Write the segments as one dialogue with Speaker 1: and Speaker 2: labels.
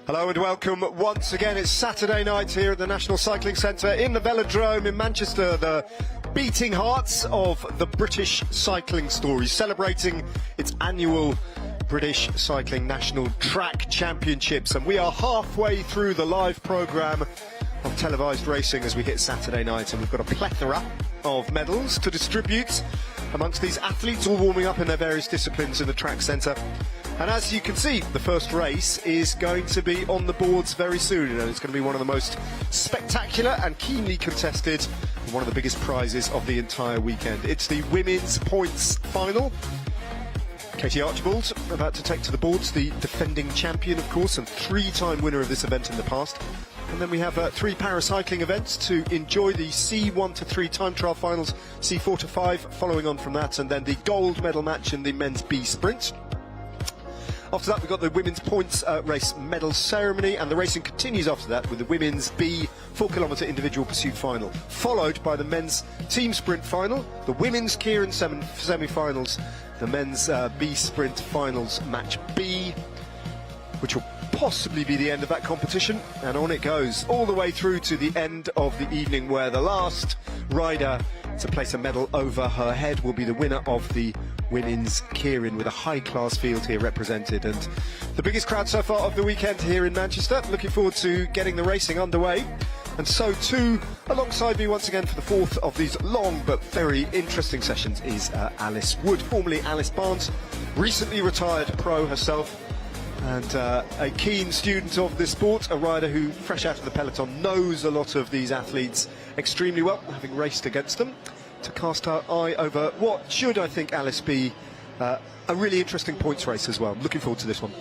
Speaker 1: Hello and welcome once again. It's Saturday night here at the National Cycling Centre in the Velodrome in Manchester, the beating hearts of the British cycling story, celebrating its annual British Cycling National Track Championships. And we are halfway through the live programme of televised racing as we hit Saturday night, and we've got a plethora of medals to distribute amongst these athletes, all warming up in their various disciplines in the track centre. And as you can see, the first race is going to be on the boards very soon, and it's going to be one of the most spectacular and keenly contested, and one of the biggest prizes of the entire weekend. It's the women's points final. Katie Archibald about to take to the boards, the defending champion, of course, and three-time winner of this event in the past. And then we have three paracycling events to enjoy: the C1 to 3 time trial finals, C4 to 5 following on from that, and then the gold medal match in the men's B sprint. After that, we've got the women's points race medal ceremony, and the racing continues after that with the women's B 4-kilometre individual pursuit final, followed by the men's team sprint final, the women's Keirin semi-finals, the men's B sprint finals match B, which will possibly be the end of that competition, and on it goes all the way through to the end of the evening, where the last rider to place a medal over her head will be the winner of the women's Keirin, with a high-class field here represented, and the biggest crowd so far of the weekend here in Manchester. Looking forward to getting the racing underway, and so too, alongside me once again for the fourth of these long but very interesting sessions is Alice Wood, formerly Alice Barnes, recently retired pro herself, and a keen student of this sport, a rider who, fresh out of the peloton, knows a lot of these athletes extremely well, having raced against them, to cast her eye over what should, I think, Alice, be a really interesting points race as well. Looking forward to this one.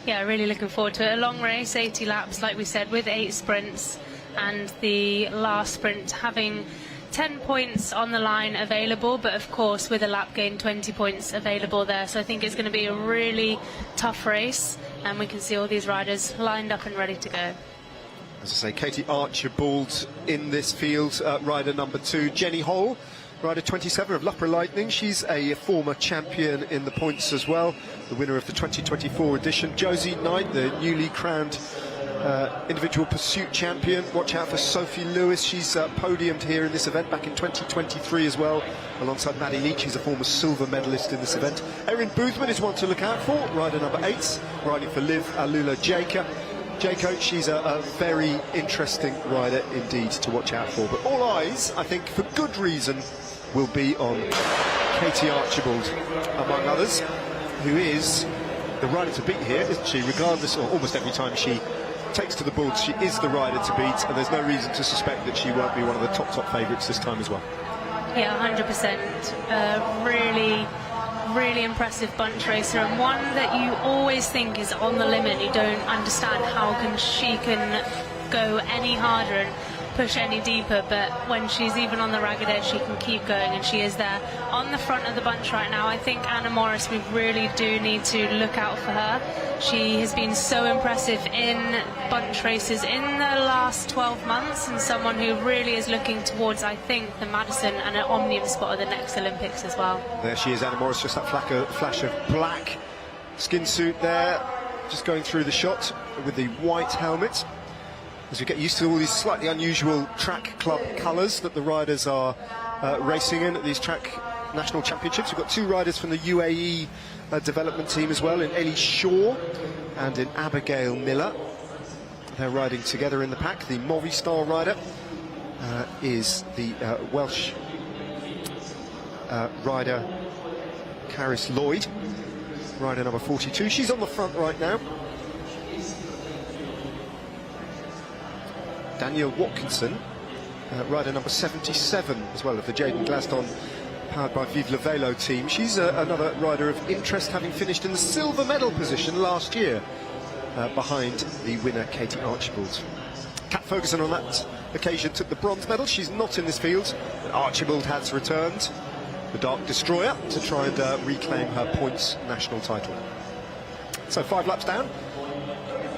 Speaker 2: Yeah, really looking forward to it. A long race, 80 laps, like we said, with 8 sprints, and the last sprint having 10 points on the line available, but of course with a lap gain, 20 points available there. So I think it's going to be a really tough race, and we can see all these riders lined up and ready to go.
Speaker 1: As I say, Katie Archibald in this field, rider number 2. Jenny Hole, rider 27 of Loughborough Lightning. She's a former champion in the points as well, the winner of the 2024 edition. Josie Knight, the newly crowned individual pursuit champion. Watch out for Sophie Lewis. She's podiumed here in this event back in 2023 as well, alongside Maddie Leach. She's a former silver medalist in this event. Erin Boothman is one to look out for, rider number 8, riding for Liv Alula-Jaco. She's a very interesting rider indeed to watch out for. But all eyes, I think, for good reason, will be on Katie Archibald, among others, who is the rider to beat here, isn't she? Regardless, or almost every time she takes to the boards, she is the rider to beat, and there's no reason to suspect that she won't be one of the top favourites this time as well.
Speaker 2: Yeah, 100%. Really impressive bunch racer, and one that you always think is on the limit. You don't understand how she can go any harder and push any deeper, but when she's even on the ragged edge, she can keep going, and she is there on the front of the bunch right now. I think Anna Morris, we really do need to look out for her. She has been so impressive in bunch races in the last 12 months, and someone who really is looking towards, I think, the Madison and an Omnium spot at the next Olympics as well.
Speaker 1: There she is, Anna Morris, just that flash of black skin suit there, just going through the shot with the white helmet. As we get used to all these slightly unusual track club colours that the riders are racing in at these track national championships. We've got 2 riders from the UAE development team as well, in Ellie Shaw and in Abigail Miller. They're riding together in the pack. The Movistar rider is the Welsh rider Caris Lloyd, rider number 42. She's on the front right now. Danielle Watkinson, rider number 77 as well, of the Jaden Glaston powered by Vive Le Velo team. She's another rider of interest, having finished in the silver medal position last year behind the winner Katie Archibald. Kat Ferguson on that occasion took the bronze medal. She's not in this field, but Archibald has returned, the Dark Destroyer, to try and reclaim her points national title. So 5 laps down,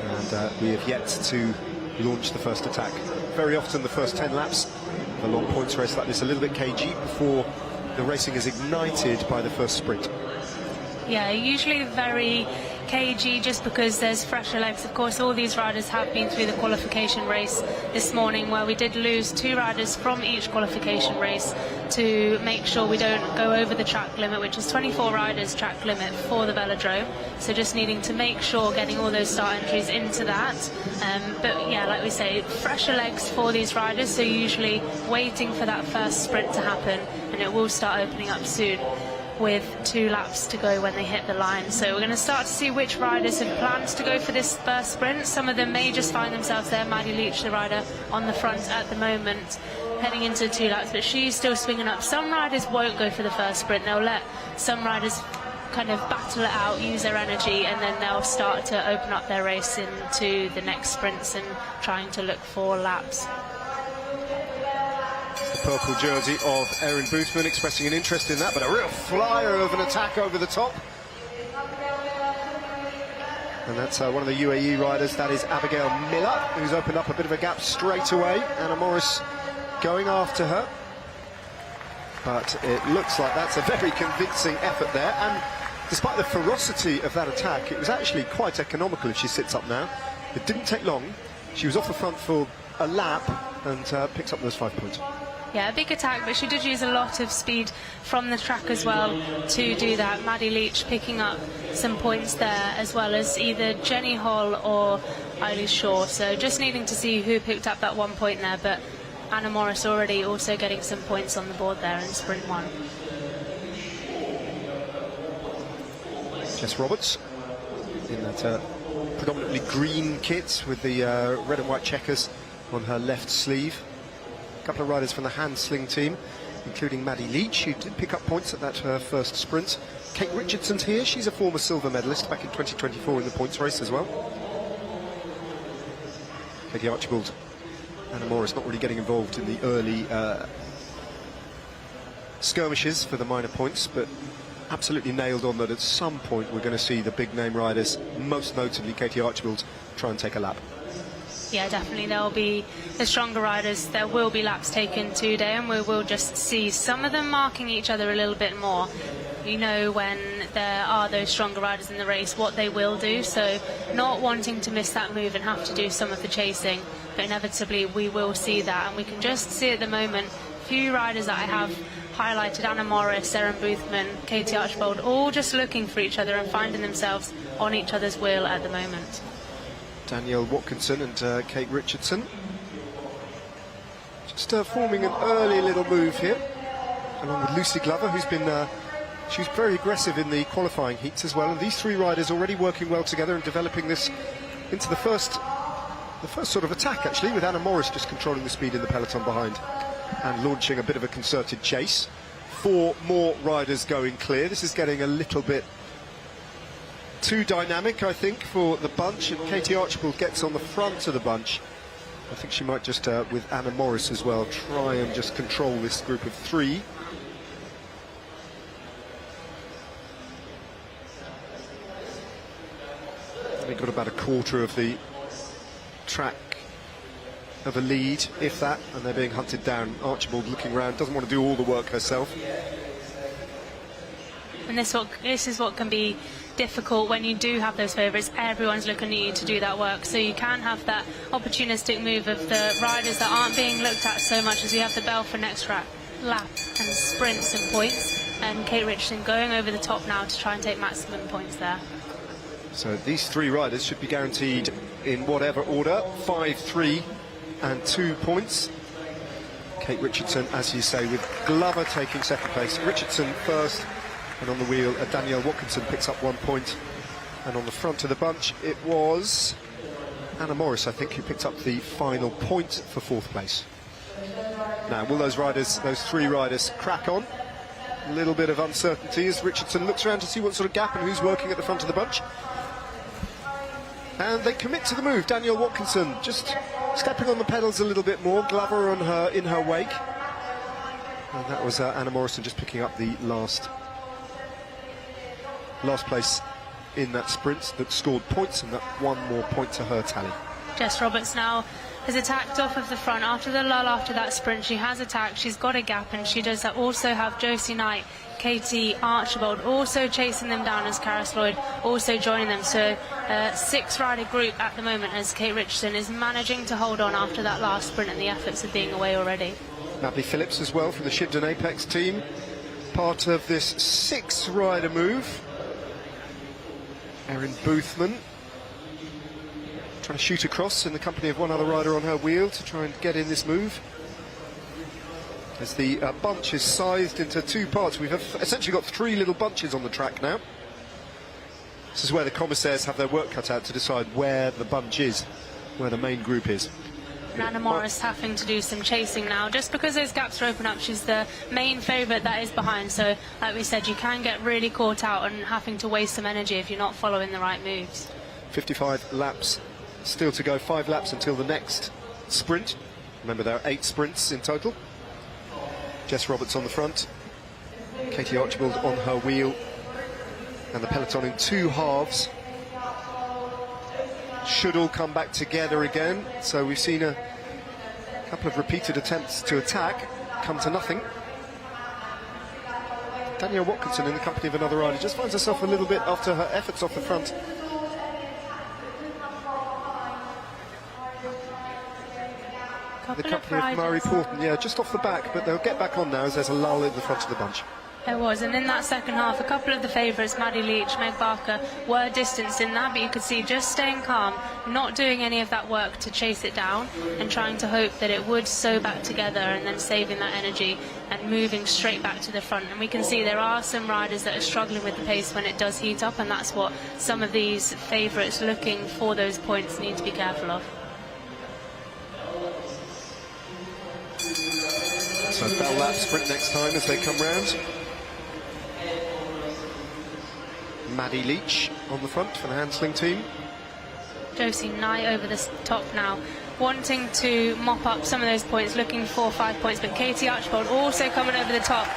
Speaker 1: and we have yet to launch the first attack. Very often the first 10 laps of a long points race like this a little bit cagey before the racing is ignited by the first sprint.
Speaker 2: Yeah, usually very KG, just because there's fresher legs. Of course, all these riders have been through the qualification race this morning, where we did lose 2 riders from each qualification race to make sure we don't go over the track limit, which is 24 riders track limit for the velodrome. So just needing to make sure getting all those start entries into that. But yeah, like we say, fresher legs for these riders, so usually waiting for that first sprint to happen, and it will start opening up soon with 2 laps to go when they hit the line. So we're going to start to see which riders have planned to go for this first sprint. Some of them may just find themselves there. Maddie Leach, the rider on the front at the moment, heading into 2 laps, but she's still swinging up. Some riders won't go for the first sprint. They'll let some riders kind of battle it out, use their energy, and then they'll start to open up their race into the next sprints and trying to look for laps.
Speaker 1: The purple jersey of Erin Boothman expressing an interest in that, but a real flyer of an attack over the top. And that's one of the UAE riders, that is Abigail Miller, who's opened up a bit of a gap straight away. Anna Morris going after her. But it looks like that's a very convincing effort there, and despite the ferocity of that attack, it was actually quite economical if she sits up now. It didn't take long. She was off the front for a lap and picks up those 5 points.
Speaker 2: Yeah, a big attack, but she did use a lot of speed from the track as well to do that. Maddie Leach picking up some points there, as well as either Jenny Hall or Eilidh Shaw. So just needing to see who picked up that 1 point there, but Anna Morris already also getting some points on the board there in sprint 1.
Speaker 1: Jess Roberts in that predominantly green kit with the red and white checkers on her left sleeve. A couple of riders from the hand sling team, including Maddie Leach, who did pick up points at that first sprint. Kate Richardson's here. She's a former silver medalist back in 2024 in the points race as well. Katie Archibald, Anna Morris not really getting involved in the early skirmishes for the minor points, but absolutely nailed on that at some point we're going to see the big name riders, most notably Katie Archibald, try and take a lap.
Speaker 2: Yeah, definitely there will be the stronger riders. There will be laps taken today, and we will just see some of them marking each other a little bit more. You know, when there are those stronger riders in the race, what they will do, so not wanting to miss that move and have to do some of the chasing, but inevitably we will see that, and we can just see at the moment a few riders that I have highlighted: Anna Morris, Erin Boothman, Katie Archibald, all just looking for each other and finding themselves on each other's wheel at the moment.
Speaker 1: Danielle Watkinson and Kate Richardson just forming an early little move here, along with Lucy Glover, who's been she's very aggressive in the qualifying heats as well, and these 3 riders already working well together and developing this into the first sort of attack, actually, with Anna Morris just controlling the speed in the peloton behind and launching a bit of a concerted chase. 4 more riders going clear. This is getting a little bit too dynamic, I think, for the bunch, and Katie Archibald gets on the front of the bunch. I think she might just, with Anna Morris as well, try and just control this group of 3. They've got about a quarter of the track of a lead, if that, and they're being hunted down. Archibald looking around, doesn't want to do all the work herself.
Speaker 2: And this is what can be difficult when you do have those favourites. Everyone's looking at you to do that work, so you can have that opportunistic move of the riders that aren't being looked at so much, as we have the bell for next lap and sprints and points, and Kate Richardson going over the top now to try and take maximum points there.
Speaker 1: So these 3 riders should be guaranteed in whatever order: 5, 3 and 2 points. Kate Richardson, as you say, with Glover taking second place, Richardson first, and on the wheel Danielle Watkinson picks up 1 point, and on the front of the bunch it was Anna Morris, I think, who picked up the final point for 4th place. Now, will those 3 riders crack on? A little bit of uncertainty as Richardson looks around to see what sort of gap and who's working at the front of the bunch. And they commit to the move. Danielle Watkinson just stepping on the pedals a little bit more, Glover in her wake. And that was Anna Morrison just picking up the last place in that sprint that scored points, and that 1 more point to her tally.
Speaker 2: Jess Roberts now has attacked off of the front after the lull after that sprint. She has attacked, she's got a gap, and she does also have Josie Knight Katie Archibald also chasing them down as Keirin Lloyd also joining them. So 6-rider group at the moment as Kate Richardson is managing to hold on after that last sprint and the efforts of being away already.
Speaker 1: Natalie Phillips as well from the Shibden Apex team, part of this 6-rider move. Erin Boothman trying to shoot across in the company of one other rider on her wheel to try and get in this move. As the bunch is sized into 2 parts, we've essentially got 3 little bunches on the track now. This is where the commissaires have their work cut out to decide where the bunch is, where the main group is.
Speaker 2: And Anna Morris having to do some chasing now, just because those gaps are open up. She's the main favourite that is behind, so like we said, you can get really caught out and having to waste some energy if you're not following the right moves.
Speaker 1: 55 laps still to go, 5 laps until the next sprint. Remember, there are 8 sprints in total. Jess Roberts on the front, Katie Archibald on her wheel, and the peloton in 2 halves. Should all come back together again, so we've seen a couple of repeated attempts to attack come to nothing. Danielle Watkinson in the company of another rider just finds herself a little bit after her efforts off the front. The company of Murray Porton, yeah, just off the back, but they'll get back on now as there's a lull in the front of the bunch.
Speaker 2: There was, and in that second half, a couple of the favourites, Maddie Leach, Meg Barker, were distanced in that, but you could see just staying calm, not doing any of that work to chase it down, and trying to hope that it would sew back together and then saving that energy and moving straight back to the front. And we can see there are some riders that are struggling with the pace when it does heat up, and that's what some of these favourites looking for those points need to be careful of.
Speaker 1: So bell lap sprint next time as they come round. Maddie Leach on the front for the Hansling team.
Speaker 2: Josie Knight over the top now, wanting to mop up some of those points, looking for 5 points, but Katie Archibald also coming over the top,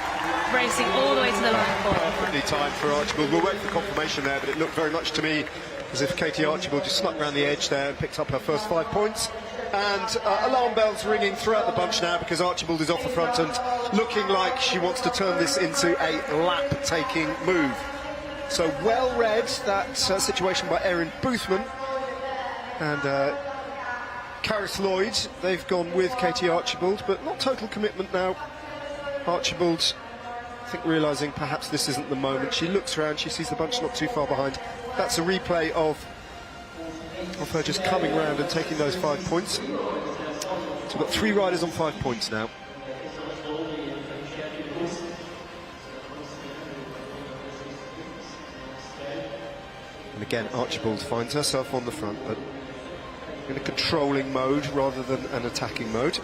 Speaker 2: racing all the way to the line for her.
Speaker 1: Perfectly timed for Archibald. We'll wait for confirmation there, but it looked very much to me as if Katie Archibald just snuck around the edge there and picked up her first 5 points. And alarm bells ringing throughout the bunch now because Archibald is off the front and looking like she wants to turn this into a lap-taking move. So well read, that situation by Erin Boothman. And Keirin Lloyd, they've gone with Katie Archibald, but not total commitment now. Archibald, I think, realising perhaps this isn't the moment. She looks around, she sees the bunch not too far behind. That's a replay of her just coming round and taking those 5 points. So we've got 3 riders on 5 points now. And again, Archibald finds herself on the front, but in a controlling mode rather than an attacking mode.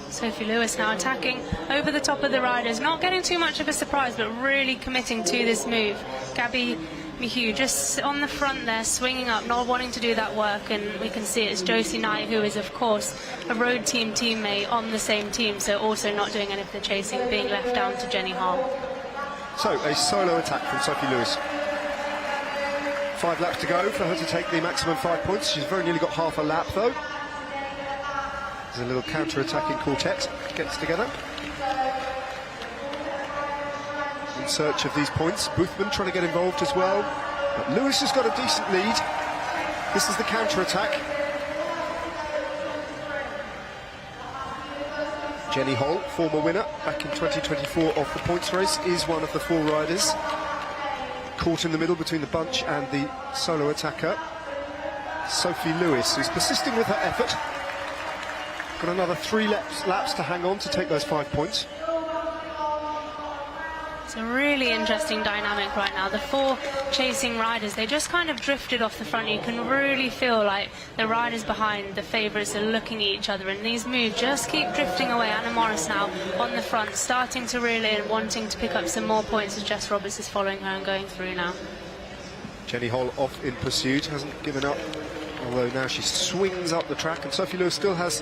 Speaker 2: Sophie Lewis now attacking over the top of the riders, not getting too much of a surprise, but really committing to this move. Gabby Mihu just on the front there, swinging up, not wanting to do that work, and we can see it's Josie Knight, who is, of course, a road team teammate on the same team, so also not doing any of the chasing, being left down to Jenny Hall.
Speaker 1: So, a solo attack from Sophie Lewis. 5 laps to go for her to take the maximum 5 points. She's very nearly got half a lap, though. There's a little counter-attacking quartet gets together in search of these points. Boothman trying to get involved as well, but Lewis has got a decent lead. This is the counter-attack. Jenny Hall, former winner back in 2024 of the points race, is one of the 4 riders caught in the middle between the bunch and the solo attacker. Sophie Lewis, who's persisting with her effort. Got another 3 laps to hang on to take those 5 points.
Speaker 2: It's a really interesting dynamic right now. The 4 chasing riders, they just kind of drifted off the front. You can really feel like the riders behind, the favourites, are looking at each other, and these moves just keep drifting away. Anna Morris now on the front, starting to reel in, wanting to pick up some more points as Jess Roberts is following her and going through now.
Speaker 1: Jenny Hall off in pursuit, hasn't given up, although now she swings up the track, and Sophie Lewis still has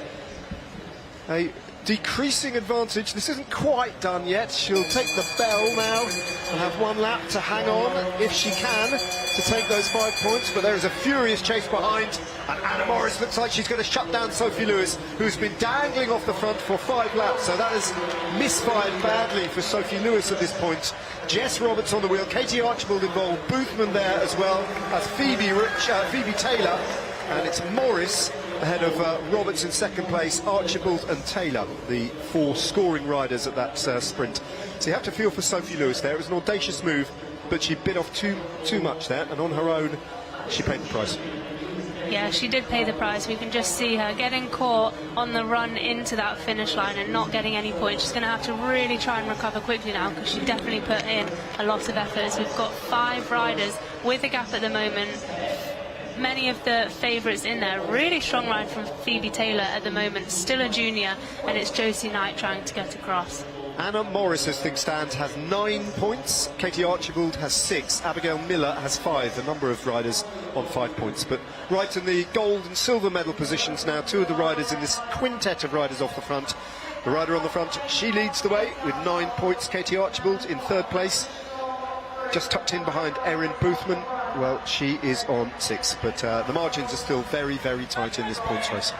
Speaker 1: a decreasing advantage. This isn't quite done yet. She'll take the bell now will have one lap to hang on, if she can, to take those 5 points, but there is a furious chase behind, and Anna Morris looks like she's going to shut down Sophie Lewis, who's been dangling off the front for 5 laps, so that has misfired badly for Sophie Lewis at this point. Jess Roberts on the wheel, Katie Archibald involved, Boothman there as well as Phoebe Taylor, and it's Morris ahead of Roberts in second place, Archibald and Taylor, the 4 scoring riders at that sprint. So you have to feel for Sophie Lewis there. It was an audacious move, but she bit off too much there, and on her own, she paid the price.
Speaker 2: Yeah, she did pay the price. We can just see her getting caught on the run into that finish line and not getting any points. She's going to have to really try and recover quickly now, because she definitely put in a lot of effort. We've got 5 riders with a gap at the moment. Many of the favourites in there. Really strong ride from Phoebe Taylor at the moment, still a junior, and it's Josie Knight trying to get across.
Speaker 1: Anna Morris, as things stand, has 9 points. Katie Archibald has 6. Abigail Miller has 5. A number of riders on 5 points. But right in the gold and silver medal positions now, 2 of the riders in this quintet of riders off the front. The rider on the front, she leads the way with 9 points. Katie Archibald in third place, just tucked in behind Erin Boothman. Well, she is on 6, but the margins are still very, very tight in this points race.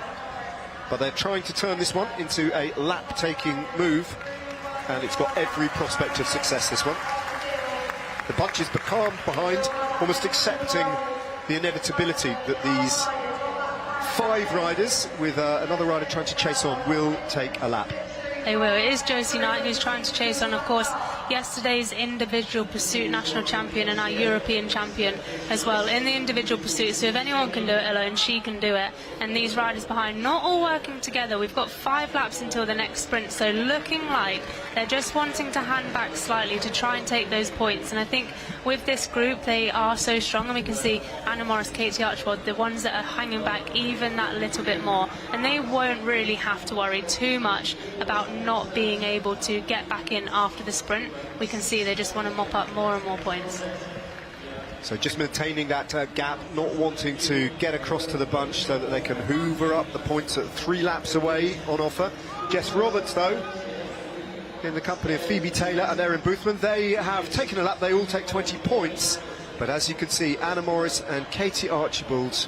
Speaker 1: But they're trying to turn this one into a lap-taking move, and it's got every prospect of success, this one. The bunch is becalmed behind, almost accepting the inevitability that these 5 riders, with another rider trying to chase on, will take a lap.
Speaker 2: They will. It is Josie Knight who's trying to chase on, of course, yesterday's individual pursuit national champion and our European champion as well in the individual pursuit. So if anyone can do it alone, she can do it. And these riders behind, not all working together. We've got 5 laps until the next sprint, so looking like they're just wanting to hand back slightly to try and take those points. And I think with this group, they are so strong, and we can see Anna Morris, Katie Archibald, the ones that are hanging back even that little bit more. And they won't really have to worry too much about not being able to get back in after the sprint. We can see they just want to mop up more and more points.
Speaker 1: So just maintaining that gap, not wanting to get across to the bunch so that they can hoover up the points at 3 laps away on offer. Jess Roberts, though, in the company of Phoebe Taylor and Erin Boothman, they have taken a lap. They all take 20 points. But as you can see, Anna Morris and Katie Archibald,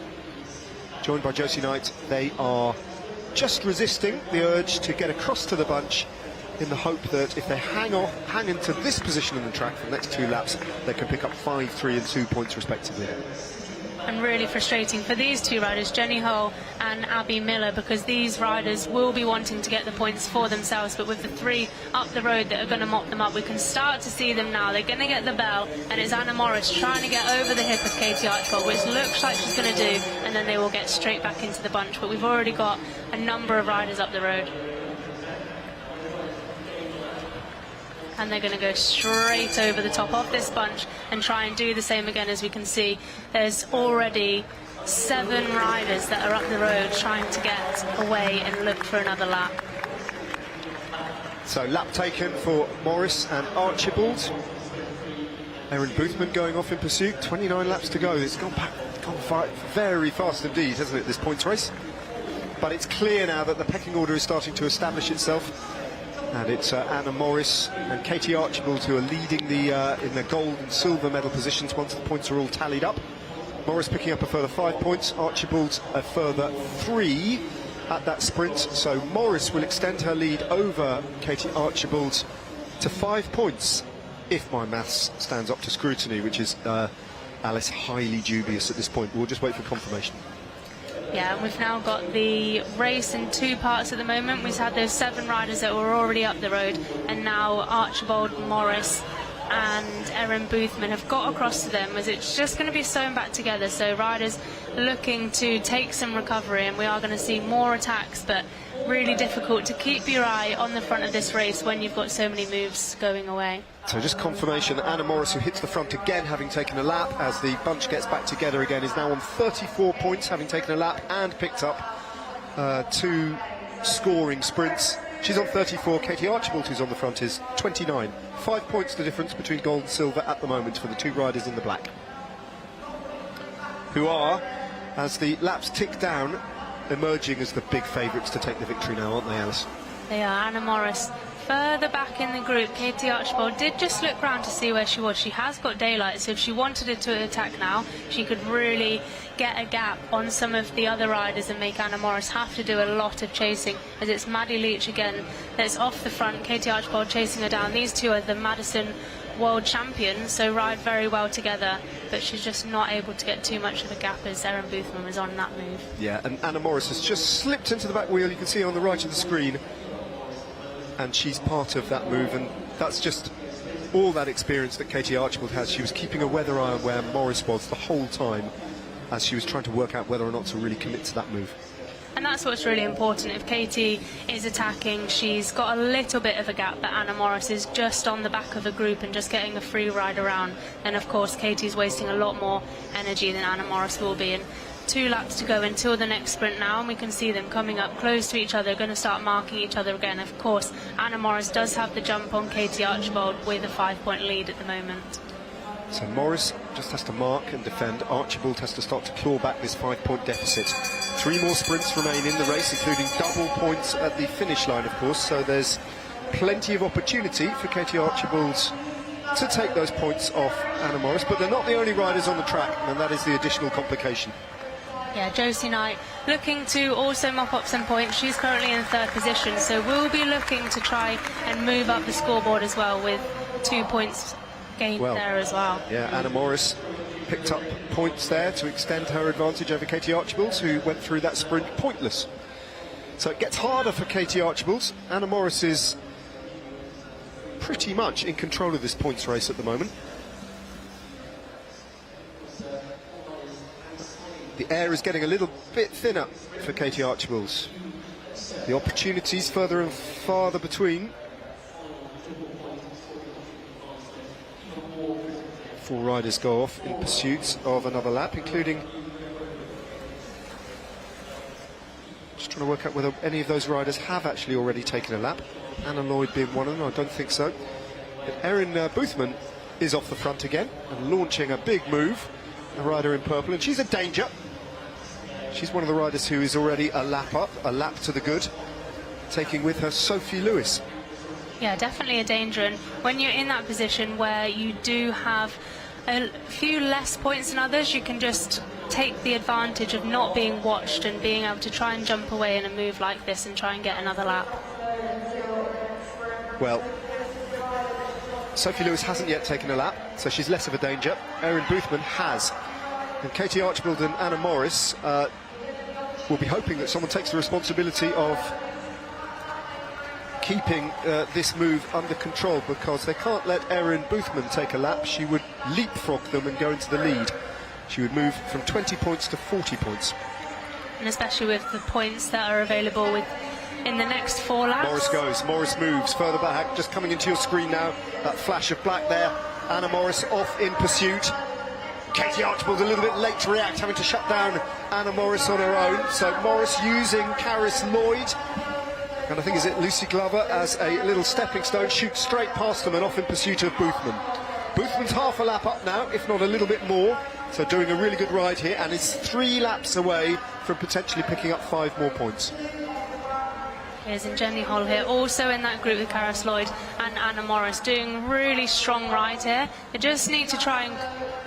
Speaker 1: joined by Josie Knight, they are just resisting the urge to get across to the bunch, in the hope that if they hang into this position in the track for the next 2 laps, they can pick up 5, 3 and 2 points respectively.
Speaker 2: And really frustrating for these 2 riders, Jenny Hull and Abby Miller, because these riders will be wanting to get the points for themselves, but with the 3 up the road that are going to mop them up, we can start to see them now. They're going to get the bell, and it's Anna Morris trying to get over the hip of Katie Archibald, which looks like she's going to do, and then they will get straight back into the bunch. But we've already got a number of riders up the road. And they're going to go straight over the top of this bunch and try and do the same again. As we can see, there's already 7 riders that are up the road trying to get away and look for another lap.
Speaker 1: So lap taken for Morris and Archibald. Erin Boothman going off in pursuit, 29 laps to go. It's gone very fast indeed, hasn't it, this points race? But it's clear now that the pecking order is starting to establish itself. And it's Anna Morris and Katie Archibald who are leading in the gold and silver medal positions once the points are all tallied up. Morris picking up a further 5 points, Archibald a further 3 at that sprint. So Morris will extend her lead over Katie Archibald to 5 points, if my maths stands up to scrutiny, which is, Alice, highly dubious at this point. We'll just wait for confirmation.
Speaker 2: Yeah, we've now got the race in 2 parts at the moment. We've had those 7 riders that were already up the road, and now Archibald, Morris and Erin Boothman have got across to them, as it's just going to be sewn back together. So riders looking to take some recovery, and we are going to see more attacks, but really difficult to keep your eye on the front of this race when you've got so many moves going away.
Speaker 1: So just confirmation that Anna Morris, who hits the front again, having taken a lap as the bunch gets back together again, is now on 34 points, having taken a lap and picked up 2 scoring sprints. She's on 34. Katie Archibald, who's on the front, is 29. 5 points the difference between gold and silver at the moment for the 2 riders in the black, who are, as the laps tick down, emerging as the big favourites to take the victory now, aren't they, Alice?
Speaker 2: They are. Anna Morris further back in the group, Katie Archibald did just look round to see where she was. She has got daylight, so if she wanted it to attack now, she could really get a gap on some of the other riders and make Anna Morris have to do a lot of chasing, as it's Maddie Leach again that's off the front, Katie Archibald chasing her down. These two are the Madison world champions, so ride very well together, but she's just not able to get too much of a gap as Erin Boothman was on that move.
Speaker 1: Yeah, and Anna Morris has just slipped into the back wheel, you can see on the right of the screen, and she's part of that move, and that's just all that experience that Katie Archibald has. She was keeping a weather eye on where Morris was the whole time as she was trying to work out whether or not to really commit to that move.
Speaker 2: And that's what's really important. If Katie is attacking, she's got a little bit of a gap, but Anna Morris is just on the back of a group and just getting a free ride around. And of course, Katie's wasting a lot more energy than Anna Morris will be. And 2 laps to go until the next sprint now, and we can see them coming up close to each other, going to start marking each other again. Of course, Anna Morris does have the jump on Katie Archibald with a 5-point lead at the moment.
Speaker 1: So Morris just has to mark and defend. Archibald has to start to claw back this 5-point deficit. 3 more sprints remain in the race, including double points at the finish line, of course, so there's plenty of opportunity for Katie Archibald to take those points off Anna Morris, but they're not the only riders on the track, and that is the additional complication.
Speaker 2: Yeah, Josie Knight looking to also mop up some points. She's currently in 3rd position, so we'll be looking to try and move up the scoreboard as well, with 2 points gained there as well.
Speaker 1: Yeah, Anna Morris picked up points there to extend her advantage over Katie Archibald, who went through that sprint pointless. So it gets harder for Katie Archibald. Anna Morris is pretty much in control of this points race at the moment. The air is getting a little bit thinner for Katie Archibald. The opportunities further and farther between. 4 riders go off in pursuit of another lap, including... Just trying to work out whether any of those riders have actually already taken a lap. Anna Lloyd being one of them, I don't think so. But Erin Boothman is off the front again and launching a big move. The rider in purple, and she's a danger. She's one of the riders who is already a lap up, a lap to the good, taking with her Sophie Lewis.
Speaker 2: Yeah, definitely a danger, and when you're in that position where you do have a few less points than others, you can just take the advantage of not being watched and being able to try and jump away in a move like this and try and get another lap.
Speaker 1: Well, Sophie Lewis hasn't yet taken a lap, so she's less of a danger. Erin Boothman has. And Katie Archibald and Anna Morris will be hoping that someone takes the responsibility of keeping this move under control, because they can't let Erin Boothman take a lap. She would leapfrog them and go into the lead. She would move from 20 points to 40 points.
Speaker 2: And especially with the points that are available in the next 4 laps.
Speaker 1: Morris goes, Morris moves further back, just coming into your screen now, that flash of black there. Anna Morris off in pursuit. Katie Archibald a little bit late to react, having to shut down Anna Morris on her own. So Morris using Keirin Lloyd, and I think is it Lucy Glover, as a little stepping stone, shoots straight past them and off in pursuit of Boothman. Boothman's half a lap up now, if not a little bit more, so doing a really good ride here, and is 3 laps away from potentially picking up 5 more points.
Speaker 2: Here's Jenny Hall here, also in that group with Keirin Lloyd and Anna Morris, doing really strong ride here. They just need to try and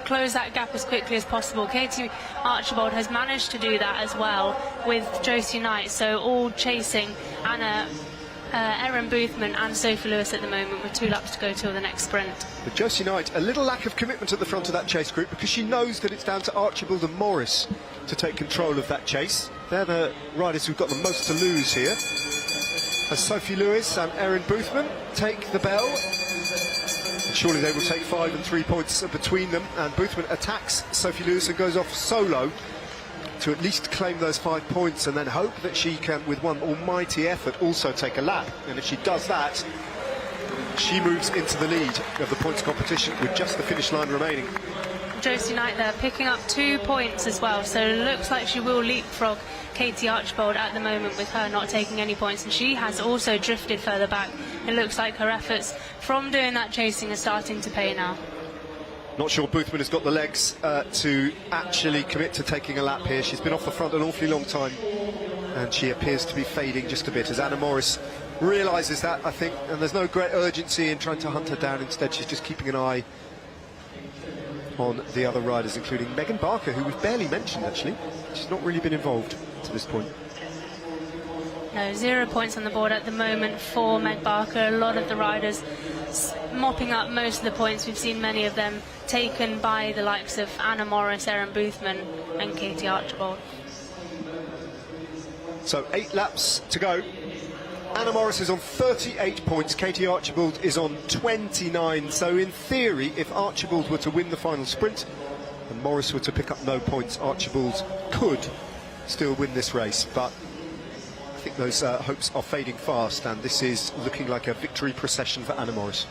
Speaker 2: close that gap as quickly as possible. Katie Archibald has managed to do that as well with Josie Knight, so all chasing Erin Boothman and Sophie Lewis at the moment, with 2 laps to go till the next sprint.
Speaker 1: But Josie Knight, a little lack of commitment at the front of that chase group, because she knows that it's down to Archibald and Morris to take control of that chase. They're the riders who've got the most to lose here. As Sophie Lewis and Erin Boothman take the bell, and surely they will take 5 and 3 points between them, and Boothman attacks Sophie Lewis and goes off solo to at least claim those 5 points, and then hope that she can, with one almighty effort, also take a lap. And if she does that, she moves into the lead of the points competition with just the finish line remaining.
Speaker 2: Josie Knight there picking up 2 points as well, so it looks like she will leapfrog Katie Archibald at the moment, with her not taking any points, and she has also drifted further back. It looks like her efforts from doing that chasing are starting to pay now.
Speaker 1: Not sure Boothman has got the legs to actually commit to taking a lap here. She's been off the front an awfully long time, and she appears to be fading just a bit, as Anna Morris realises that, I think, and there's no great urgency in trying to hunt her down. Instead, she's just keeping an eye on the other riders, including Megan Barker, who we've barely mentioned, actually. She's not really been involved to this point.
Speaker 2: No, 0 points on the board at the moment for Meg Barker. A lot of the riders mopping up most of the points. We've seen many of them taken by the likes of Anna Morris, Erin Boothman and Katie Archibald.
Speaker 1: So 8 laps to go. Anna Morris is on 38 points, Katie Archibald is on 29. So in theory, if Archibald were to win the final sprint and Morris were to pick up no points, Archibald could still win this race. But I think those hopes are fading fast, and this is looking like a victory procession for Anna Morris.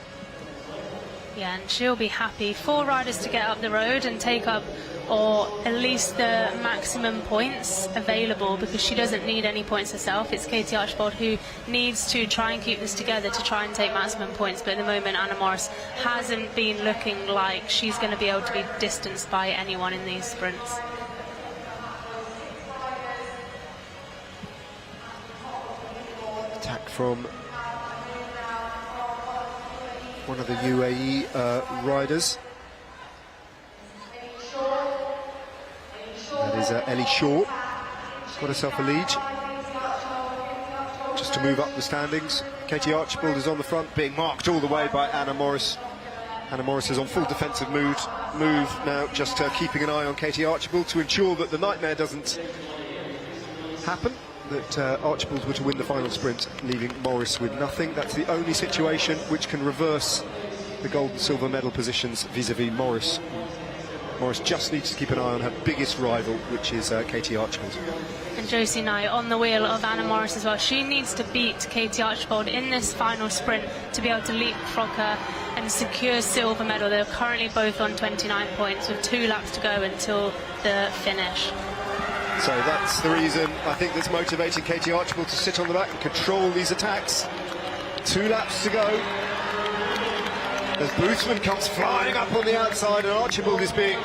Speaker 2: Yeah, and she'll be happy. 4 riders to get up the road and take up, or at least the maximum points available, because she doesn't need any points herself. It's Katie Archibald who needs to try and keep this together to try and take maximum points, but at the moment Anna Morris hasn't been looking like she's going to be able to be distanced by anyone in these sprints.
Speaker 1: Attack from one of the UAE riders. That is Ellie Shaw. Got herself a lead. Just to move up the standings. Katie Archibald is on the front, being marked all the way by Anna Morris. Anna Morris is on full defensive move now, just keeping an eye on Katie Archibald to ensure that the nightmare doesn't happen, that Archibald were to win the final sprint, leaving Morris with nothing. That's the only situation which can reverse the gold and silver medal positions vis-a-vis Morris. Morris just needs to keep an eye on her biggest rival, which is Katie Archibald.
Speaker 2: And Josie Knight on the wheel of Anna Morris as well. She needs to beat Katie Archibald in this final sprint to be able to leapfrog her and secure silver medal. They're currently both on 29 points with 2 laps to go until the finish.
Speaker 1: So that's the reason, I think, that's motivating Katie Archibald to sit on the back and control these attacks. 2 laps to go. As Boothman comes flying up on the outside, and Archibald is being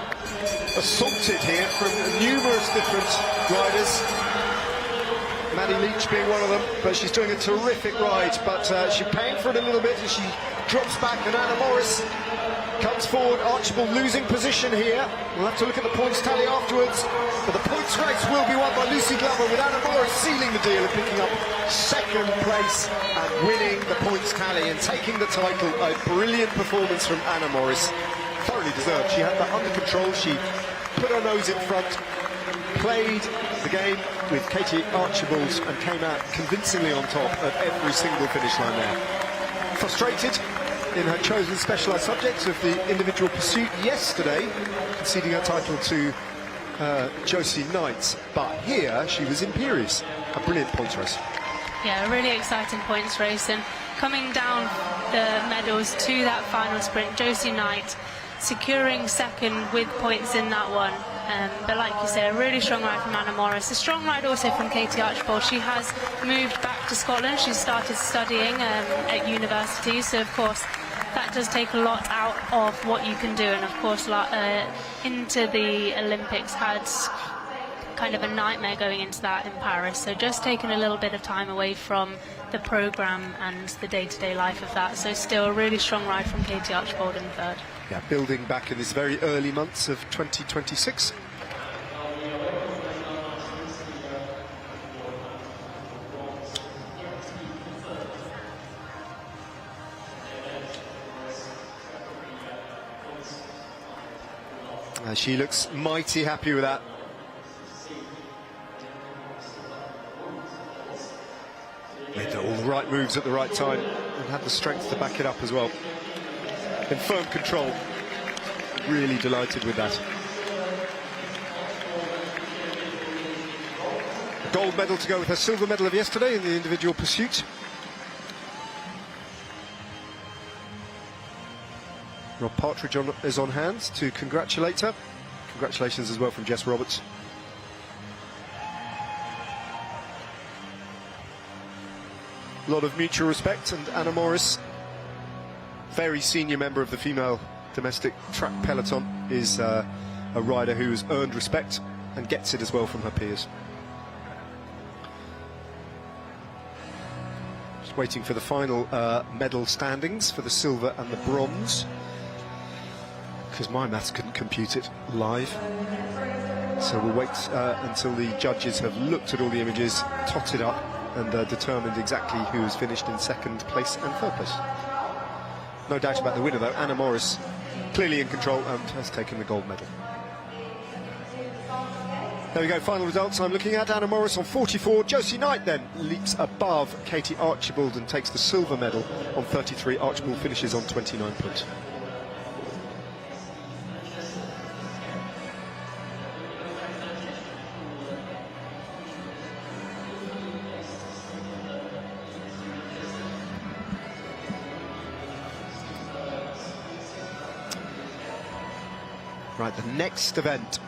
Speaker 1: assaulted here from numerous different riders. Maddie Leach being one of them, but she's doing a terrific ride, but she's paying for it a little bit as she drops back, and Anna Morris comes forward. Archibald losing position here. We'll have to look at the points tally afterwards, but the points race will be won by Lucy Glover, with Anna Morris sealing the deal and picking up 2nd place and winning the points tally and taking the title. A brilliant performance from Anna Morris, thoroughly deserved. She had that under control, she put her nose in front, played the game with Katie Archibald and came out convincingly on top at every single finish line there. Frustrated in her chosen specialised subjects of the individual pursuit yesterday, conceding her title to Josie Knight, but here she was imperious. A brilliant points race.
Speaker 2: Yeah, a really exciting points race, and coming down the medals to that final sprint, Josie Knight securing 2nd with points in that one. But like you say, a really strong ride from Anna Morris. A strong ride also from Katie Archibald. She has moved back to Scotland. She started studying at university, so of course that does take a lot out of what you can do. And of course into the Olympics had kind of a nightmare going into that in Paris, so just taking a little bit of time away from the programme and the day-to-day life of that. So still a really strong ride from Katie Archibald in 3rd.
Speaker 1: Yeah, building back in these very early months of 2026. She looks mighty happy with that. Made all the right moves at the right time and had the strength to back it up as well. In firm control. Really delighted with that. A gold medal to go with her silver medal of yesterday in the individual pursuit. Rob Partridge is on hand to congratulate her. Congratulations as well from Jess Roberts. A lot of mutual respect, and Anna Morris, very senior member of the female domestic track peloton, is a rider who's earned respect and gets it as well from her peers. Just waiting for the final medal standings for the silver and the bronze, because my maths couldn't compute it live. So we'll wait until the judges have looked at all the images, totted up, and determined exactly who has finished in second place and third place. No doubt about the winner, though. Anna Morris clearly in control and has taken the gold medal. There we go, final results I'm looking at. Anna Morris on 44. Josie Knight then leaps above Katie Archibald and takes the silver medal on 33. Archibald finishes on 29 points. Right, the next event,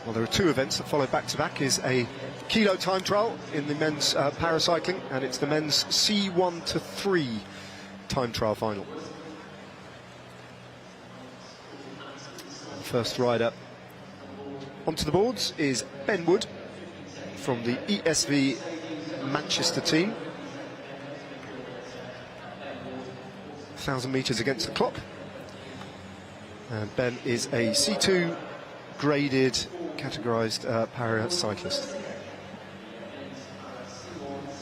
Speaker 1: well, there are two events that follow back-to-back, is a kilo time trial in the men's paracycling, and it's the men's C1 to 3 time trial final. The first rider onto the boards is Ben Wood from the ESV Manchester team. 1,000 metres against the clock. And Ben is a C2 graded, categorised paracyclist.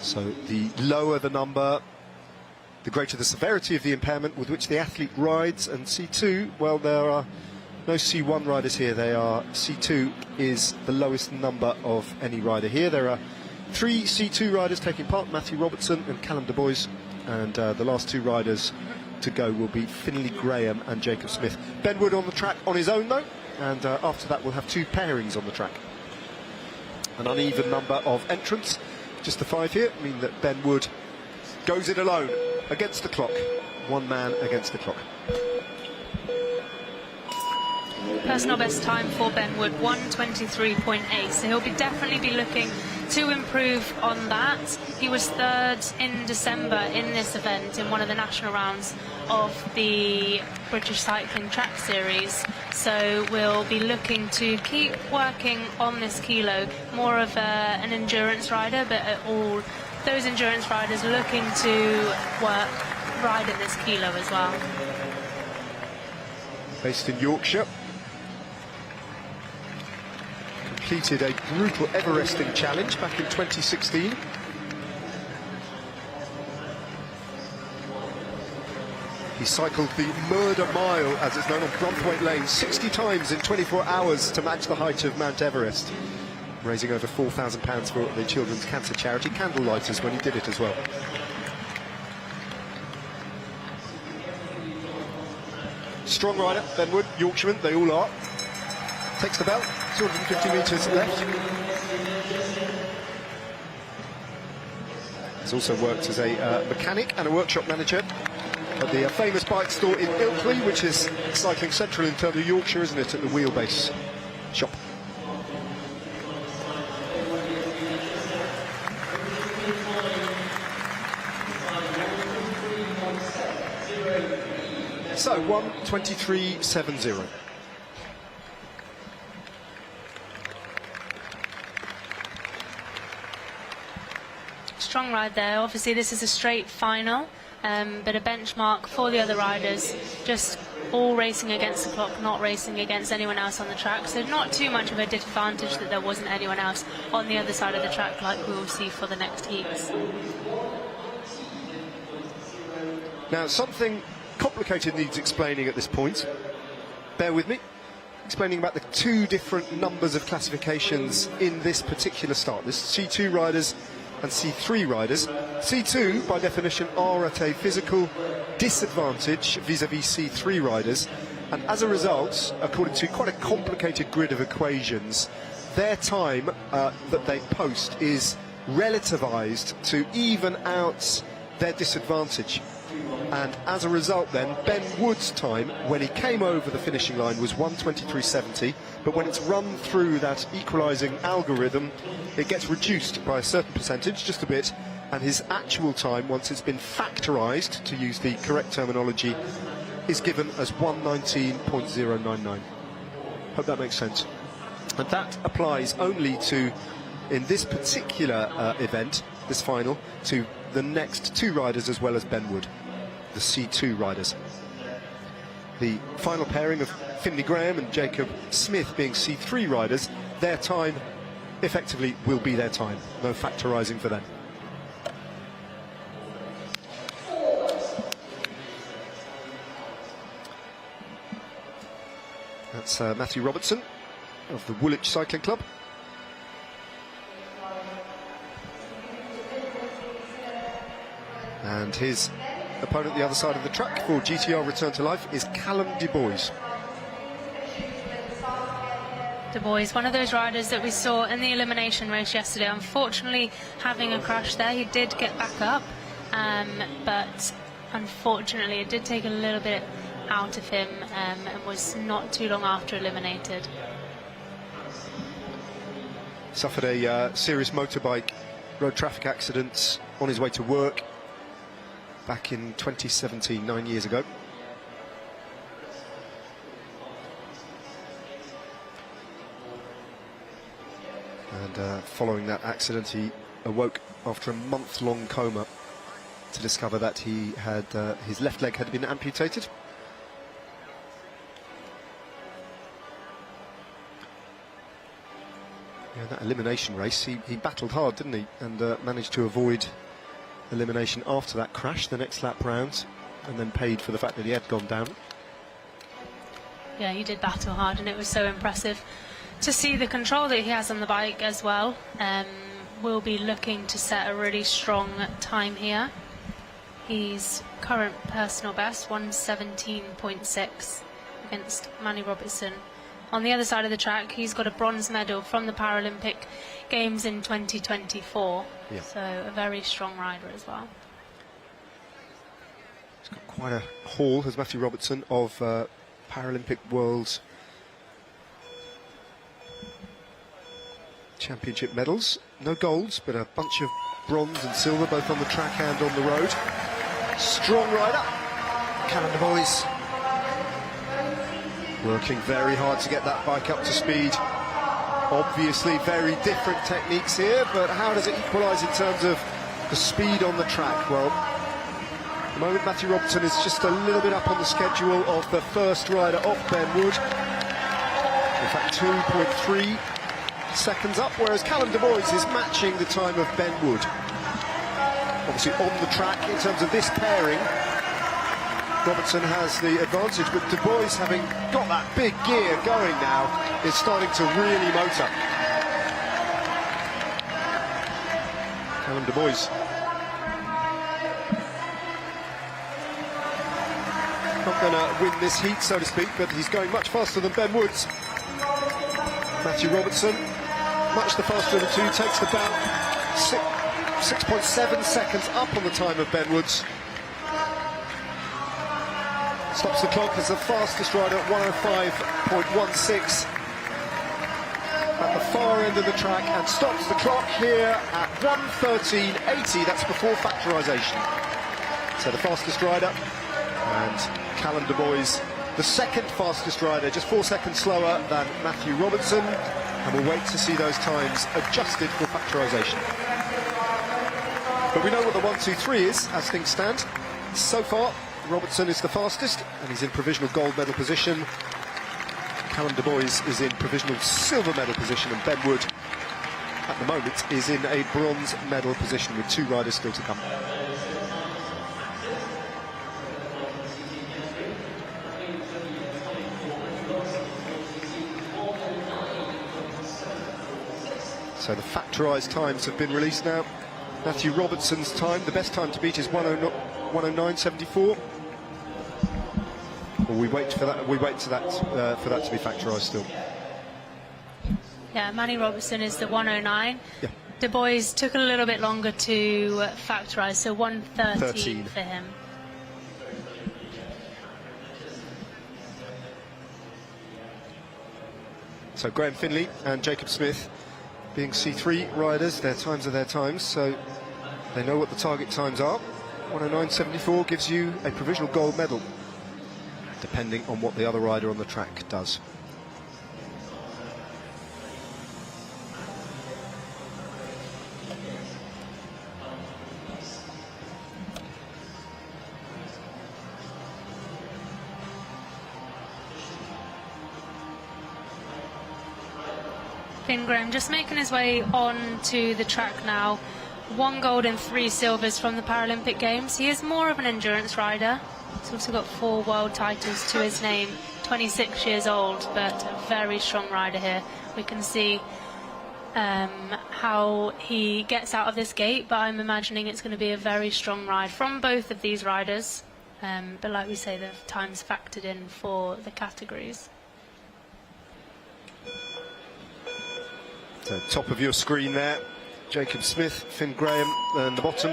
Speaker 1: So the lower the number, the greater the severity of the impairment with which the athlete rides. And C2, well, there are no C1 riders here. They are C2 is the lowest number of any rider here. There are 3 C2 riders taking part: Matthew Robertson and Callum Du Bois, and the last 2 riders to go will be Finley Graham and Jacob Smith. Ben Wood on the track on his own, though, and after that we'll have 2 pairings on the track. An uneven number of entrants, just the 5 here, mean that Ben Wood goes it alone against the clock. One man against the clock.
Speaker 2: Personal best time for Ben Wood, 1:23.8, so he'll definitely be looking to improve on that. He was 3rd in December in this event in one of the national rounds of the British Cycling Track Series, so we'll be looking to keep working on this kilo. More of an endurance rider, but all those endurance riders looking to ride at this kilo as well.
Speaker 1: Based in Yorkshire. Completed a brutal Everesting challenge back in 2016. He cycled the murder mile, as it's known, on Brunthwaite Lane 60 times in 24 hours to match the height of Mount Everest, raising over £4,000 for the children's cancer charity Candlelighters when he did it as well. Strong rider, Ben Wood, Yorkshireman, they all are. Takes the bell, 250 metres left. He's also worked as a mechanic and a workshop manager at the famous bike store in Ilkley, which is cycling central in terms of Yorkshire, isn't it, at the Wheelbase shop. So 1:23.70.
Speaker 2: Strong ride there. Obviously this is a straight final, but a benchmark for the other riders, just all racing against the clock, not racing against anyone else on the track, so not too much of a disadvantage that there wasn't anyone else on the other side of the track like we will see for the next heats.
Speaker 1: Now, something complicated needs explaining at this point. Bear with me. Explaining about the 2 different numbers of classifications in this particular start. There's C2 riders and C3 riders. C2, by definition, are at a physical disadvantage vis-à-vis C3 riders, and as a result, according to quite a complicated grid of equations, their time that they post is relativized to even out their disadvantage. And as a result then, Ben Wood's time when he came over the finishing line was 1:23.70, but when it's run through that equalising algorithm, it gets reduced by a certain percentage, just a bit, and his actual time, once it's been factorised, to use the correct terminology, is given as 1:19.099. Hope that makes sense. And that applies only to, in this particular event, this final, to the next two riders as well as Ben Wood, the C2 riders. The final pairing of Finley Graham and Jacob Smith being C3 riders, their time effectively will be their time. No factorising for them. That's Matthew Robertson of the Woolwich Cycling Club. And his opponent the other side of the track for GTR Return to Life is Callum Du Bois.
Speaker 2: Du Bois, one of those riders that we saw in the elimination race yesterday, unfortunately having a crash there. He did get back up, but unfortunately it did take a little bit out of him, and was not too long after eliminated.
Speaker 1: Suffered a serious motorbike road traffic accident on his way to work back in 2017, 9 years ago. And following that accident, he awoke after a month-long coma to discover that he had his left leg had been amputated. Yeah, that elimination race, he battled hard, didn't he? And managed to avoid elimination after that crash, the next lap round, and then paid for the fact that he had gone down.
Speaker 2: Yeah, he did battle hard, and it was so impressive to see the control that he has on the bike as well. Will be looking to set a really strong time here. His current personal best, 1:17.6, against Manny Robertson. On the other side of the track, he's got a bronze medal from the Paralympic Games in 2024. Yeah. So a very strong rider as well.
Speaker 1: He's got quite a haul, has Matthew Robertson, of Paralympic World Championship medals. No golds, but a bunch of bronze and silver, both on the track and on the road. Strong rider, Callum Du Bois. Working very hard to get that bike up to speed. Obviously very different techniques here, but how does it equalise in terms of the speed on the track? Well, at the moment Matthew Robertson is just a little bit up on the schedule of the first rider off Ben Wood. In fact, 2.3 seconds up, whereas Callum Du Bois is matching the time of Ben Wood. Obviously on the track, in terms of this pairing, Robertson has the advantage, but Du Bois, having got that big gear going now, is starting to really motor. Callum Du Bois. Not going to win this heat, so to speak, but he's going much faster than Ben Woods. Matthew Robertson, much the faster of the two, takes about 6.7 seconds up on the time of Ben Woods. Stops the clock as the fastest rider at 1:05.16 at the far end of the track, and stops the clock here at 1:13.80. That's before factorisation. So the fastest rider, and Callum Du Bois, the second fastest rider, just 4 seconds slower than Matthew Robertson, and we'll wait to see those times adjusted for factorisation. But we know what the 1, 2, 3 is as things stand. So far, Robertson is the fastest, and he's in provisional gold medal position. Callum Du Bois is in provisional silver medal position, and Ben Wood, at the moment, is in a bronze medal position with two riders still to come. So the factorised times have been released now. Matthew Robertson's time, the best time to beat is 1:09.74. Well, we wait for that. We wait for that to be factorised still.
Speaker 2: Yeah, Manny Robertson is the 1:09.
Speaker 1: Yeah.
Speaker 2: Du Bois took a little bit longer to factorise, so 1:13 for him.
Speaker 1: So Graham Finley and Jacob Smith, being C3 riders, their times are their times, so they know what the target times are. 1:09.74 gives you a provisional gold medal, depending on what the other rider on the track does.
Speaker 2: Finn Graham just making his way on to the track now. 1 gold and 3 silvers from the Paralympic Games. He is more of an endurance rider. He's also got 4 world titles to his name. 26 years old, but a very strong rider here. We can see how he gets out of this gate, but I'm imagining it's going to be a very strong ride from both of these riders. But like we say, the time's factored in for the categories.
Speaker 1: So top of your screen there, Jacob Smith, Finn Graham, and the bottom,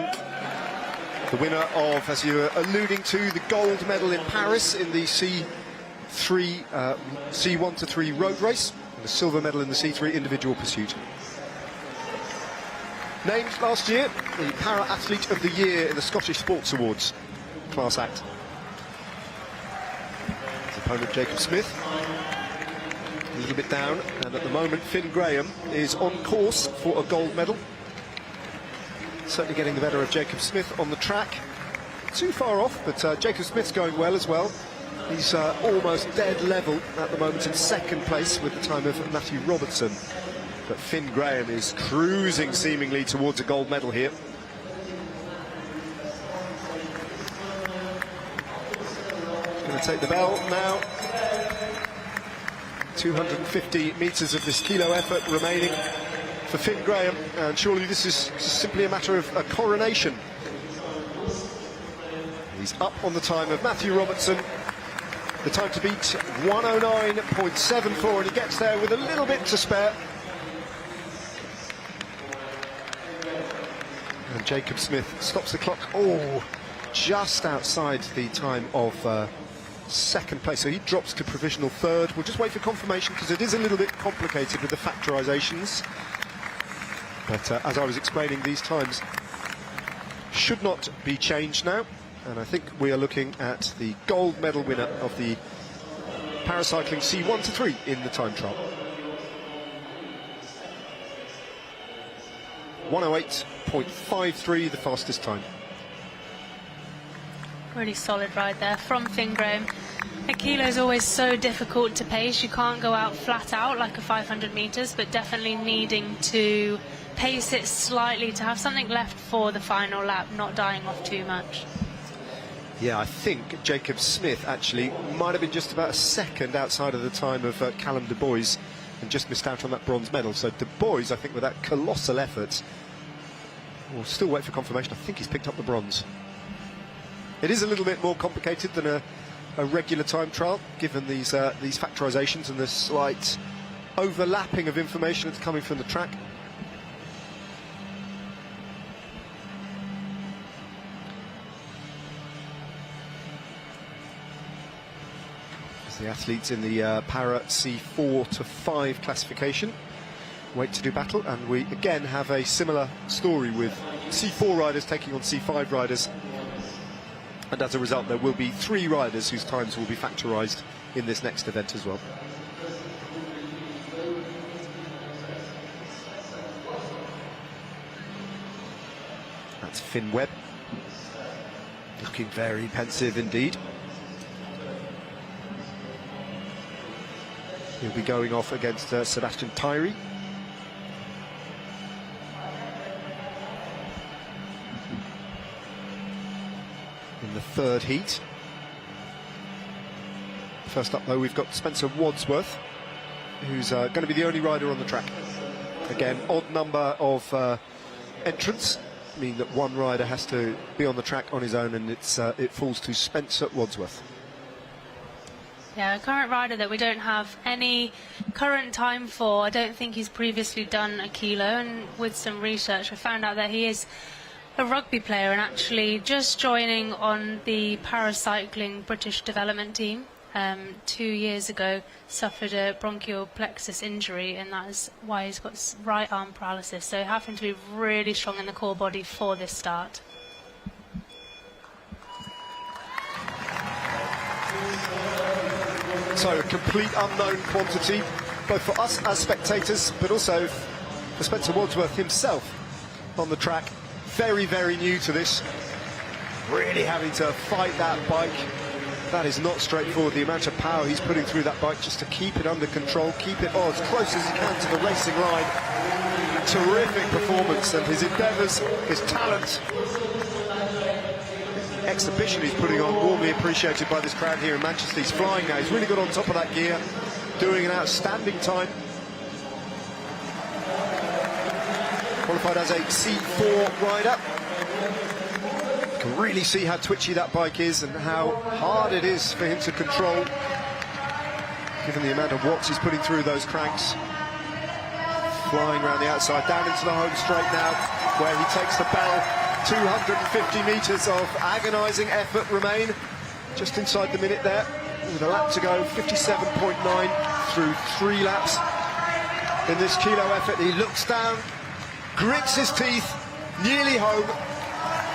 Speaker 1: the winner of, as you were alluding to, the gold medal in Paris in the C1 to 3 road race, and the silver medal in the C3 individual pursuit. Named last year the Para Athlete of the Year in the Scottish Sports Awards class act. His opponent Jacob Smith a little bit down, and at the moment Finn Graham is on course for a gold medal. Certainly getting the better of Jacob Smith on the track. Too far off, but Jacob Smith's going well as well. He's almost dead level at the moment in second place with the time of Matthew Robertson. But Finn Graham is cruising seemingly towards a gold medal here. Going to take the bell now. 250 metres of this kilo effort remaining for Finn Graham, and surely this is simply a matter of a coronation. He's up on the time of Matthew Robertson. The time to beat 109.74, and he gets there with a little bit to spare. And Jacob Smith stops the clock, just outside the time of second place, so he drops to provisional third. We'll just wait for confirmation because it is a little bit complicated with the factorizations. But as I was explaining, these times should not be changed now, and I think we are looking at the gold medal winner of the paracycling C1 to 3 in the time trial. 108.53, the fastest time.
Speaker 2: Really solid ride there from Finn Graham. A kilo is always so difficult to pace. You can't go out flat out like a 500 metres, but definitely needing to pace it slightly to have something left for the final lap, not dying off too much.
Speaker 1: Yeah, I think Jacob Smith actually might have been just about a second outside of the time of Callum Du Bois and just missed out on that bronze medal. So Du Bois, I think, with that colossal effort, we'll still wait for confirmation. I think he's picked up the bronze. It is a little bit more complicated than a regular time trial, given these factorizations and the slight overlapping of information that's coming from the track. As the athletes in the Para C4 to 5 classification wait to do battle, and we again have a similar story with C4 riders taking on C5 riders. And as a result, there will be 3 riders whose times will be factorised in this next event as well. That's Finn Webb, looking very pensive indeed. He'll be going off against Sebastian Tyree. In the third heat. First up though, we've got Spencer Wadsworth, who's going to be the only rider on the track. Again, odd number of entrants, meaning that one rider has to be on the track on his own, and it falls to Spencer Wadsworth.
Speaker 2: Yeah, a current rider that we don't have any current time for. I don't think he's previously done a kilo, and with some research we found out that he is a rugby player and actually just joining on the paracycling British development team. 2 years ago suffered a bronchial plexus injury, and that is why he's got right arm paralysis, so having to be really strong in the core body for this start.
Speaker 1: So a complete unknown quantity, both for us as spectators, but also for Spencer Wadsworth himself on the track. Very, very new to this. Really having to fight that bike That is not straightforward, the amount of power he's putting through that bike just to keep it under control, keep it as close as he can to the racing line. Terrific performance, and his endeavours, his talent, exhibition he's putting on, warmly appreciated by this crowd here in Manchester. He's flying now, he's really got on top of that gear, doing an outstanding time. Qualified as a C4 rider. You can really see how twitchy that bike is and how hard it is for him to control, given the amount of watts he's putting through those cranks. Flying around the outside, down into the home straight now, where he takes the bell. 250 metres of agonising effort remain, just inside the minute there, with a lap to go. 57.9 through 3 laps in this kilo effort. He looks down, grits his teeth, nearly home,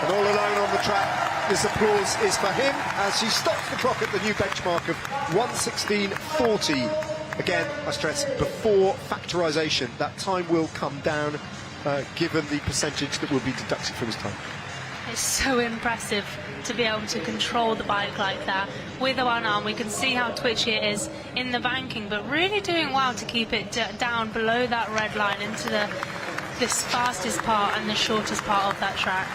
Speaker 1: and all alone on the track. This applause is for him as he stops the clock at the new benchmark of 1:16.40. Again, I stress, before factorisation. That time will come down, given the percentage that will be deducted from his time.
Speaker 2: It's so impressive to be able to control the bike like that. With the one arm, we can see how twitchy it is in the banking, but really doing well to keep it down below that red line into this fastest part and the shortest part of that track.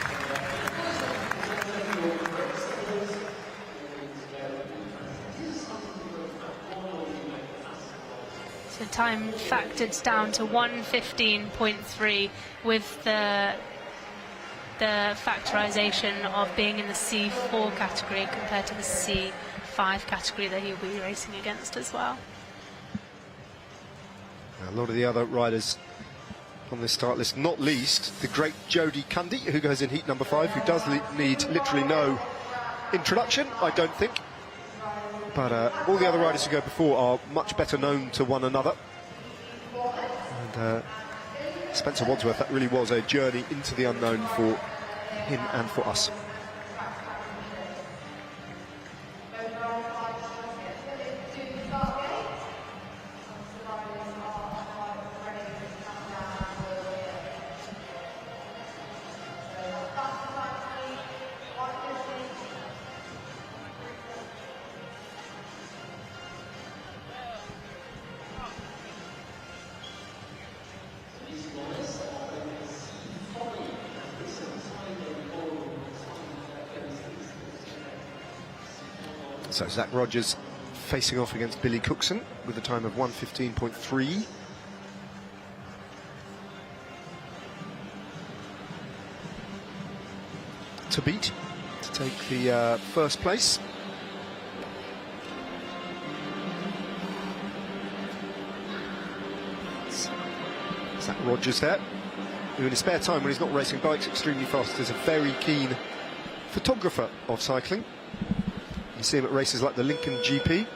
Speaker 2: The time factored down to 1:15.3 with the factorisation of being in the C4 category compared to the C5 category that he'll be racing against as well.
Speaker 1: A lot of the other riders on this start list, not least the great Jody Cundy, who goes in heat number 5, who does need literally no introduction, I don't think. But all the other riders who go before are much better known to one another. And Spencer Wadsworth, that really was a journey into the unknown for him and for us. So Zach Rogers facing off against Billy Cookson with a time of 1:15.3. To beat, to take the first place. Zach Rogers there, who in his spare time when he's not racing bikes extremely fast is a very keen photographer of cycling. You see him at races like the Lincoln GP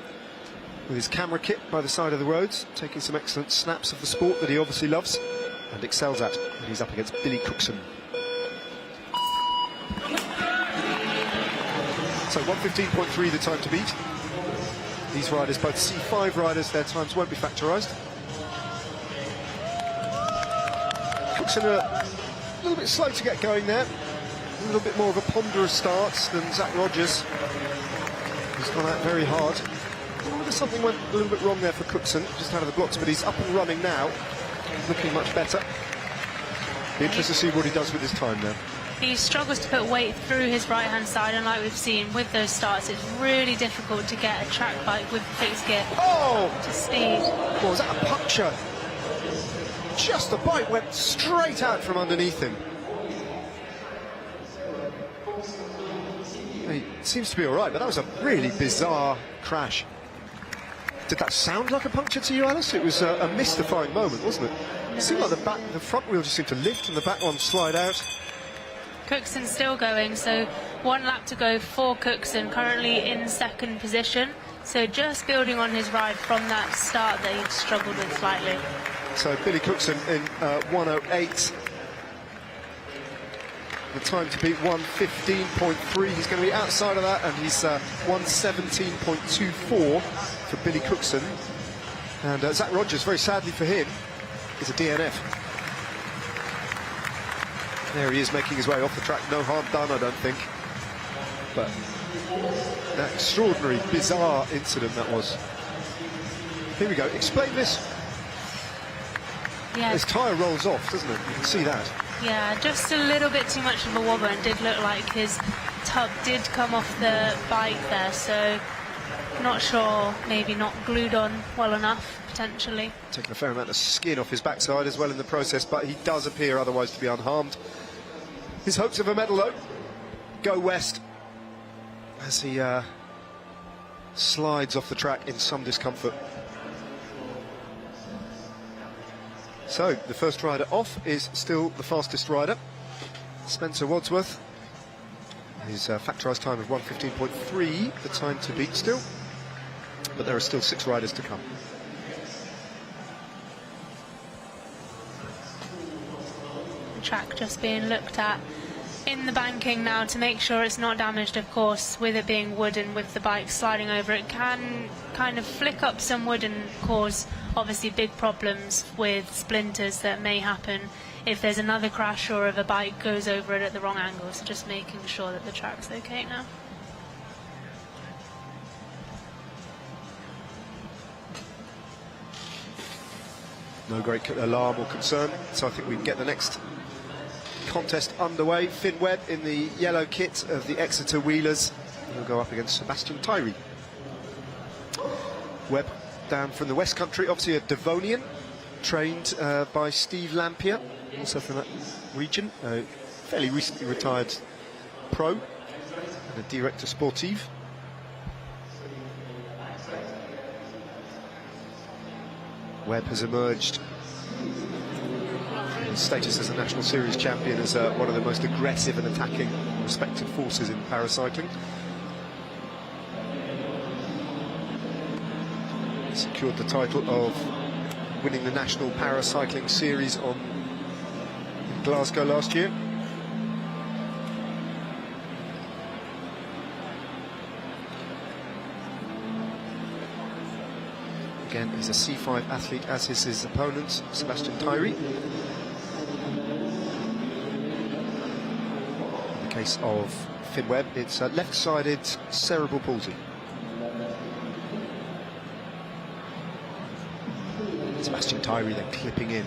Speaker 1: with his camera kit by the side of the roads, taking some excellent snaps of the sport that he obviously loves and excels at. And he's up against Billy Cookson. So 1:15.3 the time to beat. These riders, both C5 riders, their times won't be factorised. Cookson a little bit slow to get going there. A little bit more of a ponderous start than Zach Rogers. He's gone out very hard. Something went a little bit wrong there for Cookson, just out of the blocks, but he's up and running now, looking much better. Be interested to see what he does with his time now.
Speaker 2: He struggles to put weight through his right-hand side, and like we've seen with those starts, it's really difficult to get a track bike with fixed gear to speed.
Speaker 1: Well, was that a puncture? Just the bike went straight out from underneath him. He seems to be all right, but that was a really bizarre crash. Did that sound like a puncture to you, Alice? It was a mystifying moment, wasn't it? It seemed like the front wheel just seemed to lift and the back one slide out.
Speaker 2: Cookson still going, so 1 lap to go for Cookson, currently in 2nd position. So just building on his ride from that start that he struggled with slightly.
Speaker 1: So Billy Cookson in 1:08. The time to beat 1:15.3. He's going to be outside of that, and he's 1:17.24 for Billy Cookson. And Zach Rogers, very sadly for him, is a DNF. There he is making his way off the track. No harm done, I don't think. But That extraordinary, bizarre incident that was. Here we go. Explain this.
Speaker 2: Yeah.
Speaker 1: His tyre rolls off, doesn't it? You can see that.
Speaker 2: Yeah, just a little bit too much of a wobble, and did look like his tub did come off the bike there, so not sure, maybe not glued on well enough, potentially.
Speaker 1: Taking a fair amount of skin off his backside as well in the process, but he does appear otherwise to be unharmed. His hopes of a medal, though, go west as he slides off the track in some discomfort. So, the first rider off is still the fastest rider, Spencer Wadsworth. His factorised time of 1:15.3, the time to beat still, but there are still 6 riders to come.
Speaker 2: The track just being looked at in the banking now to make sure it's not damaged, of course. With it being wood and with the bike sliding over, it can kind of flick up some wood and cause obviously big problems with splinters that may happen if there's another crash or if a bike goes over it at the wrong angle. So just making sure that the track's okay now.
Speaker 1: No great alarm or concern, so I think we can get the next contest underway. Finn Webb in the yellow kit of the Exeter Wheelers. He'll go up against Sebastian Tyree. Webb down from the West Country, obviously a Devonian, trained by Steve Lampier, also from that region, a fairly recently retired pro and a director sportive. Webb has emerged in status as a National Series champion as one of the most aggressive and attacking respected forces in paracycling. He secured the title of winning the National Paracycling Series in Glasgow last year. Again, he's a C5 athlete, as is his opponent, Sebastian Tyree. In the case of Finn Webb, it's left-sided cerebral palsy. Sebastian Tyree then clipping in.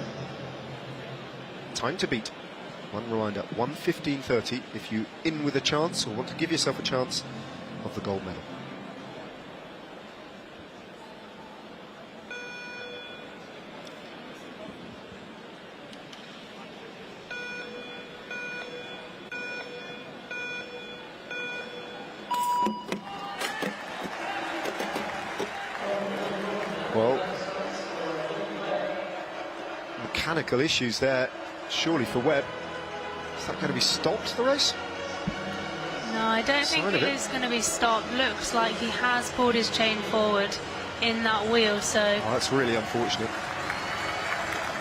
Speaker 1: Time to beat. One reminder, 1:15.30 if you in with a chance or want to give yourself a chance of the gold medal. Well, mechanical issues there, surely for Webb. Is that going to be stopped, the race?
Speaker 2: No, I don't think it is going to be stopped. Looks like he has pulled his chain forward in that wheel, so...
Speaker 1: Oh, that's really unfortunate.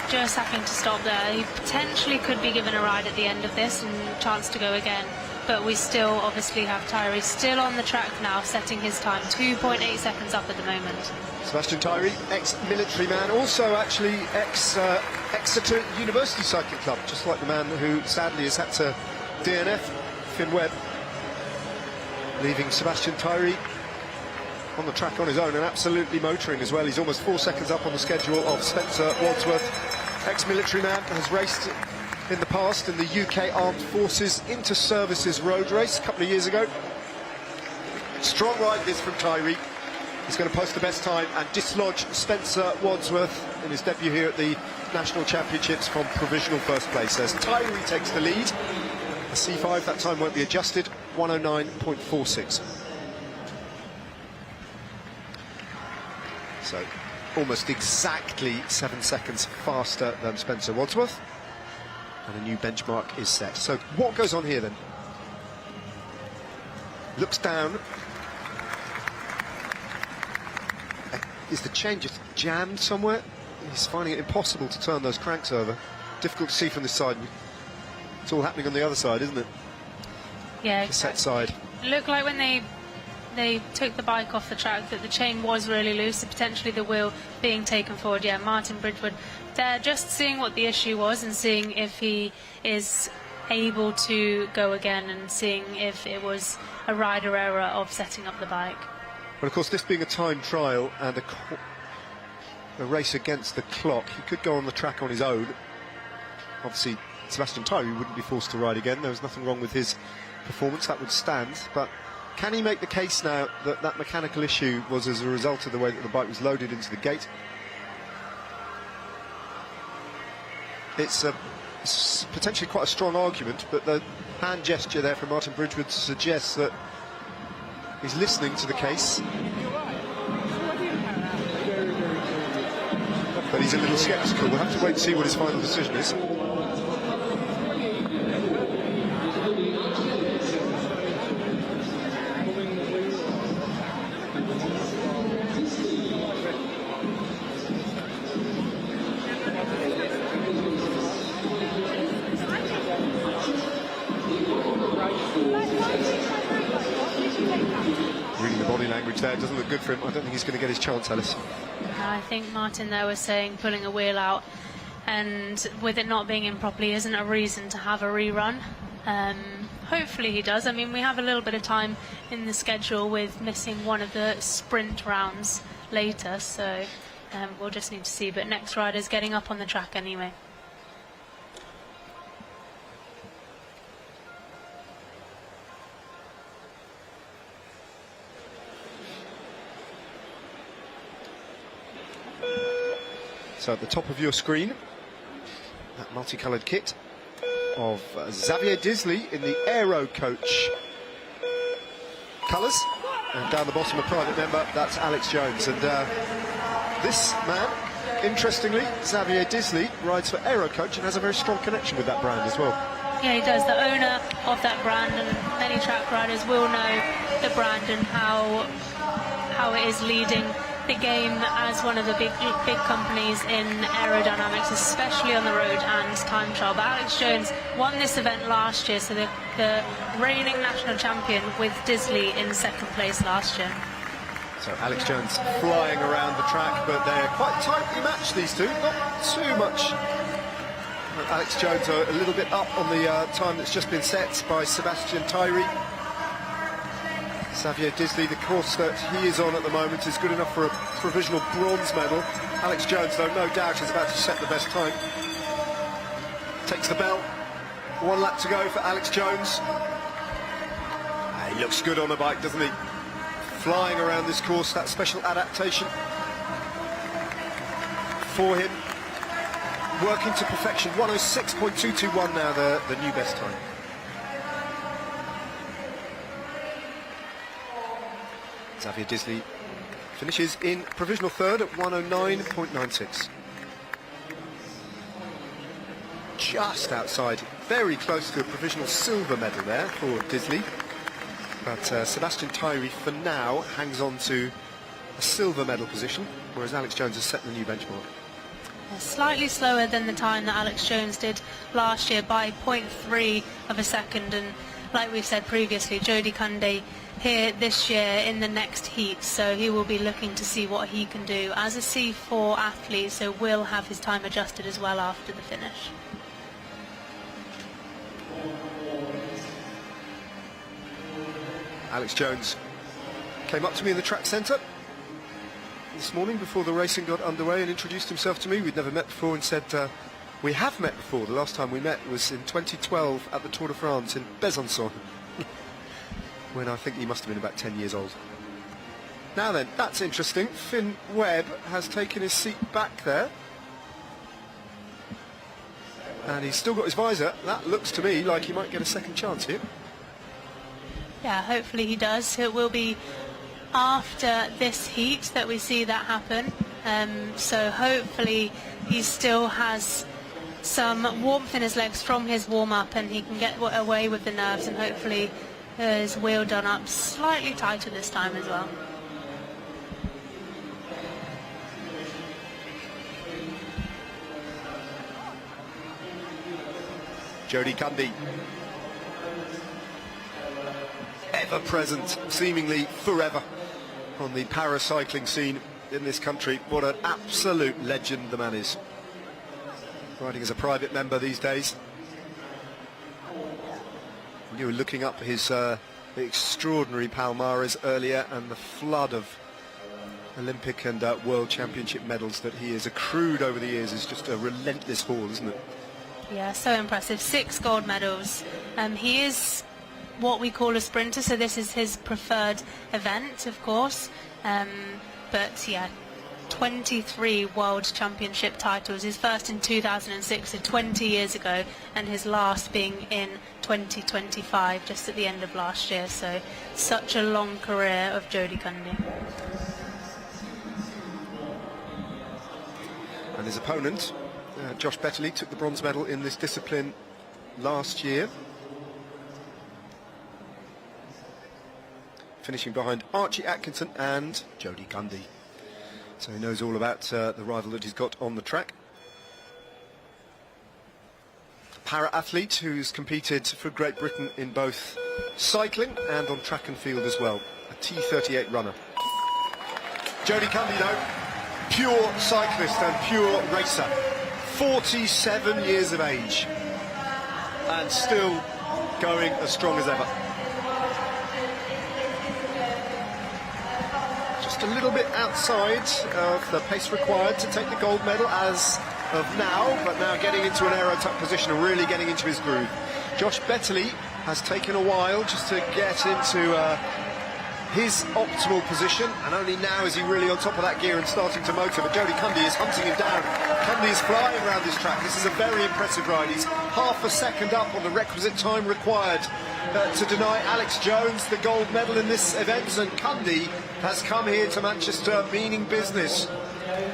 Speaker 2: Just having to stop there. He potentially could be given a ride at the end of this and a chance to go again. But we still obviously have Tyree still on the track now, setting his time, 2.8 seconds up at the moment.
Speaker 1: Sebastian Tyree, ex-military man, also actually ex-Exeter University Cycling Club, just like the man who sadly has had to DNF, Finn Webb, leaving Sebastian Tyree on the track on his own and absolutely motoring as well. He's almost 4 seconds up on the schedule of Spencer Wadsworth. Ex-military man, has raced in the past in the UK Armed Forces Inter-Services road race a couple of years ago. Strong ride this from Tyree. He's going to post the best time and dislodge Spencer Wadsworth in his debut here at the National Championships from provisional first place. As Tyree takes the lead, the C5, that time won't be adjusted, 109.46. So almost exactly 7 seconds faster than Spencer Wadsworth. And a new benchmark is set. So what goes on here then? Looks down. Is the chain just jammed somewhere? He's finding it impossible to turn those cranks over. Difficult to see from this side. It's all happening on the other side, isn't it?
Speaker 2: Yeah,
Speaker 1: the set side.
Speaker 2: It looked like when they took the bike off the track that the chain was really loose, and potentially the wheel being taken forward. Yeah, Martin Bridgewood there just seeing what the issue was and seeing if he is able to go again and seeing if it was a rider error of setting up the bike.
Speaker 1: But of course, this being a time trial and a race against the clock, he could go on the track on his own. Obviously, Sebastian Tyree wouldn't be forced to ride again. There was nothing wrong with his performance, that would stand. But can he make the case now that that mechanical issue was as a result of the way that the bike was loaded into the gate? It's potentially quite a strong argument, but the hand gesture there from Martin Bridgewood suggests that he's listening to the case. But he's a little sceptical. We'll have to wait and see what his final decision is. Reading the body language there, it doesn't look good for him. I don't think he's going to get his chance, Alice.
Speaker 2: I think Martin there was saying pulling a wheel out, and with it not being in properly isn't a reason to have a rerun. Hopefully he does. I mean, we have a little bit of time in the schedule with missing one of the sprint rounds later, so we'll just need to see. But next rider's getting up on the track anyway.
Speaker 1: So at the top of your screen, that multicoloured kit of Xavier Disley in the Aero Coach colours, and down the bottom a private member, that's Alex Jones. And this man, interestingly, Xavier Disley, rides for Aero Coach and has a very strong connection with that brand as well.
Speaker 2: Yeah, he does. The owner of that brand, and many track riders will know the brand and how it is leading the game as one of the big companies in aerodynamics, especially on the road and time trial. But Alex Jones won this event last year, so the reigning national champion with Disley in second place last year.
Speaker 1: So Alex Jones flying around the track, but they're quite tightly matched, these two, not too much. Alex Jones a little bit up on the time that's just been set by Sebastian Tyree. Xavier Disley, the course that he is on at the moment, is good enough for a provisional bronze medal. Alex Jones, though, no doubt is about to set the best time. Takes the bell. 1 lap to go for Alex Jones. He looks good on the bike, doesn't he? Flying around this course, that special adaptation for him. Working to perfection. 106.221 now, the new best time. Xavier Disley finishes in provisional third at 109.96. Just outside, very close to a provisional silver medal there for Disley. But Sebastian Tyree, for now, hangs on to a silver medal position, whereas Alex Jones has set the new benchmark.
Speaker 2: Slightly slower than the time that Alex Jones did last year by 0.3 of a second, and like we've said previously, Jody Cunday here this year in the next heat, so he will be looking to see what he can do as a C4 athlete, so will have his time adjusted as well after the finish.
Speaker 1: Alex Jones came up to me in the track centre this morning before the racing got underway and introduced himself to me. We'd never met before, and said we have met before. The last time we met was in 2012 at the Tour de France in Besançon, when I think he must have been about 10 years old. Now then, that's interesting. Finn Webb has taken his seat back there, and he's still got his visor. That looks to me like he might get a second chance here.
Speaker 2: Yeah, hopefully he does. It will be after this heat that we see that happen. So hopefully he still has some warmth in his legs from his warm-up, and he can get away with the nerves, and hopefully his wheel done up slightly tighter this time as well.
Speaker 1: Jody Cunday, ever present, seemingly forever, on the paracycling scene in this country. What an absolute legend the man is. Riding as a private member these days. You were looking up his extraordinary palmares earlier, and the flood of Olympic and World Championship medals that he has accrued over the years is just a relentless haul, isn't it?
Speaker 2: Yeah, so impressive. 6 gold medals. He is what we call a sprinter, so this is his preferred event, of course. But yeah, 23 World Championship titles. His first in 2006, so 20 years ago, and his last being in 2025, just at the end of last year. So such a long career of Jody Cundy.
Speaker 1: And his opponent, Josh Betterley, took the bronze medal in this discipline last year, finishing behind Archie Atkinson and Jody Cundy. So he knows all about the rival that he's got on the track. A para-athlete who's competed for Great Britain in both cycling and on track and field as well. A T38 runner. Jody Cundy, though, pure cyclist and pure racer. 47 years of age and still going as strong as ever. Just a little bit outside of the pace required to take the gold medal as of now, but now getting into an aero tuck position and really getting into his groove. Josh Betterley has taken a while just to get into his optimal position, and only now is he really on top of that gear and starting to motor. But Jody Cundy is hunting him down. Cundy is flying around this track. This is a very impressive ride. He's half a second up on the requisite time required to deny Alex Jones the gold medal in this event, and Cundy has come here to Manchester meaning business.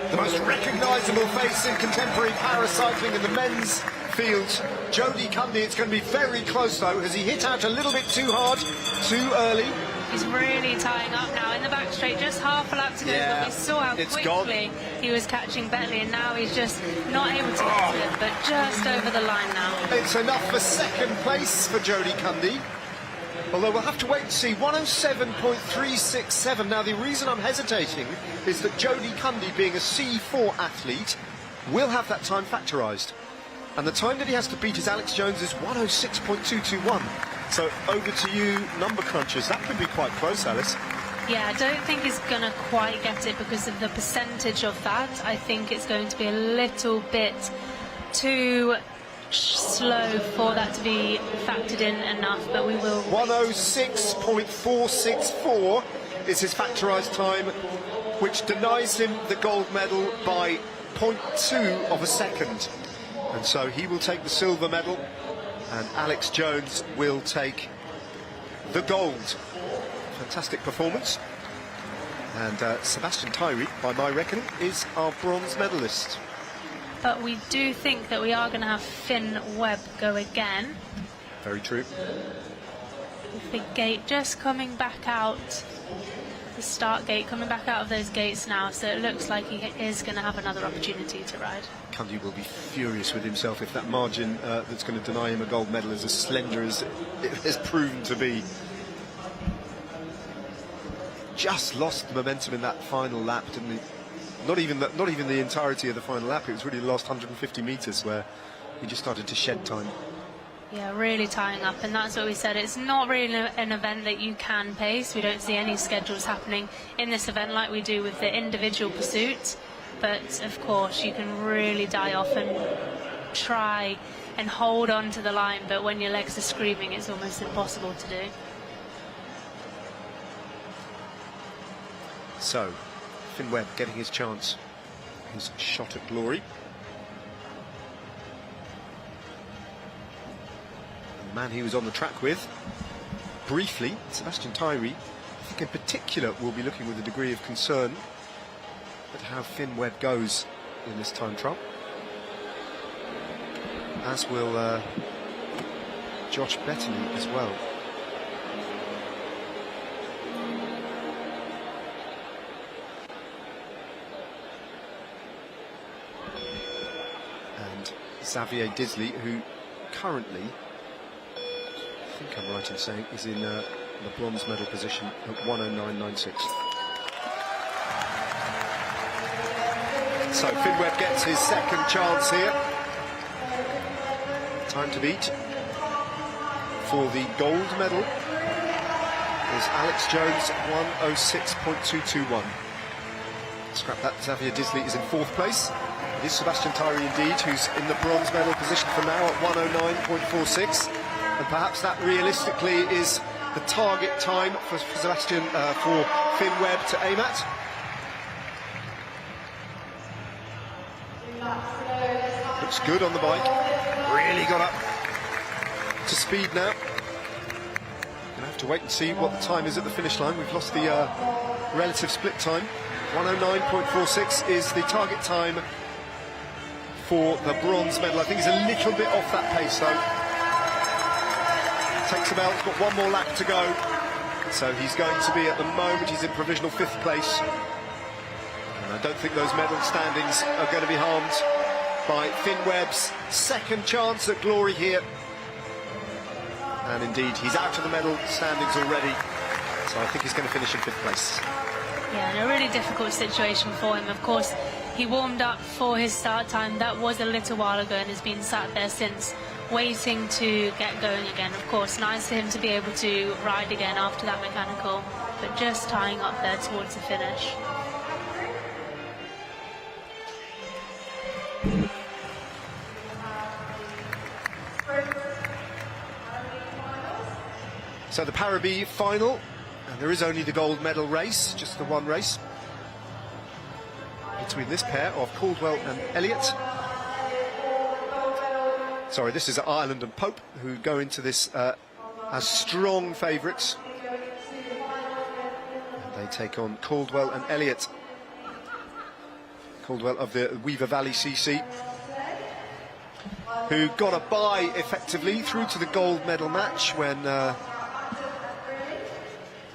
Speaker 1: The most recognisable face in contemporary paracycling in the men's field, Jody Cundy. It's going to be very close though. Has he hit out a little bit too hard, too early?
Speaker 2: He's really tying up now in the back straight, just half a lap to go, but we saw how quickly he was catching Betterley, and now he's just not able to get to it, but just over the line now.
Speaker 1: It's enough for second place for Jody Cundy, although we'll have to wait and see. 107.367. Now the reason I'm hesitating is that Jody Cundy, being a C4 athlete, will have that time factorised, and the time that he has to beat is Alex Jones is 106.221. So over to you, number crunchers. That could be quite close, Alice.
Speaker 2: Yeah, I don't think he's going to quite get it because of the percentage of that. I think it's going to be a little bit too slow for that to be factored in enough, but we will.
Speaker 1: 106.464 is his factorised time, which denies him the gold medal by 0.2 of a second. And so he will take the silver medal, and Alex Jones will take the gold. Fantastic performance. And Sebastian Tyree, by my reckoning, is our bronze medalist.
Speaker 2: But we do think that we are going to have Finn Webb go again.
Speaker 1: Very true.
Speaker 2: With the gate just coming back out, the start gate coming back out of those gates now, so it looks like he is going to have another opportunity to ride.
Speaker 1: Cundy will be furious with himself if that margin that's going to deny him a gold medal is as slender as it has proven to be. Just lost the momentum in that final lap, didn't he? Not even the entirety of the final lap. It was really the last 150 metres where he just started to shed time.
Speaker 2: Yeah, really tying up, and that's what we said. It's not really an event that you can pace. We don't see any schedules happening in this event like we do with the individual pursuit. But of course, you can really die off and try and hold on to the line. But when your legs are screaming, it's almost impossible to do.
Speaker 1: So, Finn Webb getting his chance, his shot at glory. The man he was on the track with, briefly, Sebastian Tyree, I think in particular will be looking with a degree of concern at how Finn Webb goes in this time trial, as will Josh Betterley as well. And Xavier Disley, who currently, I think I'm right in saying, is in the bronze medal position at 109.96. So Finn Webb gets his second chance here. Time to beat for the gold medal is Alex Jones, 1:06.221. Scrap that, Xavier Disley is in 4th place. It is Sebastian Tyree indeed, who's in the bronze medal position for now at 1:09.46. And perhaps that realistically is the target time for Sebastian, for Finn Webb to aim at. Looks good on the bike. Really got up to speed now. Gonna have to wait and see what the time is at the finish line. We've lost the relative split time. 1:09.46 is the target time for the bronze medal. I think he's a little bit off that pace though. Takes a belt, got one more lap to go. So he's going to be, at the moment, he's in provisional 5th place. And I don't think those medal standings are going to be harmed by Finn Webb's second chance at glory here. And indeed, he's out of the medal standings already. So I think he's going to finish in 5th place.
Speaker 2: Yeah, and a really difficult situation for him. Of course, he warmed up for his start time. That was a little while ago and has been sat there since, waiting to get going again. Of course, nice for him to be able to ride again after that mechanical, but just tying up there towards the finish.
Speaker 1: So the Paraby final, and there is only the gold medal race, just the one race between this pair of Caldwell and Elliott. Sorry, this is Ireland and Pope, who go into this as strong favourites. They take on Caldwell and Elliott. Caldwell of the Weaver Valley CC, who got a bye effectively through to the gold medal match when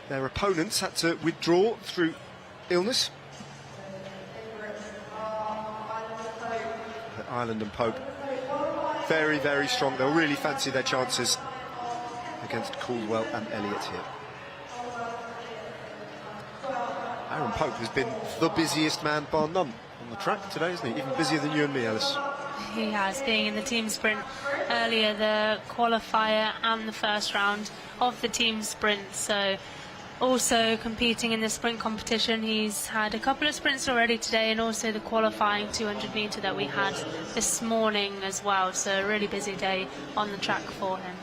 Speaker 1: their opponents had to withdraw through illness. But Ireland and Pope, very, very strong. They'll really fancy their chances against Caldwell and Elliott here. Aaron Pope has been the busiest man bar none on the track today, isn't he? Even busier than you and me, Alice.
Speaker 2: He has, being in the team sprint earlier, the qualifier and the first round of the team sprint. So also competing in the sprint competition. He's had a couple of sprints already today, and also the qualifying 200 metre that we had this morning as well. So a really busy day on the track for him.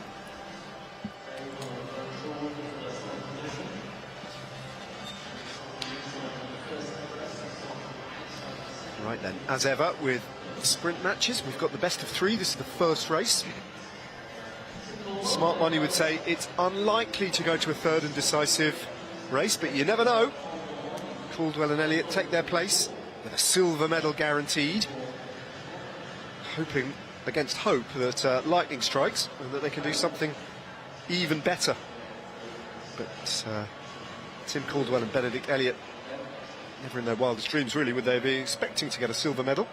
Speaker 1: Right then, as ever with sprint matches, we've got the best of 3. This is the first race. Smart money would say it's unlikely to go to a third and decisive race, but you never know. Caldwell and Elliott take their place with a silver medal guaranteed, hoping against hope that lightning strikes and that they can do something even better. But Tim Caldwell and Benedict Elliott, never in their wildest dreams really would they be expecting to get a silver medal,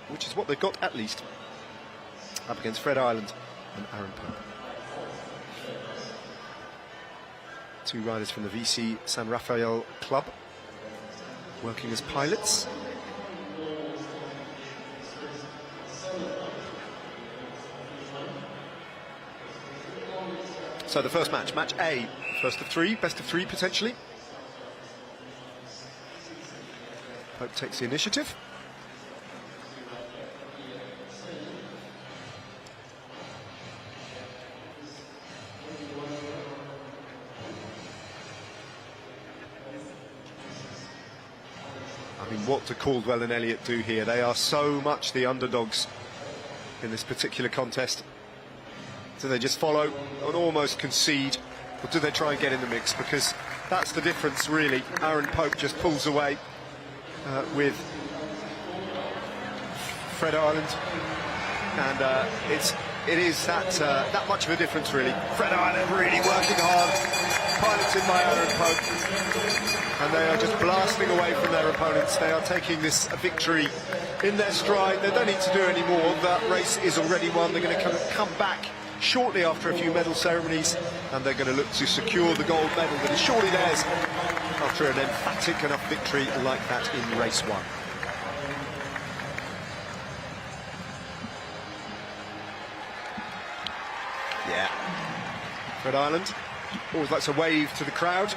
Speaker 1: which is what they've got at least, up against Fred Ireland and Aaron Pope. 2 riders from the VC San Rafael Club working as pilots. So the first match, match A, first of 3, best of 3 potentially. Pope takes the initiative. I mean, what do Caldwell and Elliott do here? They are so much the underdogs in this particular contest. Do they just follow and almost concede, or do they try and get in the mix? Because that's the difference, really. Aaron Pope just pulls away with Fred Ireland, and it is that much of a difference, really. Fred Ireland really working hard, piloted by Aaron Pope, and they are just blasting away from their opponents. They are taking this victory in their stride. They don't need to do any more. That race is already won. They're going to come back shortly after a few medal ceremonies, and they're going to look to secure the gold medal that is surely theirs after an emphatic enough victory like that in race 1. Yeah, Red Island always likes a wave to the crowd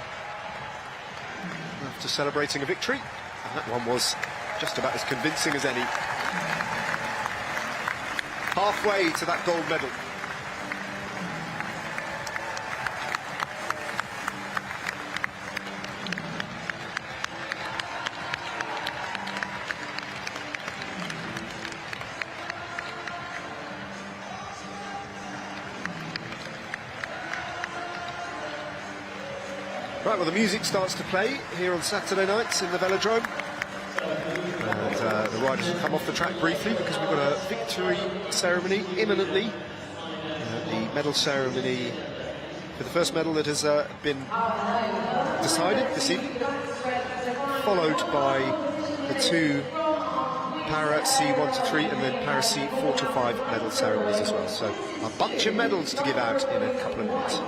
Speaker 1: after celebrating a victory, and that one was just about as convincing as any. Halfway to that gold medal. Right, well, the music starts to play here on Saturday nights in the velodrome. And the riders will come off the track briefly because we've got a victory ceremony imminently. The medal ceremony for the first medal that has been decided this evening, followed by the two Para C1 to 3 and then Para C4 to 5 medal ceremonies as well. So a bunch of medals to give out in a couple of minutes.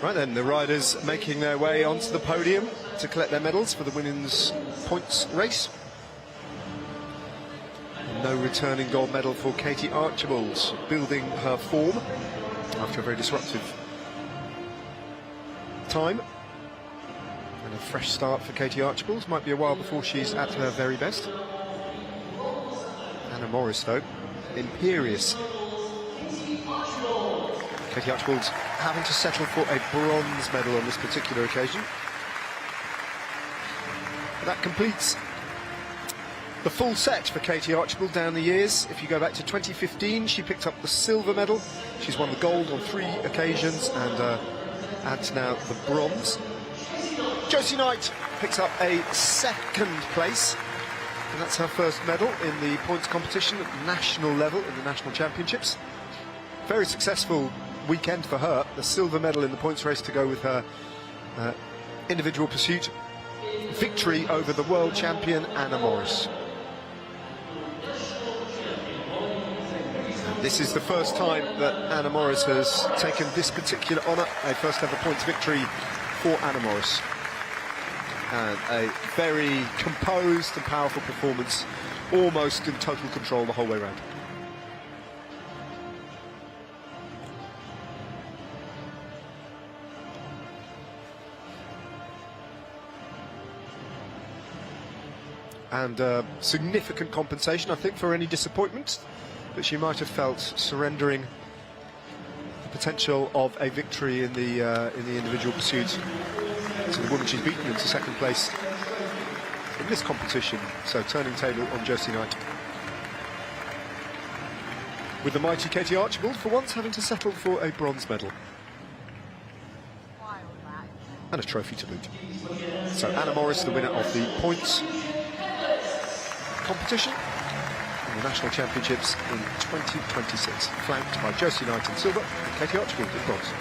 Speaker 1: Right then, the riders making their way onto the podium to collect their medals for the women's points race. No returning gold medal for Katie Archibald, building her form after a very disruptive time. And a fresh start for Katie Archibald. Might be a while before she's at her very best. Anna Morris, though, imperious. Katie Archibald having to settle for a bronze medal on this particular occasion. That completes the full set for Katie Archibald down the years. If you go back to 2015, she picked up the silver medal. She's won the gold on 3 occasions and adds now the bronze. Josie Knight picks up a 2nd place, and that's her first medal in the points competition at national level in the national championships. Very successful weekend for her, the silver medal in the points race to go with her individual pursuit victory over the world champion Anna Morris. And this is the first time that Anna Morris has taken this particular honour, a first ever points victory for Anna Morris. And a very composed and powerful performance, almost in total control the whole way around. And significant compensation, I think, for any disappointment that she might have felt surrendering the potential of a victory in the individual pursuit to the woman she's beaten into second place in this competition. So turning table on Josie Knight, with the mighty Katie Archibald for once having to settle for a bronze medal and a trophy to boot. So Anna Morris, the winner of the points competition in the National Championships in 2026, flanked by Josie Knight in silver and Katie Archibald in bronze.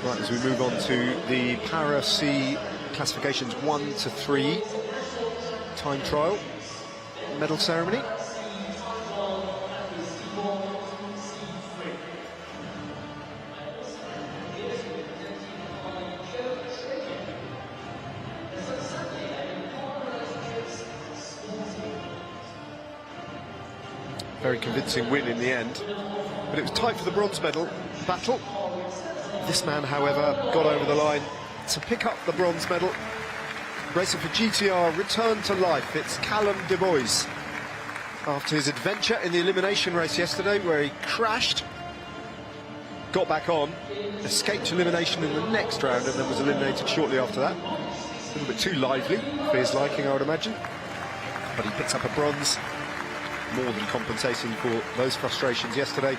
Speaker 1: Right, as we move on to the Para C classifications 1 to 3 time trial medal ceremony. Very convincing win in the end, but it was tight for the bronze medal battle. This man, however, got over the line to pick up the bronze medal. Racing for GTR, returned to life. It's Callum Du Bois. After his adventure in the elimination race yesterday, where he crashed, got back on, escaped elimination in the next round, and then was eliminated shortly after that. A little bit too lively for his liking, I would imagine. But he picks up a bronze, more than compensating for those frustrations yesterday.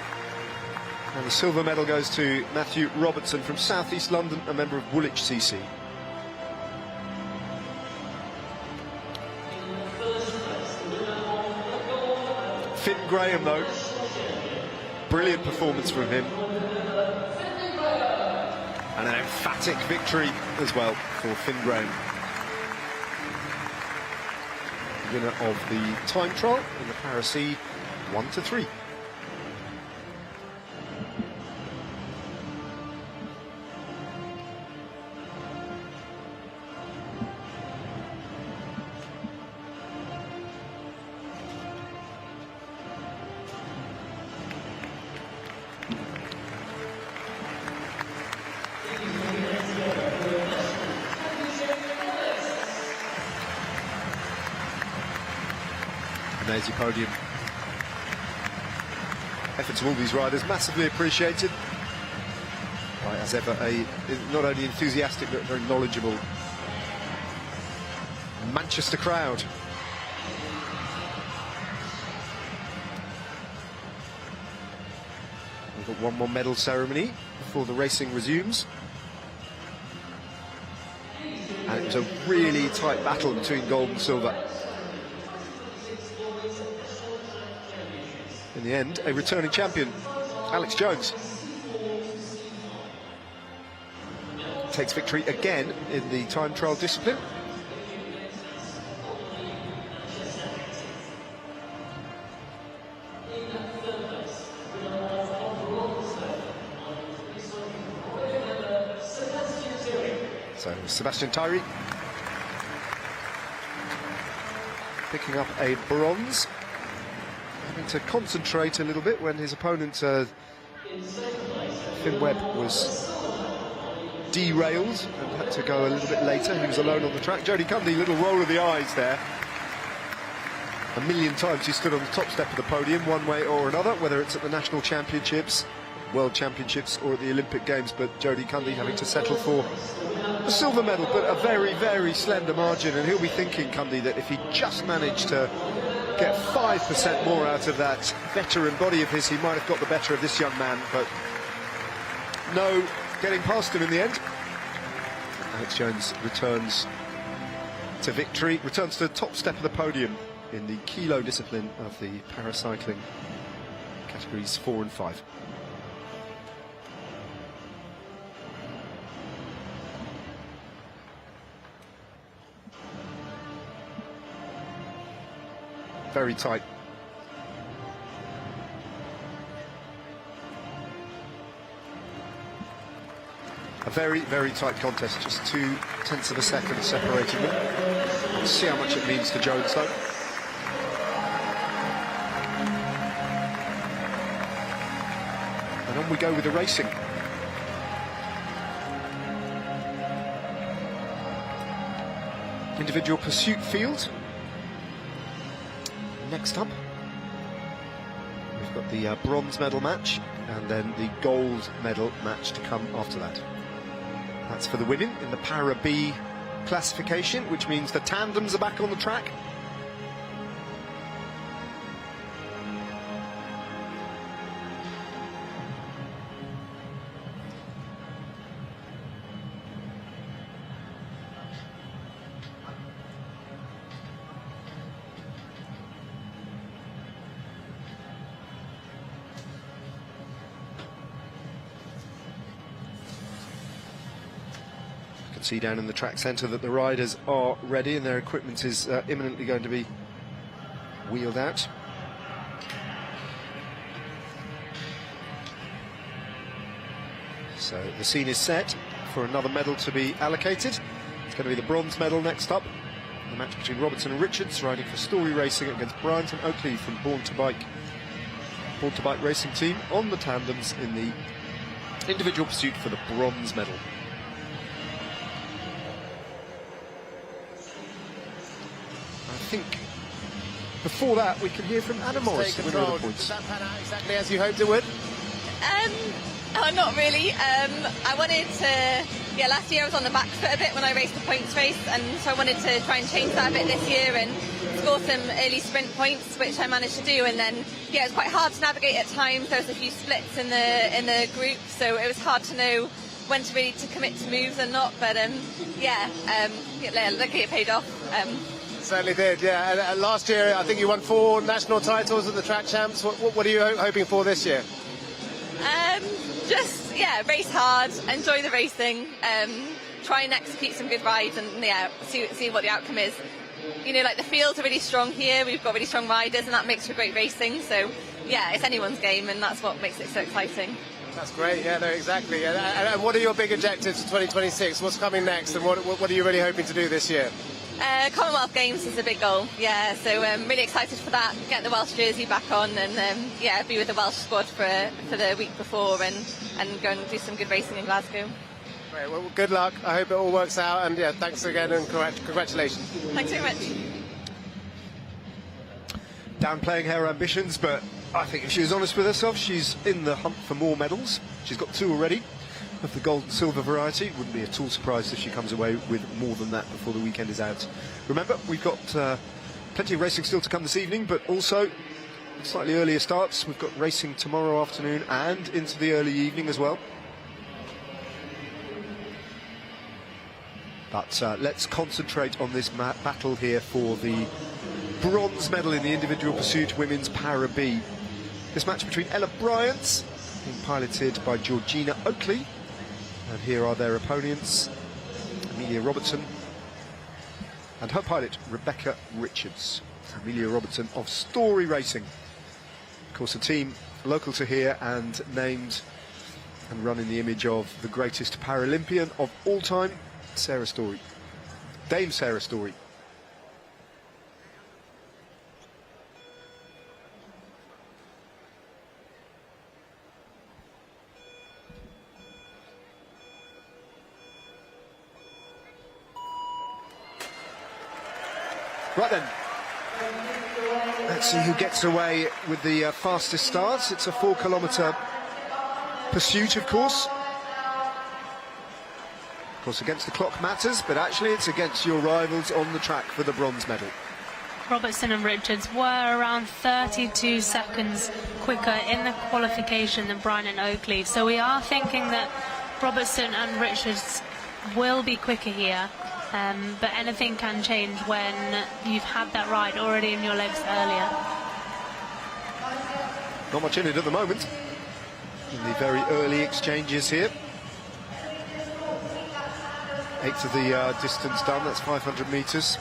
Speaker 1: And the silver medal goes to Matthew Robertson from South East London, a member of Woolwich CC. Finn Graham, though, brilliant performance from him. And an emphatic victory as well for Finn Graham. Winner of the time trial in the Para C 1 to 3. Amazing podium. Efforts of all these riders massively appreciated by, as ever, a not only enthusiastic but very knowledgeable Manchester crowd. We've got one more medal ceremony before the racing resumes. And it was a really tight battle between gold and silver. In the end, a returning champion, Alex Jones, takes victory again in the time trial discipline. So Sebastian Tyree picking up a bronze, having to concentrate a little bit when his opponent Finn Webb was derailed and had to go a little bit later. He was alone on the track. Jodie Cundy, little roll of the eyes there. A million times he stood on the top step of the podium one way or another, whether it's at the National Championships, World Championships or at the Olympic Games, but Jodie Cundy having to settle for a silver medal, but a very, very slender margin, and he'll be thinking, Cundy, that if he just managed to get 5% more out of that veteran body of his, he might have got the better of this young man, but no getting past him in the end. Alex Jones returns to victory, returns to the top step of the podium in the kilo discipline of the paracycling categories 4 and 5. Very tight very, very tight contest, just 0.2 of a second separating them. We'll see how much it means to Jones, though. And on we go with the racing. Individual pursuit field. Next up, we've got the bronze medal match, and then the gold medal match to come after that. That's for the women in the Para B classification, which means the tandems are back on the track. See down in the track centre that the riders are ready and their equipment is imminently going to be wheeled out. So the scene is set for another medal to be allocated. It's going to be the bronze medal next up. The match between Robertson and Richards, riding for Story Racing against Bryant and Oakley from Born to Bike Racing Team on the tandems in the individual pursuit for the bronze medal. I think before that we can hear from Anna Morris, winner of the points.
Speaker 3: Did that pan out exactly as you hoped it would?
Speaker 4: Oh, not really. I wanted to, last year I was on the back foot a bit when I raced the points race, and so I wanted to try and change that a bit this year and score some early sprint points, which I managed to do. And then, it was quite hard to navigate at times. There was a few splits in the group, so it was hard to know when to really commit to moves and not. But luckily it paid off.
Speaker 3: Certainly did, yeah. And last year, I think you won 4 national titles at the track champs. What are you hoping for this year?
Speaker 4: Race hard, enjoy the racing, try and execute some good rides, and see what the outcome is. The fields are really strong here. We've got really strong riders, and that makes for great racing. So, it's anyone's game, and that's what makes it so exciting.
Speaker 3: That's great, no, exactly. And what are your big objectives for 2026? What's coming next, and what are you really hoping to do this year?
Speaker 4: Commonwealth Games is a big goal, so I'm really excited for that, get the Welsh jersey back on, and be with the Welsh squad for the week before, and go and do some good racing in Glasgow.
Speaker 3: Great, well, good luck, I hope it all works out, and thanks again and congratulations.
Speaker 4: Thanks very much.
Speaker 1: Downplaying her ambitions, but I think if she was honest with herself, she's in the hunt for more medals. She's got 2 already of the gold and silver variety. Wouldn't be at all surprised if she comes away with more than that before the weekend is out. Remember, we've got plenty of racing still to come this evening, but also slightly earlier starts. We've got racing tomorrow afternoon and into the early evening as well. But let's concentrate on this battle here for the bronze medal in the individual pursuit women's Para B. This match between Ella Bryant, being piloted by Georgina Oakley, and here are their opponents: Amelia Robertson and her pilot Rebecca Richards. Amelia Robertson of Story Racing, of course a team local to here and named and run in the image of the greatest Paralympian of all time, Sarah Story, Dame Sarah Story. Right then, let's see who gets away with the fastest start. It's a 4-kilometre pursuit, of course. Of course, against the clock matters, but actually it's against your rivals on the track for the bronze medal.
Speaker 2: Robertson and Richards were around 32 seconds quicker in the qualification than Bryant and Oakley. So we are thinking that Robertson and Richards will be quicker here. But anything can change when you've had that ride already in your legs earlier.
Speaker 1: Not much in it at the moment. In the very early exchanges here. 1/8 of the distance done, that's 500 metres.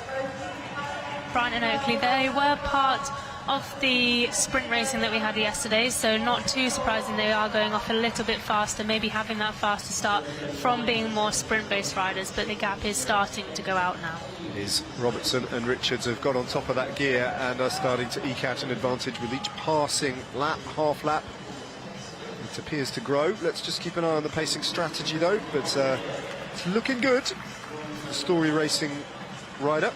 Speaker 2: Bryant and Oakley, they were part of the sprint racing that we had yesterday, so not too surprising they are going off a little bit faster, maybe having that faster start from being more sprint-based riders, but the gap is starting to go out now.
Speaker 1: It is. Robertson and Richards have got on top of that gear and are starting to eke out an advantage with each passing lap, half lap. It appears to grow. Let's just keep an eye on the pacing strategy though, but it's looking good. The Story Racing rider,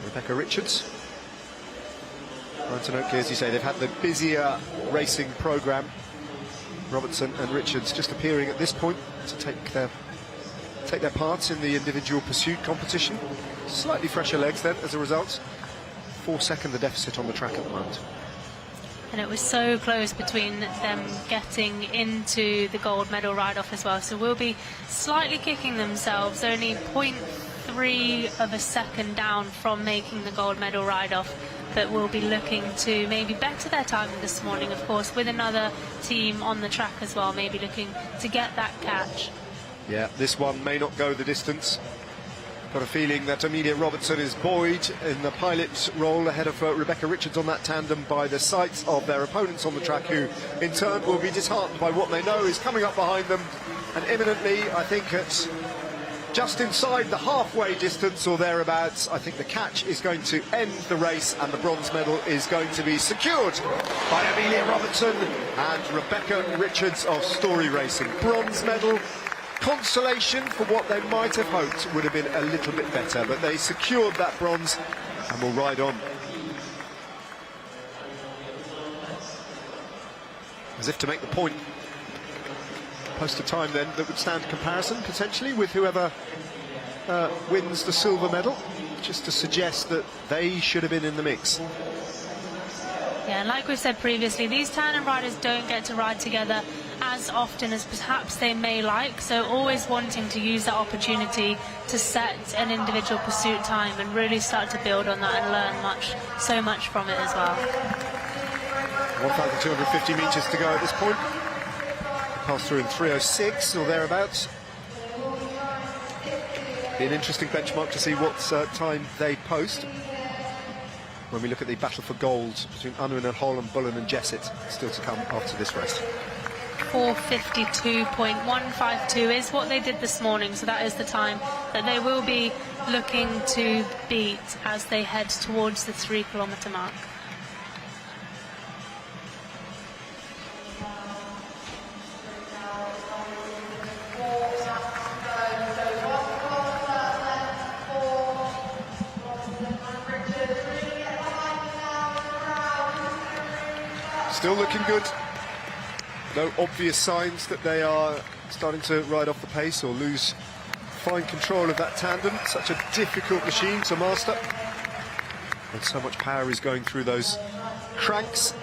Speaker 1: Rebecca Richards. Mountain Oakley, as you say, they've had the busier racing programme. Robertson and Richards just appearing at this point to take their parts in the individual pursuit competition. Slightly fresher legs then as a result. 4-second the deficit on the track at the moment.
Speaker 2: And it was so close between them getting into the gold medal ride-off as well, so we'll be slightly kicking themselves, only 0.3 of a second down from making the gold medal ride-off, but we'll be looking to maybe better their timing this morning, of course, with another team on the track as well, maybe looking to get that catch.
Speaker 1: Yeah, this one may not go the distance. Got a feeling that Amelia Robertson is buoyed in the pilot role ahead of Rebecca Richards on that tandem by the sights of their opponents on the track, who in turn will be disheartened by what they know is coming up behind them. And imminently, I think at just inside the halfway distance or thereabouts, I think the catch is going to end the race and the bronze medal is going to be secured by Amelia Robertson and Rebecca Richards of Story Racing. Bronze medal. Consolation for what they might have hoped would have been a little bit better, but they secured that bronze and will ride on. As if to make the point, post a time then that would stand comparison potentially with whoever wins the silver medal, just to suggest that they should have been in the mix.
Speaker 2: Yeah, and like we've said previously, these tandem riders don't get to ride together as often as perhaps they may like, so always wanting to use that opportunity to set an individual pursuit time and really start to build on that and learn so much from it as well.
Speaker 1: 1,250 metres to go at this point. Pass through in 3:06 or thereabouts. Be an interesting benchmark to see what time they post when we look at the battle for gold between Unwin and Holland, Bullen and Jessett, still to come after this race.
Speaker 2: 4:52.152 is what they did this morning, so that is the time that they will be looking to beat as they head towards the 3-kilometre mark.
Speaker 1: Still looking good. No obvious signs that they are starting to ride off the pace or lose fine control of that tandem. Such a difficult machine to master. And so much power is going through those cranks,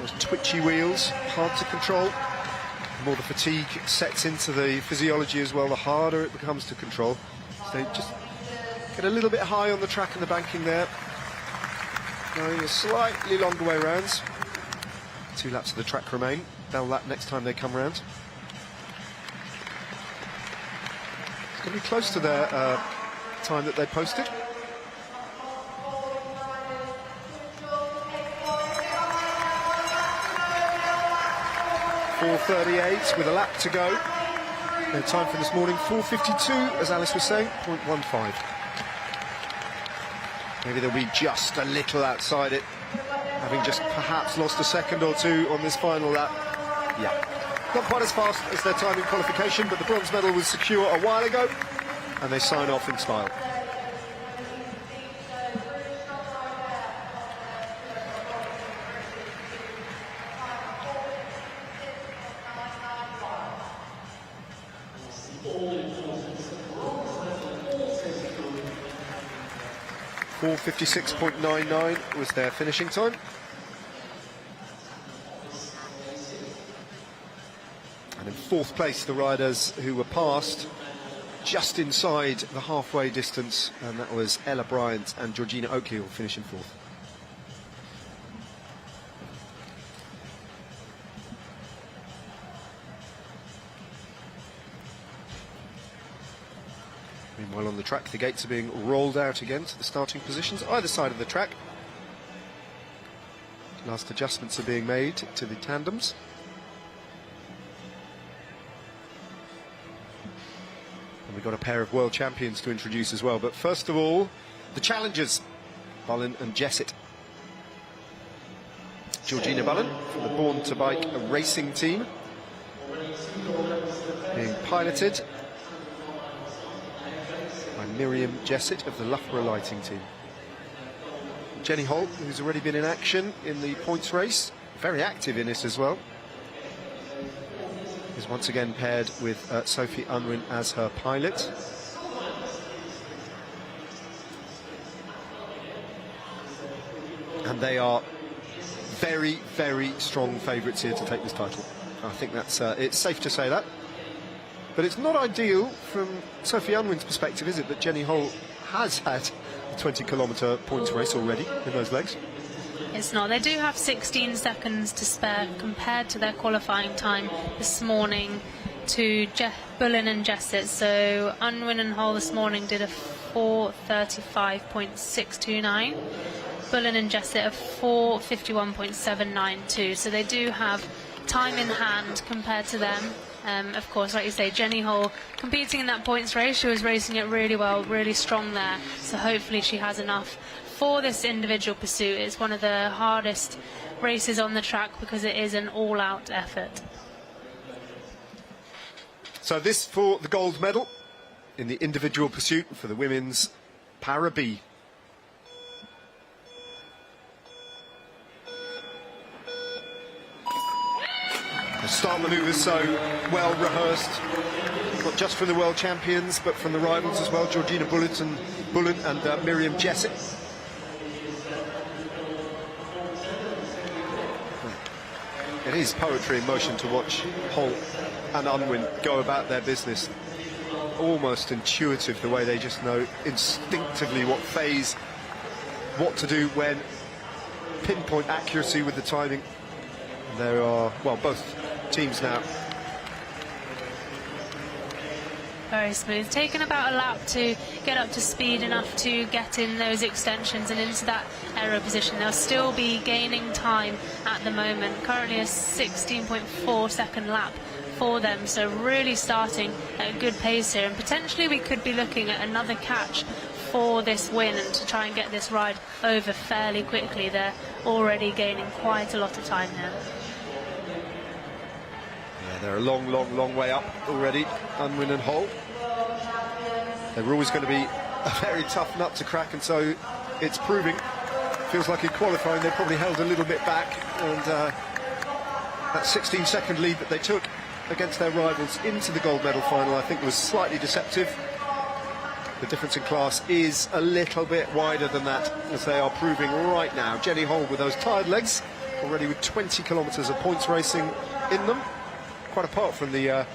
Speaker 1: those twitchy wheels, hard to control. The more the fatigue sets into the physiology as well, the harder it becomes to control. So they just get a little bit high on the track and the banking there. Going a slightly longer way round. 2 laps of the track remain. They'll lap next time they come round. It's going to be close to their time that they posted. .4:38 with a lap to go. Their time for this morning, 4:52, as Alice was saying, 0.15. Maybe they'll be just a little outside it, having just perhaps lost a second or two on this final lap. Yeah, not quite as fast as their time in qualification, but the bronze medal was secure a while ago, and they sign off in style. .456.99 was their finishing time. And in 4th place, the riders who were passed just inside the halfway distance, and that was Ella Bryant and Georgina Oakley, who will finish in 4th. Meanwhile, on the track, the gates are being rolled out again to the starting positions either side of the track. Last adjustments are being made to the tandems. And we've got a pair of world champions to introduce as well. But first of all, the challengers, Bullen and Jessett. Georgina Bullen from the Born to Bike racing team, being piloted by Miriam Jessett of the Loughborough lighting team. Jenny Holt, who's already been in action in the points race, very active in it as well, is once again paired with Sophie Unwin as her pilot. And they are very, very strong favourites here to take this title. I think that's it's safe to say that. But it's not ideal from Sophie Unwin's perspective, is it, that Jenny Holt has had a 20-kilometre points race already in those legs?
Speaker 2: It's not. They do have 16 seconds to spare compared to their qualifying time this morning to Bullen and Jessett. So Unwin and Holt this morning did a 4:35.629. Bullen and Jessett a 4:51.792. So they do have time in hand compared to them. Of course, like you say, Jenny Holt competing in that points race, she was racing it really well, really strong there. So hopefully she has enough for this individual pursuit. It's one of the hardest races on the track because it is an all-out effort.
Speaker 1: So this for the gold medal in the individual pursuit for the women's Para B. The start manoeuvres so well rehearsed, not just from the world champions but from the rivals as well, Georgina Bullen and Miriam Jessett. It is poetry in motion to watch Holt and Unwin go about their business. Almost intuitive, the way they just know instinctively what phase, what to do when, pinpoint accuracy with the timing. There are, well, both teams now.
Speaker 2: Very smooth. Taken about a lap to get up to speed enough to get in those extensions and into that aero position. They'll still be gaining time at the moment. Currently a 16.4 second lap for them, so really starting at a good pace here, and potentially we could be looking at another catch for this win and to try and get this ride over fairly quickly. They're already gaining quite a lot of time now.
Speaker 1: Yeah, they're a long way up already, Unwin and Holt. They were always going to be a very tough nut to crack, and so it's proving. Feels like in qualifying they probably held a little bit back, and that 16-second lead that they took against their rivals into the gold medal final, I think, was slightly deceptive. The difference in class is a little bit wider than that, as they are proving right now. Jenny Holt with those tired legs, already with 20 kilometres of points racing in them. Quite apart from the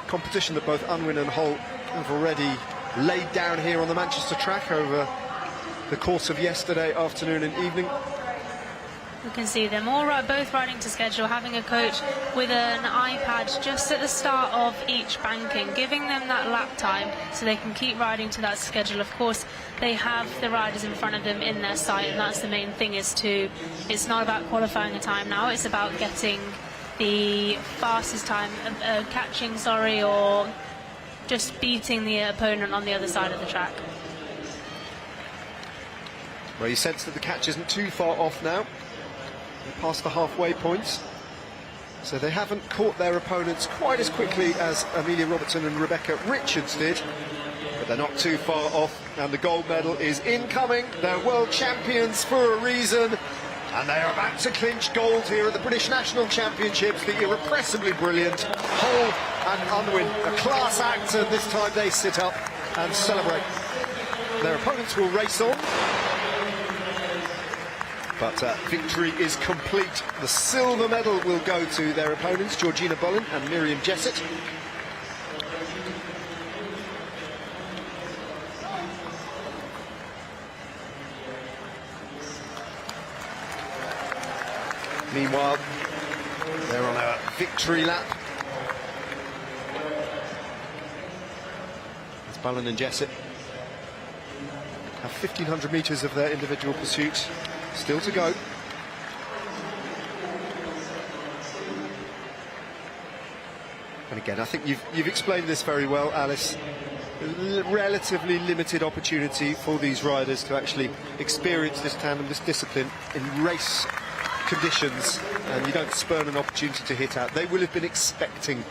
Speaker 1: competition that both Unwin and Holt have already laid down here on the Manchester track over the course of yesterday afternoon and evening.
Speaker 2: We can see them all both riding to schedule, having a coach with an iPad just at the start of each banking, giving them that lap time so they can keep riding to that schedule. Of course, they have the riders in front of them in their sight, and that's the main thing, is to, it's not about qualifying a time now, it's about getting the fastest time, catching, or just beating the opponent on the other side of the track.
Speaker 1: Well, you sense that the catch isn't too far off now. Past the halfway point, so they haven't caught their opponents quite as quickly as Amelia Robertson and Rebecca Richards did, but they're not too far off, and the gold medal is incoming. They're world champions for a reason, and they are about to clinch gold here at the British National Championships. The irrepressibly brilliant Holt and Unwin, a class act, and this time they sit up and celebrate. Their opponents will race on, but victory is complete. The silver medal will go to their opponents, Georgina Bullen and Miriam Jessett. Meanwhile, they're on a victory lap. It's Bullen and Jessett have 1,500 metres of their individual pursuit still to go. again, I think you've explained this very well, Alice. Relatively limited opportunity for these riders to actually experience this tandem, this discipline in race conditions, and you don't spurn an opportunity to hit out. They will have been expecting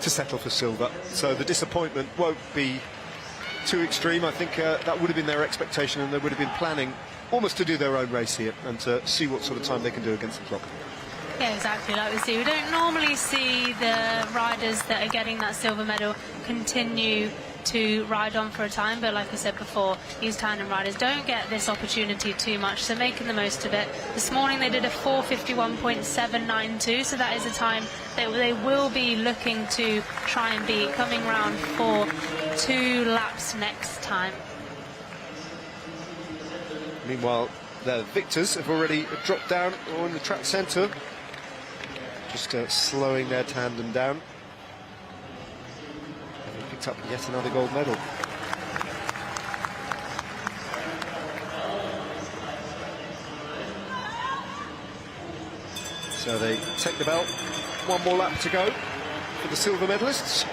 Speaker 1: to settle for silver, so the disappointment won't be too extreme. I think that would have been their expectation, and they would have been planning almost to do their own race here and to see what sort of time they can do against the clock.
Speaker 2: Yeah, exactly like we see. We don't normally see the riders that are getting that silver medal continue to ride on for a time, but like I said before, these tandem riders don't get this opportunity too much, so making the most of it. This morning they did a 4:51.792, so that is a time that they will be looking to try and beat, coming round for 2 laps next time.
Speaker 1: Meanwhile, the victors have already dropped down on the track centre, just slowing their tandem down. And they picked up yet another gold medal. So they take the belt. 1 more lap to go for the silver medalists.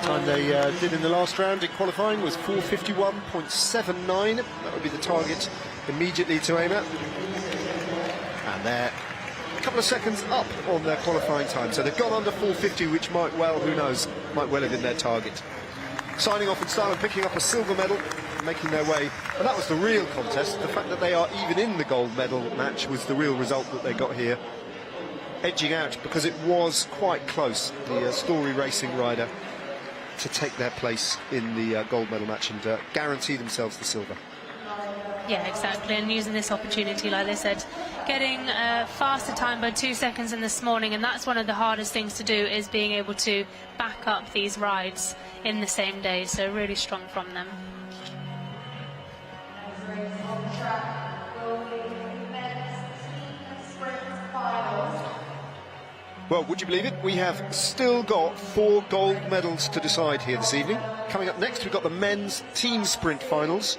Speaker 1: Time they did in the last round in qualifying was 4:51.79. That would be the target immediately to aim at. And they're a couple of seconds up on their qualifying time. So they've gone under 4:50, which might well, who knows, might well have been their target. Signing off in style and picking up a silver medal, making their way. And that was the real contest. The fact that they are even in the gold medal match was the real result that they got here. Edging out, because it was quite close, the Story Racing rider, to take their place in the gold medal match and guarantee themselves the silver.
Speaker 2: Yeah, exactly, and using this opportunity, like they said, getting a faster time by 2 seconds in this morning, and that's one of the hardest things to do, is being able to back up these rides in the same day, so really strong from them.
Speaker 1: Well, would you believe it? We have still got 4 gold medals to decide here this evening. Coming up next, we've got the men's team sprint finals,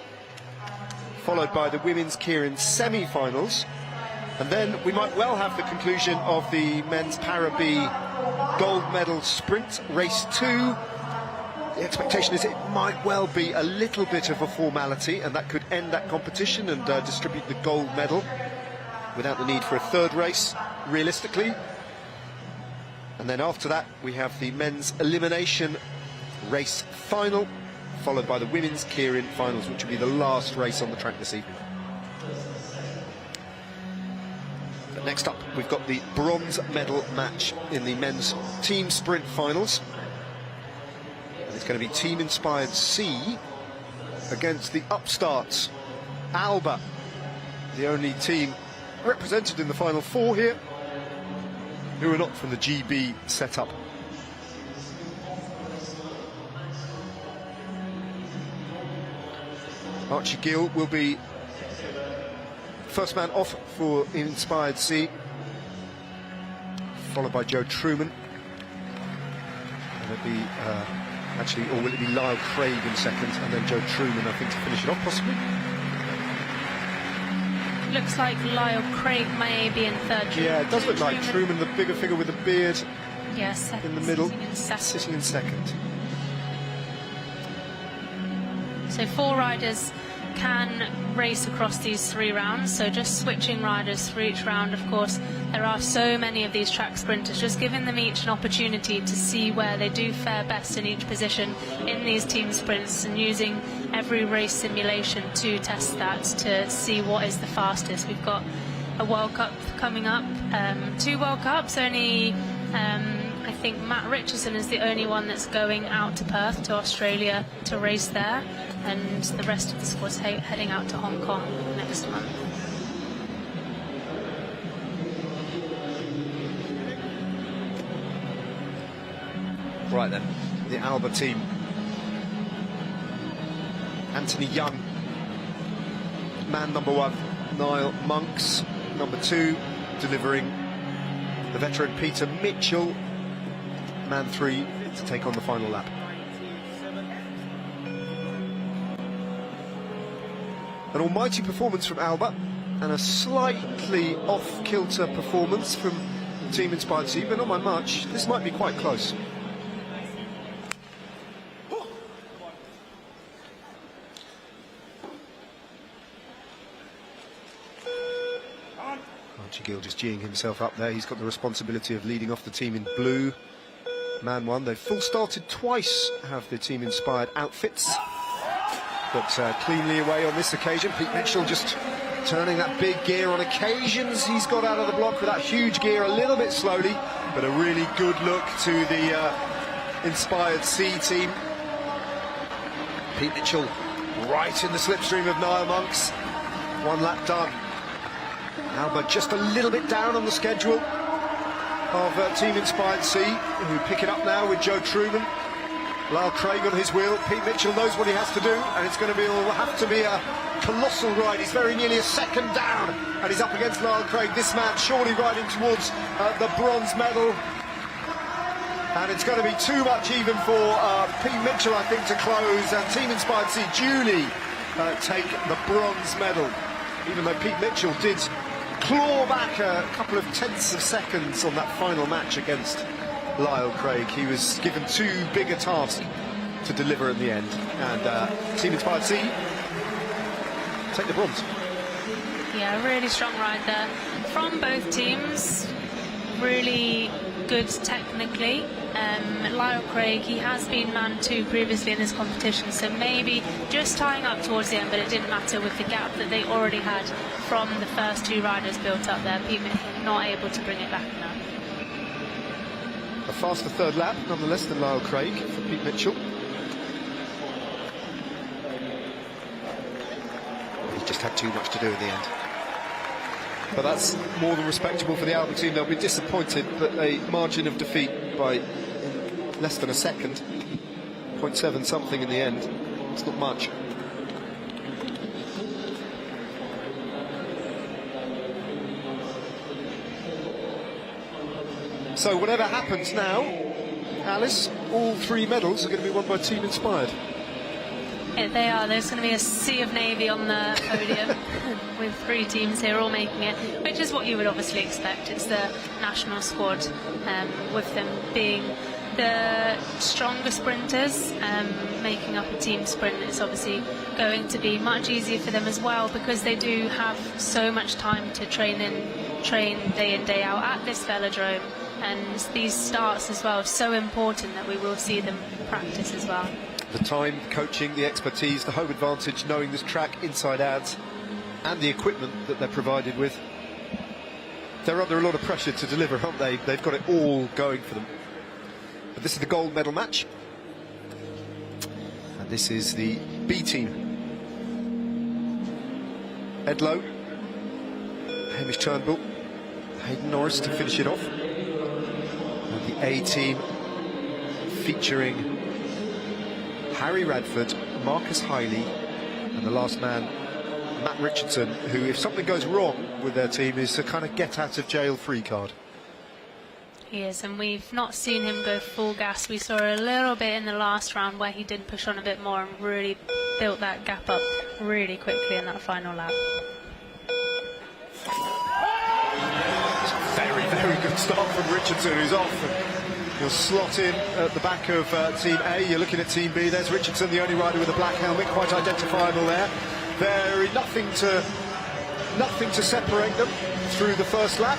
Speaker 1: followed by the women's Keirin Semi finals, and then we might well have the conclusion of the men's Para B gold medal sprint, race 2. The expectation is it might well be a little bit of a formality, and that could end that competition and distribute the gold medal without the need for a third race, realistically. And then after that, we have the men's elimination race final, followed by the women's Keirin finals, which will be the last race on the track this evening. But next up, we've got the bronze medal match in the men's team sprint finals. And it's going to be Team Inspired C against the upstarts, Alba, the only team represented in the final 4 here, who are not from the GB setup. Archie Gill will be first man off for Inspired C, followed by Joe Truman. And it'll be actually, or will it be Lyle Craig in second, and then Joe Truman, I think, to finish it off, possibly.
Speaker 2: Looks like Lyle Craig may be in third.
Speaker 1: Yeah, it does look like Truman, the bigger figure with a beard,
Speaker 2: yes,
Speaker 1: in the middle,
Speaker 2: sitting in second.
Speaker 1: sitting in second.
Speaker 2: So 4 riders can race across these 3 rounds, so just switching riders for each round. Of course, there are so many of these track sprinters, just giving them each an opportunity to see where they do fare best in each position in these team sprints, and using every race simulation to test that, to see what is the fastest. We've got a World Cup coming up, 2 World Cups, only I think Matt Richardson is the only one that's going out to Perth, to Australia, to race there, and the rest of the squad's heading out to Hong Kong next month.
Speaker 1: Right then, the Alba team. Anthony Young, man number 1, Niall Monks, number 2, delivering the veteran Peter Mitchell, man 3, to take on the final lap. An almighty performance from Alba and a slightly off-kilter performance from Team Inspired C, but not by much. This might be quite close. Archie Gill just geeing himself up there. He's got the responsibility of leading off the team in blue. Man one. They've full started twice, have the Team Inspired outfits. But cleanly away on this occasion. Pete Mitchell just turning that big gear on occasions. He's got out of the block with that huge gear a little bit slowly, but a really good look to the Inspired C team. Pete Mitchell right in the slipstream of Niall Monks. 1 lap done. Alba just a little bit down on the schedule of Team Inspired C, who pick it up now with Joe Truman. Lyle Craig on his wheel. Pete Mitchell knows what he has to do, and it's going to have to be a colossal ride. He's very nearly a second down, and he's up against Lyle Craig. This man surely riding towards the bronze medal. And it's going to be too much even for Pete Mitchell, I think, to close. And Team Inspired C duly take the bronze medal, even though Pete Mitchell did claw back a couple of tenths of seconds on that final match against Lyle Craig. He was given too big a task to deliver in the end, and Team Inspired C take the bronze.
Speaker 2: Yeah, really strong ride there from both teams. Really good technically. Lyle Craig, he has been man 2 previously in this competition, so maybe just tying up towards the end, but it didn't matter with the gap that they already had from the first 2 riders built up there. Pete not able to bring it back now.
Speaker 1: A faster third lap, nonetheless, than Lyle Craig for Pete Mitchell. He just had too much to do in the end. But that's more than respectable for the Alba team. They'll be disappointed, but a margin of defeat by less than a second. 0.7 something in the end. It's not much. So whatever happens now, Alice, all 3 medals are going to be won by Team Inspired.
Speaker 2: Yeah, they are. There's going to be a sea of navy on the podium with 3 teams here all making it, which is what you would obviously expect. It's the national squad, with them being the stronger sprinters, making up a team sprint. It's obviously going to be much easier for them as well, because they do have so much time to train day in, day out at this velodrome. And these starts as well, so important that we will see them practice as well.
Speaker 1: The time, coaching, the expertise, the home advantage, knowing this track inside out, and the equipment that they're provided with. They're under a lot of pressure to deliver, aren't they? They've got it all going for them. But this is the gold medal match. And this is the B team. Ed Lowe, Hamish Turnbull, Hayden Norris to finish it off. And the A team featuring Harry Radford, Marcus Hiley, and the last man, Matt Richardson, who, if something goes wrong with their team, is a kind of get-out-of-jail-free card.
Speaker 2: He is, and we've not seen him go full gas. We saw a little bit in the last round where he did push on a bit more and really built that gap up really quickly in that final lap.
Speaker 1: Very, very good start from Richardson, who's off. He'll slot in at the back of Team A. You're looking at Team B. There's Richardson, the only rider with a black helmet, quite identifiable there. Nothing to separate them through the first lap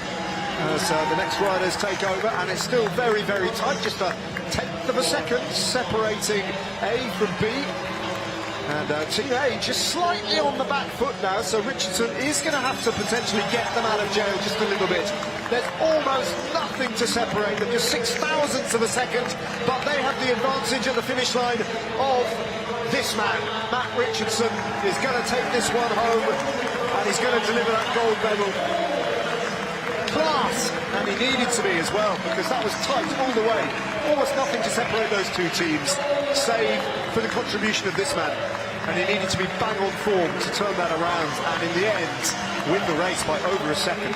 Speaker 1: as the next riders take over, and it's still very, very tight. Just a tenth of a second separating A from B. And Team A just slightly on the back foot now, so Richardson is going to have to potentially get them out of jail just a little bit. There's almost nothing to separate them, just 0.06 of a second, but they have the advantage at the finish line of this man. Matt Richardson is going to take this one home, and he's going to deliver that gold medal. Class, and he needed to be as well, because that was tight all the way. Almost nothing to separate those 2 teams, save for the contribution of this man. And he needed to be bang on form to turn that around, and in the end, win the race by over a second.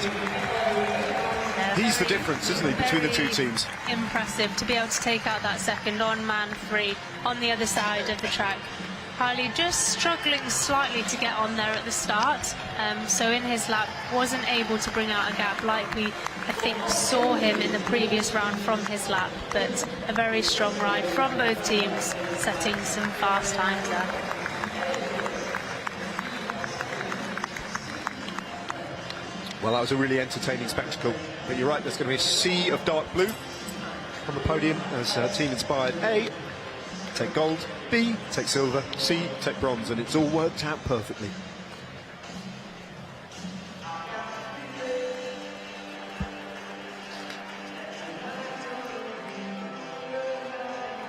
Speaker 1: He's the difference, isn't he, between the 2 teams?
Speaker 2: Impressive to be able to take out that second on man 3 on the other side of the track. Harley just struggling slightly to get on there at the start, so in his lap wasn't able to bring out a gap like we, I think, saw him in the previous round from his lap, but a very strong ride from both teams, setting some fast times there.
Speaker 1: Well, that was a really entertaining spectacle, but you're right, there's going to be a sea of dark blue on the podium as Team Inspired A take gold, B take silver, C take bronze, and it's all worked out perfectly.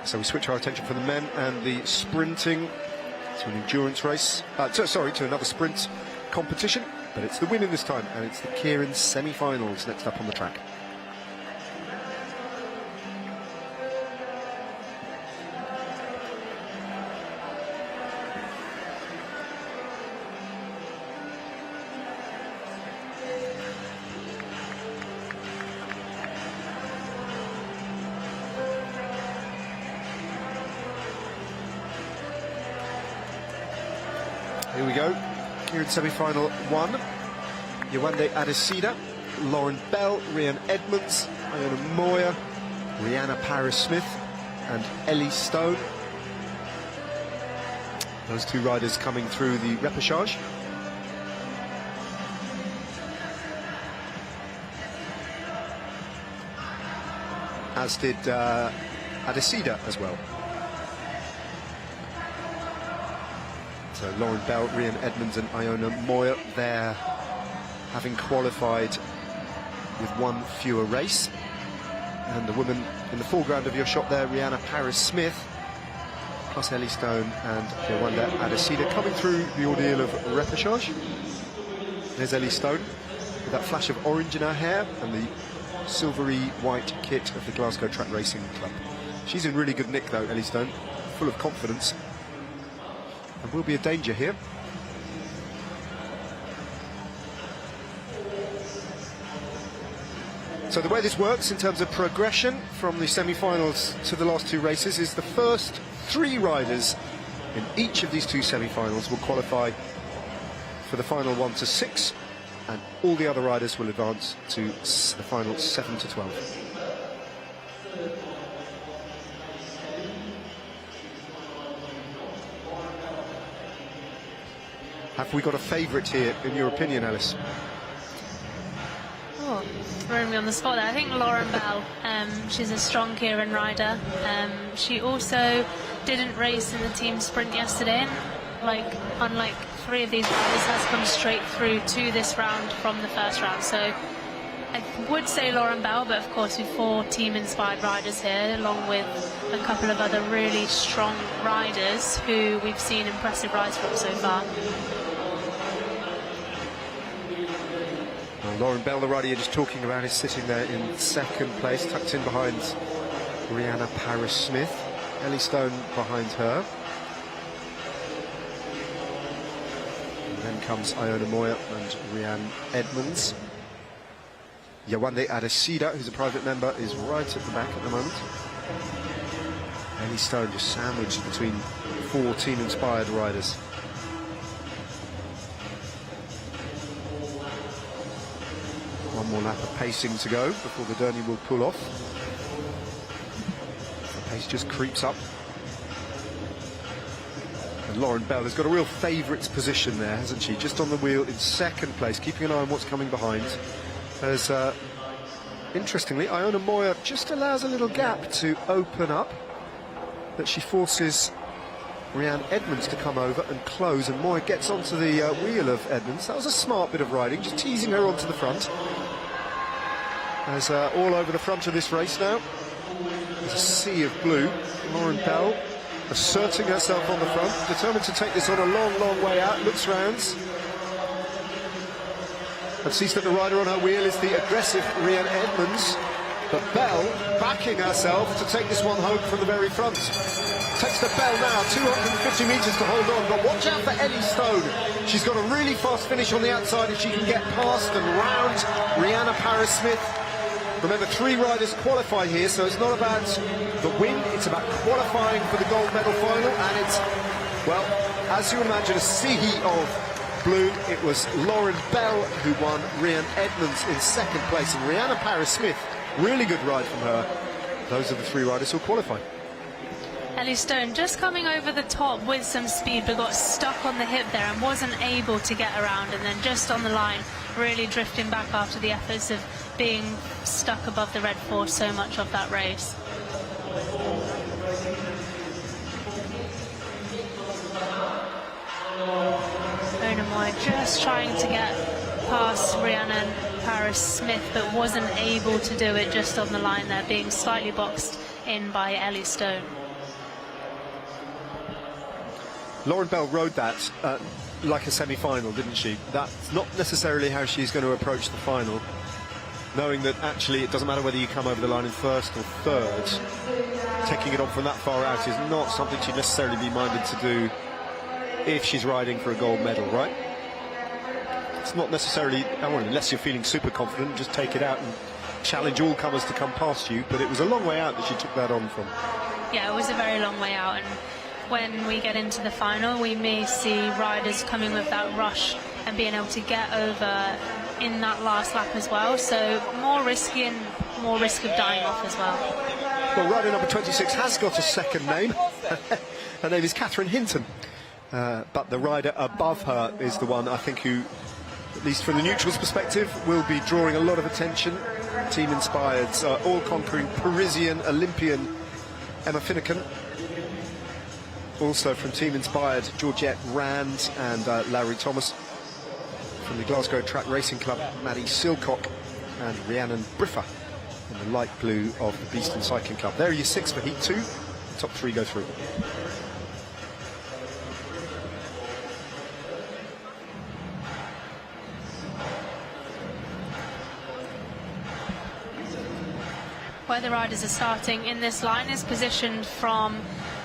Speaker 1: So we switch our attention from the men and the sprinting to an endurance race, to another sprint competition, but it's the winning this time, and it's the Keirin semi-finals next up on the track. Here we go, here in semi-final 1, Yewande Adesina, Lauren Bell, Rhian Edmonds, Iona Moya, Rihanna Paris-Smith and Ellie Stone. Those two riders coming through the repechage. As did Adesina as well. So Lauren Bell, Rhian Edmonds and Iona Moya there, having qualified with one fewer race. And the woman in the foreground of your shot there, Rihanna Paris-Smith, plus Ellie Stone and Yewande Adesina coming through the ordeal of repechage. There's Ellie Stone with that flash of orange in her hair and the silvery white kit of the Glasgow Track Racing Club. She's in really good nick though, Ellie Stone, full of confidence. And will be a danger here. So the way this works in terms of progression from the semi-finals to the last two races is the first 3 riders in each of these 2 semi-finals will qualify for the final 1 to 6, and all the other riders will advance to the final 7 to 12. Have we got a favourite here, in your opinion, Alice?
Speaker 2: Oh, throwing me on the spot there. I think Lauren Bell, she's a strong Keirin rider. She also didn't race in the team sprint yesterday, and unlike 3 of these riders, has come straight through to this round from the first round. So I would say Lauren Bell, but of course we've 4 team-inspired riders here, along with a couple of other really strong riders who we've seen impressive rides from so far.
Speaker 1: Lauren Bell, the rider you're just talking about, is sitting there in second place, tucked in behind Rihanna Paris-Smith. Ellie Stone behind her. And then comes Iona Moya and Rhian Edmonds. Yewande Adesina, who's a private member, is right at the back at the moment. Ellie Stone just sandwiched between 4 team-inspired riders. One more lap of pacing to go before the Derny will pull off. The pace just creeps up. And Lauren Bell has got a real favourites position there, hasn't she? Just on the wheel in second place, keeping an eye on what's coming behind. As, interestingly, Iona Moya just allows a little gap to open up, that she forces Rhian Edmonds to come over and close, and Moya gets onto the wheel of Edmonds. That was a smart bit of riding, just teasing her onto the front. As all over the front of this race now, there's a sea of blue. Lauren Bell asserting herself on the front, determined to take this on a long, long way out, looks round. And sees that the rider on her wheel is the aggressive Rhian Edmonds, but Bell backing herself to take this one home from the very front. Takes the Bell now, 250 metres to hold on, but watch out for Ellie Stone. She's got a really fast finish on the outside, and she can get past and round Rihanna Paris-Smith. Remember, 3 riders qualify here, so it's not about the win, it's about qualifying for the gold medal final, and it's Well, as you imagine, a sea of blue. It was Lauren Bell who won, Rhian Edmonds in second place, and Rihanna Paris-Smith, really good ride from her. Those are the three riders who qualified.
Speaker 2: Ellie Stone just coming over the top with some speed, but got stuck on the hip there and wasn't able to get around, and then just on the line, really drifting back after the efforts of being stuck above the red for so much of that race. Moy just trying to get past Rhiannon Paris-Smith, but wasn't able to do it, just on the line there, being slightly boxed in by Ellie Stone.
Speaker 1: Lauren Bell rode that like a semi-final, didn't she? That's not necessarily how she's going to approach the final, knowing that actually it doesn't matter whether you come over the line in first or third. Taking it on from that far out is not something she'd necessarily be minded to do if she's riding for a gold medal, right? It's not necessarily, unless you're feeling super confident, just take it out and challenge all comers to come past you, but it was a long way out that she took that on from.
Speaker 2: Yeah, it was a very long way out, and when we get into the final, we may see riders coming with that rush and being able to get over in that last lap as well, so more risky and more risk of dying off as well.
Speaker 1: Well, rider number 26 has got a second name. Her name is Keirin Hinton, but the rider above her is the one, I think, who, at least from the neutrals perspective, will be drawing a lot of attention. Team Inspired, all-conquering Parisian Olympian Emma Finucane. Also from Team Inspired, Georgette Rand and Larry Thomas. From the Glasgow Track Racing Club, Maddie Silcock and Rhiannon Briffa in the light blue of the Beeston Cycling Club. There are your 6 for Heat 2. The top 3 go through.
Speaker 2: Where the riders are starting in this line is positioned from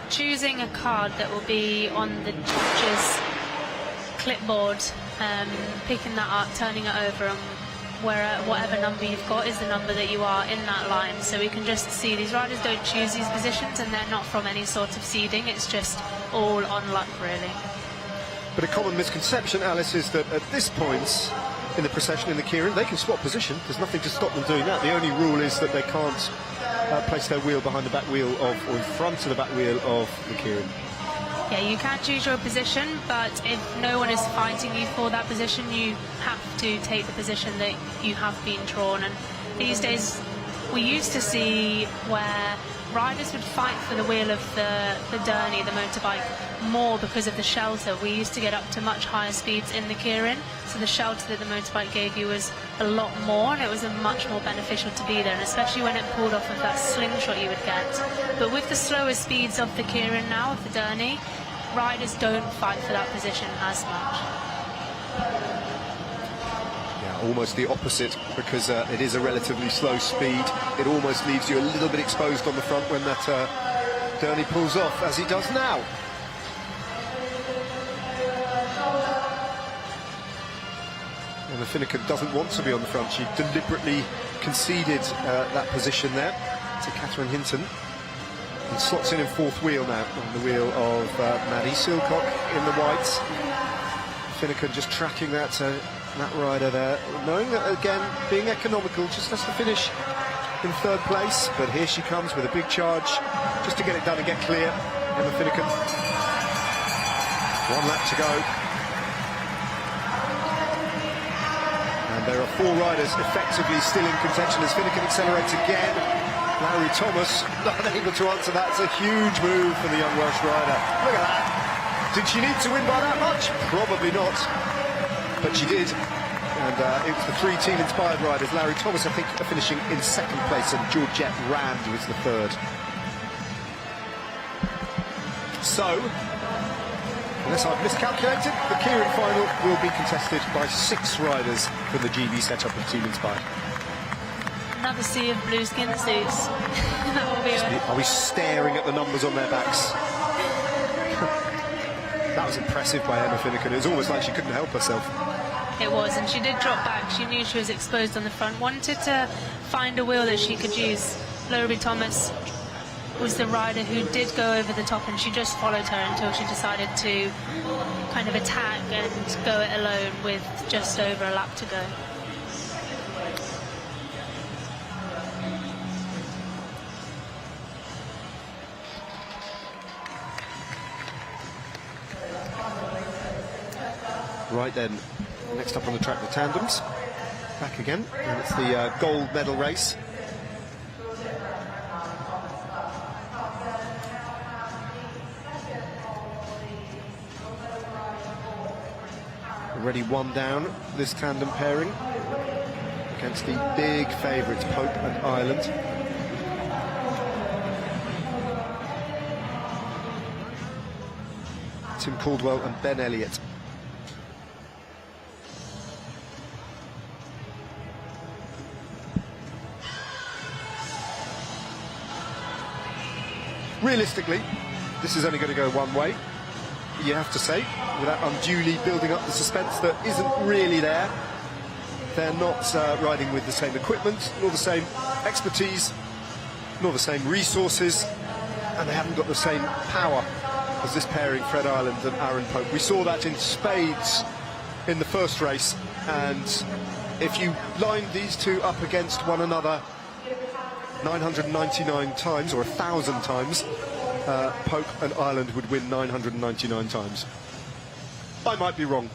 Speaker 2: choosing a card that will be on the judges' clipboard, picking that up, turning it over, and whatever number you've got is the number that you are in that line. So we can just see these riders don't choose these positions, and they're not from any sort of seeding. It's just all on luck, really.
Speaker 1: But a common misconception, Alice, is that at this point in the procession in the Keirin, they can swap position. There's nothing to stop them doing that. The only rule is that they can't place their wheel behind the back wheel of, or in front of the back wheel of the Keirin.
Speaker 2: Yeah, you can choose your position, but if no one is fighting you for that position, you have to take the position that you have been drawn. And these days, we used to see where riders would fight for the wheel of the Derny, the motorbike, more because of the shelter. We used to get up to much higher speeds in the Keirin, so the shelter that the motorbike gave you was a lot more, and it was much more beneficial to be there, and especially when it pulled off of that slingshot you would get. But with the slower speeds of the Keirin now, of the Derny, riders don't fight for that position as much.
Speaker 1: Almost the opposite, because it is a relatively slow speed. It almost leaves you a little bit exposed on the front when that Derny pulls off, as he does now. And the Finucane doesn't want to be on the front. She deliberately conceded that position there to Keirin Hinton, and slots in fourth wheel now, on the wheel of Maddie Silcock in the whites. Finucane just tracking that rider there, knowing that, again, being economical, just has to finish in third place. But here she comes with a big charge, just to get it done and get clear. Emma Finucane. 1 lap to go. And there are 4 riders effectively still in contention as Finucane accelerates again. Larry Thomas not able to answer that. It's a huge move for the young Welsh rider. Look at that. Did she need to win by that much? Probably not. But she did, and it was the 3 team-inspired riders. Larry Thomas, I think, finishing in second place, and Georgette Rand was the third. So, unless I've miscalculated, the Keirin final will be contested by 6 riders from the GB setup of Team Inspired.
Speaker 2: Another sea of blue skin suits. That will be
Speaker 1: Are we staring at the numbers on their backs? That was impressive by Emma Finucane. It was almost like she couldn't help herself.
Speaker 2: It was, and she did drop back. She knew she was exposed on the front, wanted to find a wheel that she could use. Laurie Thomas was the rider who did go over the top, and she just followed her until she decided to kind of attack and go it alone with just over a lap to go.
Speaker 1: Right then, next up on the track, the tandems. Back again, and it's the gold medal race. Already one down, this tandem pairing, against the big favourites, Pope and Ireland. Tim Caldwell and Ben Elliott. Realistically, this is only going to go one way, you have to say, without unduly building up the suspense that isn't really there. They're not riding with the same equipment, nor the same expertise, nor the same resources, and they haven't got the same power as this pairing, Fred Ireland and Aaron Pope. We saw that in spades in the first race, and if you lined these two up against one another 999 times, or 1,000 times, Pope and Ireland would win 999 times. I might be wrong.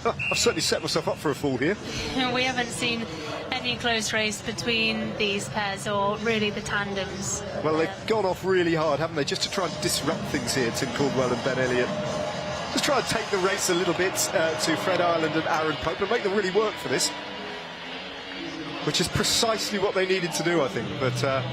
Speaker 1: I've certainly set myself up for a fall here.
Speaker 2: We haven't seen any close race between these pairs, or really the tandems.
Speaker 1: Well, they've gone off really hard, haven't they, just to try and disrupt things here, Tim Caldwell and Ben Elliott. Just try and take the race a little bit to Fred Ireland and Aaron Pope and make them really work for this, which is precisely what they needed to do, I think. But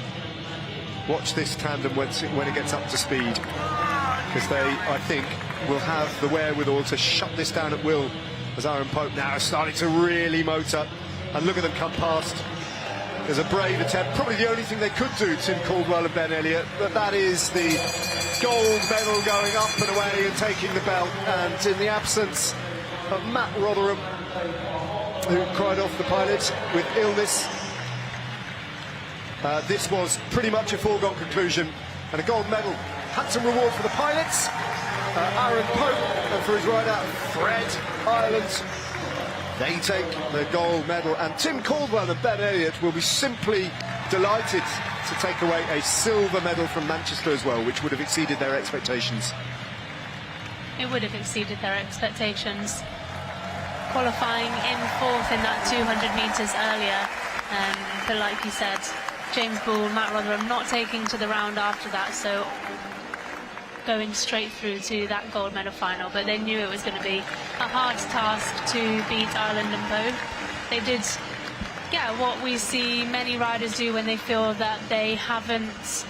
Speaker 1: watch this tandem when it gets up to speed, because they, I think, will have the wherewithal to shut this down at will, as Aaron Pope now is starting to really motor. And look at them come past. There's a brave attempt, probably the only thing they could do, Tim Caldwell and Ben Elliott, but that is the gold medal going up and away and taking the belt. And in the absence of Matt Rotherham, who cried off the pilot with illness, this was pretty much a foregone conclusion, and a gold medal, handsome reward for the pilots, Aaron Pope, and for his rider Fred Ireland. They take the gold medal, and Tim Caldwell and Ben Elliott will be simply delighted to take away a silver medal from Manchester as well, which would have exceeded their expectations.
Speaker 2: It would have exceeded their expectations. Qualifying in fourth in that 200 metres earlier, but like you said, James Bull, Matt Rotherham not taking to the round after that, so going straight through to that gold medal final. But they knew it was going to be a hard task to beat Ireland and Pope. They did, yeah, what we see many riders do when they feel that they haven't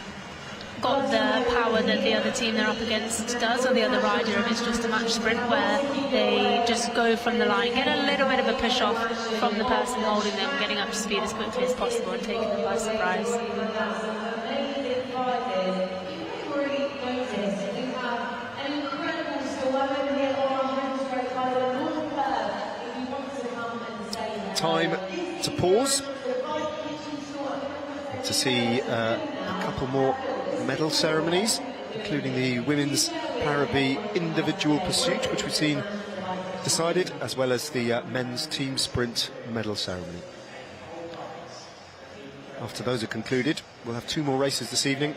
Speaker 2: got the power that the other team they're up against does, or the other rider, if it's just a match sprint, where they just go from the line, get a little bit of a push off from the person holding them, getting up to speed as quickly as possible and taking them by surprise.
Speaker 1: Time to pause to see a couple more medal ceremonies, including the women's Para-B individual pursuit, which we've seen decided, as well as the men's team sprint medal ceremony. After those are concluded, we'll have two more races this evening,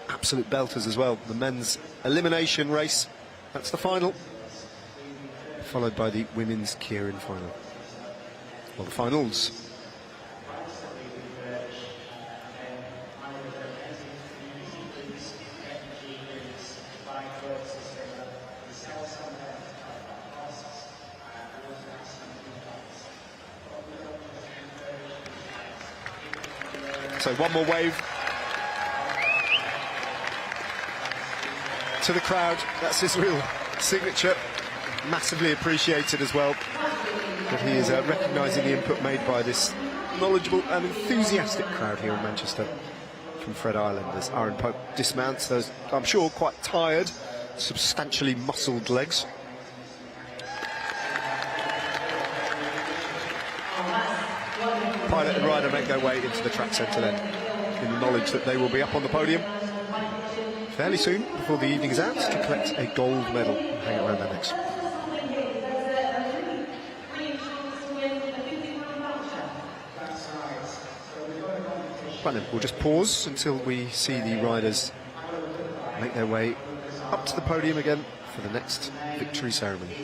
Speaker 1: absolute belters as well. The men's elimination race, that's the final, followed by the women's Keirin final. Well, the finals. So one more wave to the crowd. That's his real signature. Massively appreciated as well. But he is recognising the input made by this knowledgeable and enthusiastic crowd here in Manchester from Fred Ireland, as Aaron Pope dismounts those, I'm sure, quite tired, substantially muscled legs. Pilot and rider make their way into the track centre then, in the knowledge that they will be up on the podium fairly soon, before the evening is out, to collect a gold medal and hang around their necks. Right then, we'll just pause until we see the riders make their way up to the podium again for the next victory ceremony.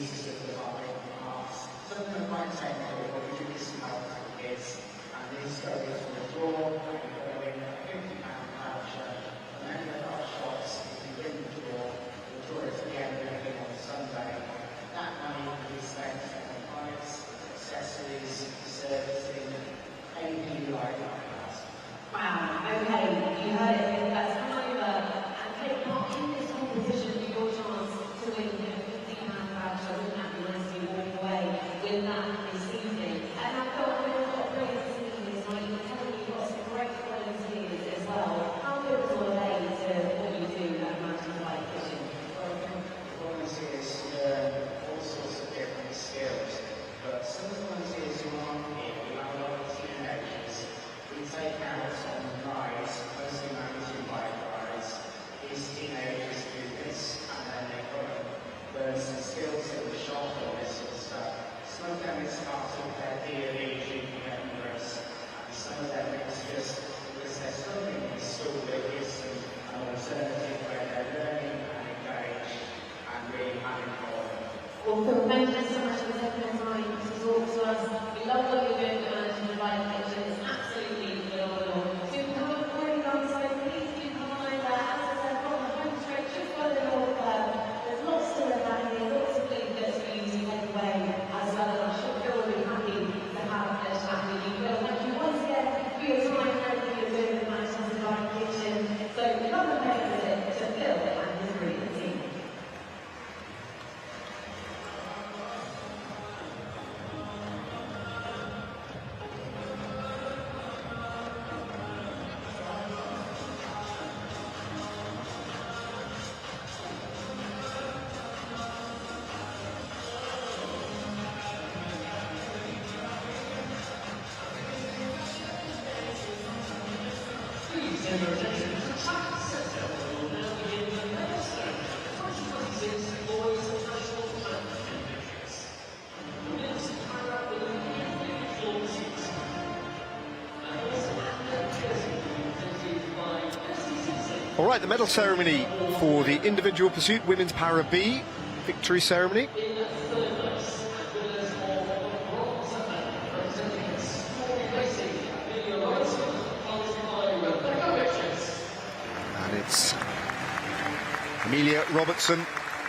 Speaker 5: Well, thank you so much for taking the time to talk to us. We love what you're doing and the live lecture is absolutely phenomenal. So if you haven't already done so, please do come on over. As I said, from the home straight, just by the North Club. There's lots still about here, lots of food that's for you to take away as well. And I'm sure you're all really happy to have a chat with you. But thank you once again for your time and everything you're doing with Manchester Live Kitchen. So we love the pay visit to Phil and his brilliant team.
Speaker 1: All right, the medal ceremony for the individual pursuit women's para B victory ceremony. And it's Amelia Robertson,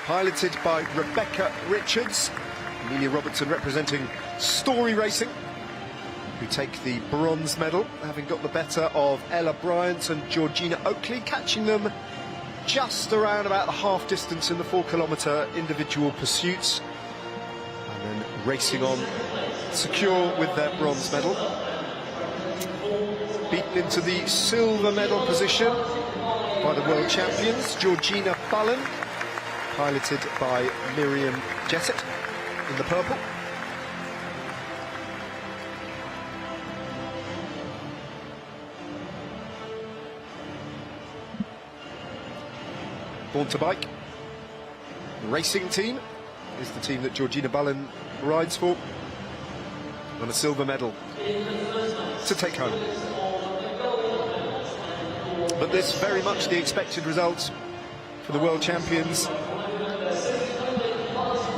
Speaker 1: piloted by Rebecca Richards. Amelia Robertson representing Story Racing, who take the bronze medal, having got the better of Ella Bryant and Georgina Oakley, catching them just around about the half distance in the 4 kilometre individual pursuits, and then racing on secure with their bronze medal. Beaten into the silver medal position by the world champions, Georgina Bullen, piloted by Miriam Jessett in the purple. Born to Bike, the racing team, is the team that Georgina Bullen rides for, and a silver medal to take home. But this very much the expected result for the world champions. They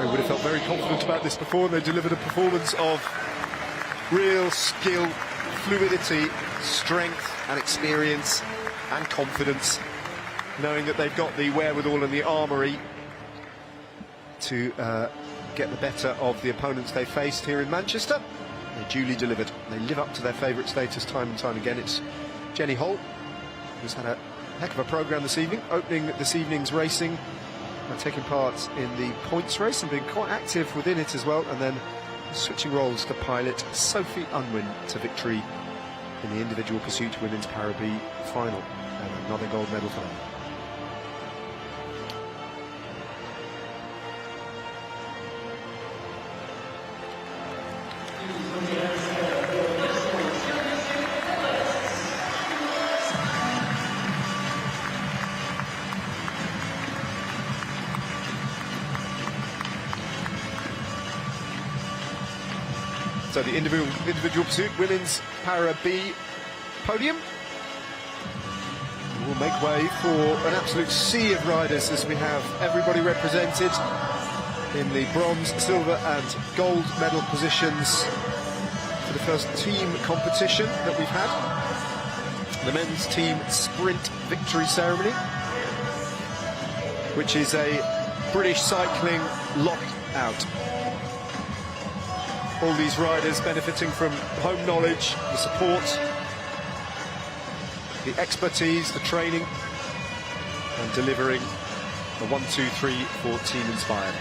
Speaker 1: would have felt very confident about this before, and they delivered a performance of real skill, fluidity, strength and experience and confidence, knowing that they've got the wherewithal and the armoury to get the better of the opponents they faced here in Manchester. They duly delivered. They live up to their favourite status time and time again. It's Jenny Holt, who's had a heck of a programme this evening, opening this evening's racing and taking part in the points race and being quite active within it as well, and then switching roles to pilot Sophie Unwin to victory in the individual pursuit women's para B final, and another gold medal for them. So the individual pursuit, women's para B podium. We'll make way for an absolute sea of riders as we have everybody represented in the bronze, silver and gold medal positions for the first team competition that we've had. The men's team sprint victory ceremony, which is a British cycling lockout. All these riders benefiting from home knowledge, the support, the expertise, the training, and delivering a 1, 2, 3 for Team Inspired.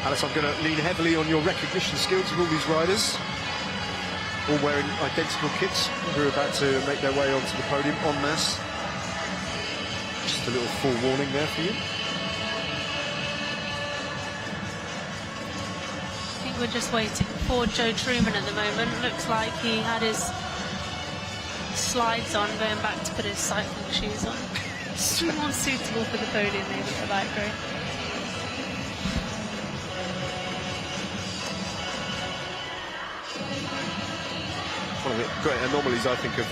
Speaker 1: Alice, I'm going to lean heavily on your recognition skills of all these riders, all wearing identical kits, who are about to make their way onto the podium en masse. Just a little forewarning there for you.
Speaker 2: I think we're just waiting for Joe Truman at the moment. Looks like he had his slides on, going back to put his cycling shoes on. It's more suitable for the podium maybe for that group.
Speaker 1: One of the great anomalies, I think, of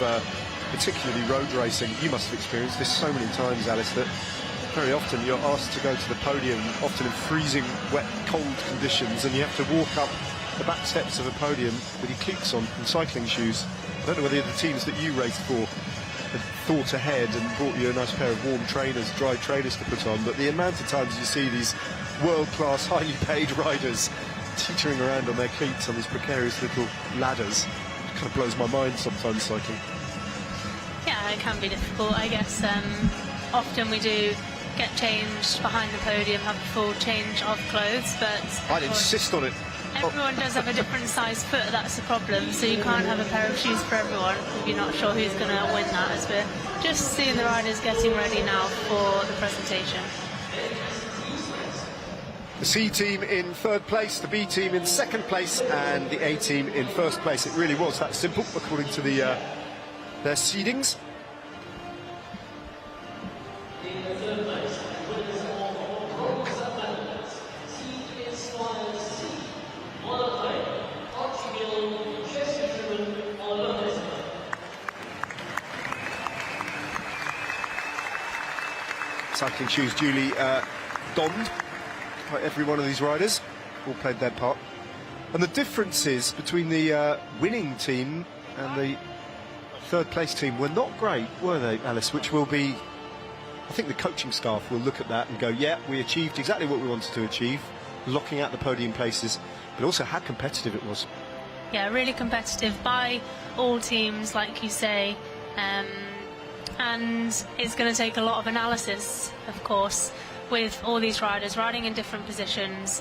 Speaker 1: particularly road racing. You must have experienced this so many times, Alice, that very often you're asked to go to the podium, often in freezing, wet, cold conditions, and you have to walk up the back steps of a podium with your cleats on and cycling shoes. I don't know whether the teams that you raced for had thought ahead and brought you a nice pair of warm trainers, dry trainers to put on, but the amount of times you see these world-class, highly paid riders teetering around on their cleats on these precarious little ladders kind of blows my mind sometimes, cycling.
Speaker 2: Yeah, it can be difficult, I guess. Often we do get changed behind the podium, have a full change of clothes, but
Speaker 1: I'd insist on it.
Speaker 2: everyone does have a different size foot, that's the problem, so you can't have a pair of shoes for everyone if you're not sure who's going to win that, as we're just seeing the riders getting ready now for the presentation.
Speaker 1: The C team in third place, the B team in second place, and the A team in first place. It really was that simple, according to their seedings. Cycling shoes duly donned by every one of these riders, all played their part. And the differences between the winning team and the third place team were not great, were they, Alice? Which will be, I think the coaching staff will look at that and go, yeah, we achieved exactly what we wanted to achieve, locking out the podium places, but also how competitive it was.
Speaker 2: Yeah, really competitive by all teams, like you say, and it's going to take a lot of analysis, of course, with all these riders riding in different positions.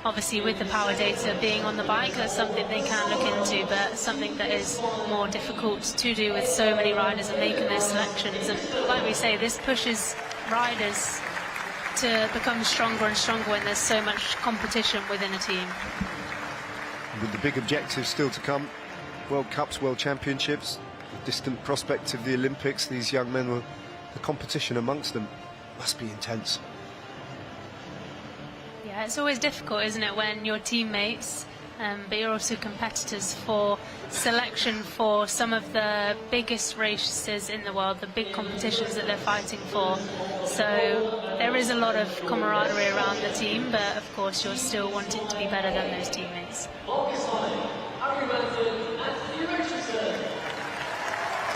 Speaker 2: Obviously with the power data being on the bike, that's something they can look into, but something that is more difficult to do with so many riders and making their selections. And like we say, this pushes riders to become stronger and stronger when there's so much competition within a team.
Speaker 1: With the big objectives still to come, World Cups, World Championships, the distant prospect of the Olympics, these young men, will, the competition amongst them must be intense.
Speaker 2: Yeah, it's always difficult, isn't it, when you're teammates, but you're also competitors for selection for some of the biggest races in the world, the big competitions that they're fighting for. So there is a lot of camaraderie around the team, but of course you're still wanting to be better than those teammates.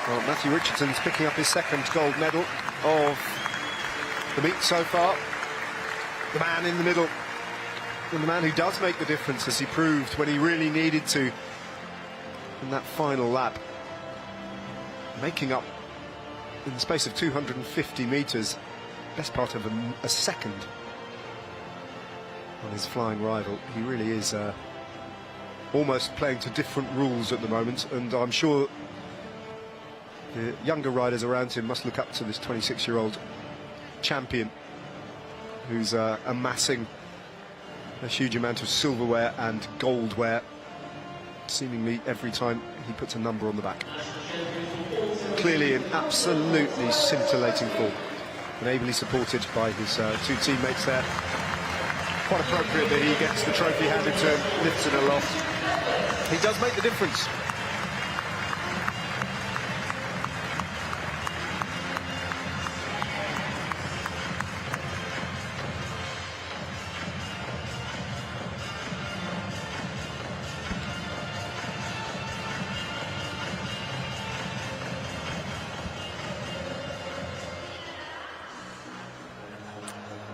Speaker 1: Well, Matthew Richardson's picking up his second gold medal of the meet so far. The man in the middle, and the man who does make the difference, as he proved when he really needed to in that final lap, making up in the space of 250 metres, best part of a second on his flying rival. He really is almost playing to different rules at the moment, and I'm sure the younger riders around him must look up to this 26-year-old champion who's amassing a huge amount of silverware and goldware seemingly every time he puts a number on the back. clearly in absolutely scintillating form, and ably supported by his two teammates there. Quite appropriate that he gets the trophy handed to him, lifts it aloft. He does make the difference.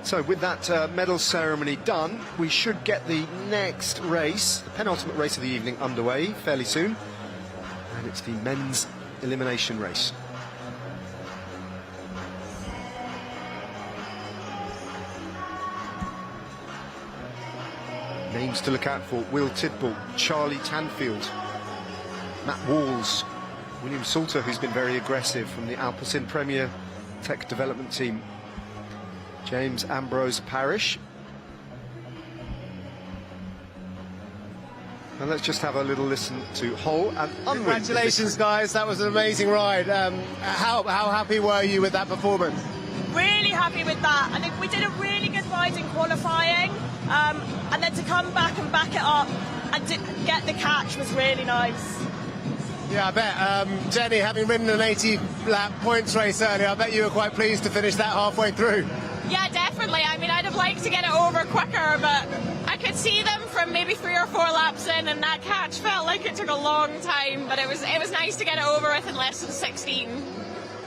Speaker 1: So with that medal ceremony done, we should get the next race, the penultimate race of the evening, underway fairly soon. And it's the men's elimination race. Names to look out for: Will Tidball, Charlie Tanfield, Matt Walls, William Salter, who's been very aggressive from the Alpecin Premier Tech Development Team, James Ambrose Parrish. And let's just have a little listen to Hull and Unwin.
Speaker 3: Congratulations, guys. That was an amazing ride. How happy were you with that performance?
Speaker 6: Really happy with that. I think we did a really good ride in qualifying, and then to come back and back it up and get the catch was really nice.
Speaker 3: Yeah, I bet. Jenny, having ridden an 80-lap points race earlier, I bet you were quite pleased to finish that halfway through.
Speaker 6: Yeah, definitely. I mean, I'd have liked to get it over quicker, but I could see them from maybe 3 or 4 laps in, and that catch felt like it took a long time, but it was nice to get it over with in less than 16.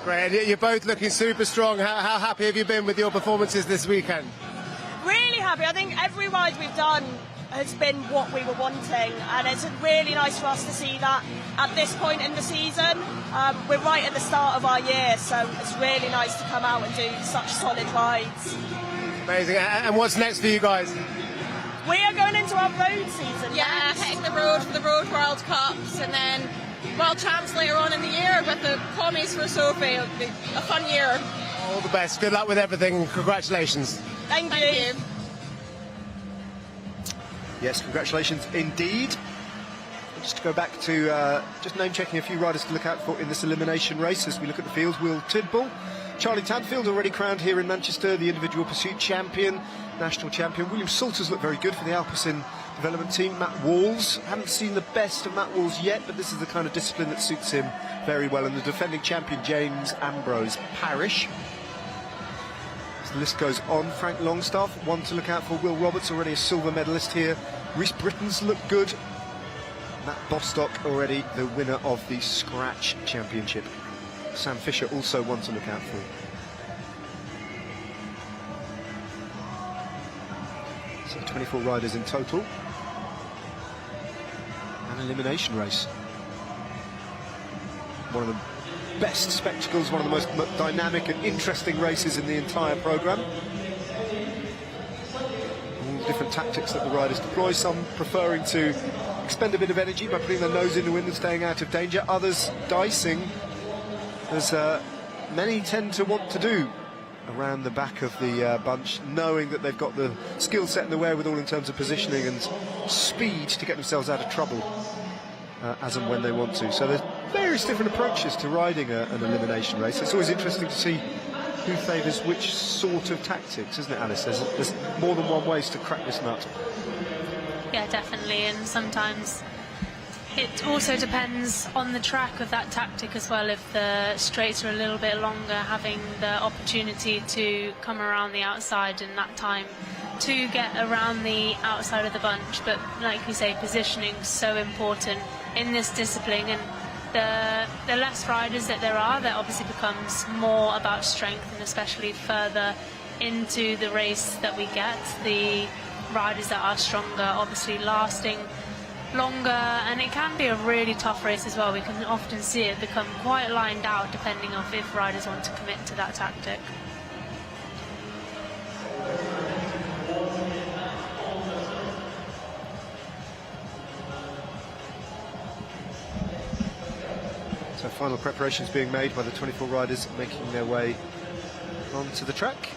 Speaker 3: Great. You're both looking super strong. How happy have you been with your performances this weekend?
Speaker 6: Really happy. I think every ride we've done has been what we were wanting, and it's really nice for us to see that at this point in the season. We're right at the start of our year, so it's really nice to come out and do such solid rides.
Speaker 3: Amazing. And what's next for you guys?
Speaker 6: We are going into our road season.
Speaker 4: Yeah, hitting the road for the Road World Cups, and then World Champs later on in the year with the commies for Sophie. It'll be a fun year.
Speaker 3: All the best. Good luck with everything, and congratulations.
Speaker 6: Thank you.
Speaker 1: Yes, congratulations indeed. Just to go back to just name-checking a few riders to look out for in this elimination race as we look at the field. Will Tidball, Charlie Tanfield, already crowned here in Manchester, the individual pursuit champion, national champion. William Salters looked very good for the Alpecin development team. Matt Walls, haven't seen the best of Matt Walls yet, but this is the kind of discipline that suits him very well. And the defending champion, James Ambrose Parrish. As the list goes on, Frank Longstaff, one to look out for. Will Roberts, already a silver medalist here. Rhys Britton's looked good. Matt Bostock, already the winner of the Scratch Championship. Sam Fisher, also one to look out for. So 24 riders in total. An elimination race. One of the best spectacles, one of the most dynamic and interesting races in the entire programme. All the different tactics that the riders deploy, some preferring to expend a bit of energy by putting their nose in the wind and staying out of danger, others dicing, as many tend to want to do around the back of the bunch, knowing that they've got the skill set and the wherewithal in terms of positioning and speed to get themselves out of trouble as and when they want to. So there's various different approaches to riding an elimination race. It's always interesting to see who favours which sort of tactics, isn't it, Alice? There's more than one ways to crack this nut.
Speaker 2: Yeah, definitely, and sometimes it also depends on the track of that tactic as well. If the straights are a little bit longer, having the opportunity to come around the outside in that time to get around the outside of the bunch. But like you say, positioning is so important in this discipline, and the less riders that there are, that obviously becomes more about strength, and especially further into the race that we get, the riders that are stronger obviously lasting longer, and it can be a really tough race as well. We can often see it become quite lined out depending on if riders want to commit to that tactic.
Speaker 1: So final preparations being made by the 24 riders making their way onto the track.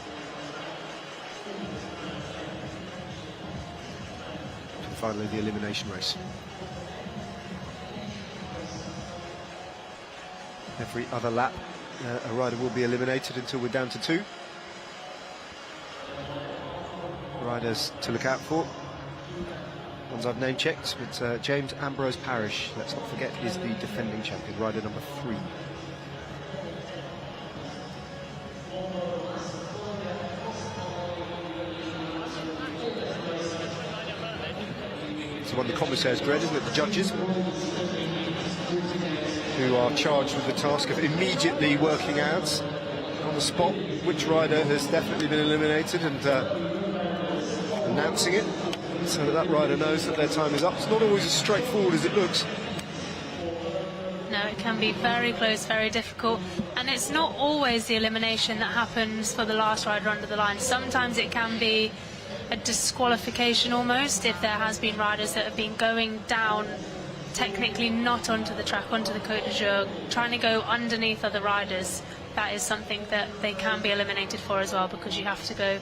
Speaker 1: And finally the elimination race. every other lap, a rider will be eliminated until we're down to 2. Riders to look out for. Ones I've name checked, but James Ambrose Parrish, let's not forget, is the defending champion, rider number 3. It's one of the commissaires dread, isn't it? The judges, who are charged with the task of immediately working out on the spot which rider has definitely been eliminated and announcing it, so that rider knows that their time is up. It's not always as straightforward as it looks.
Speaker 2: No, it can be very close, very difficult, and it's not always the elimination that happens for the last rider under the line. Sometimes it can be a disqualification almost, if there has been riders that have been going down, technically not onto the track, onto the Côte d'Azur, trying to go underneath other riders. That is something that they can be eliminated for as well, because you have to go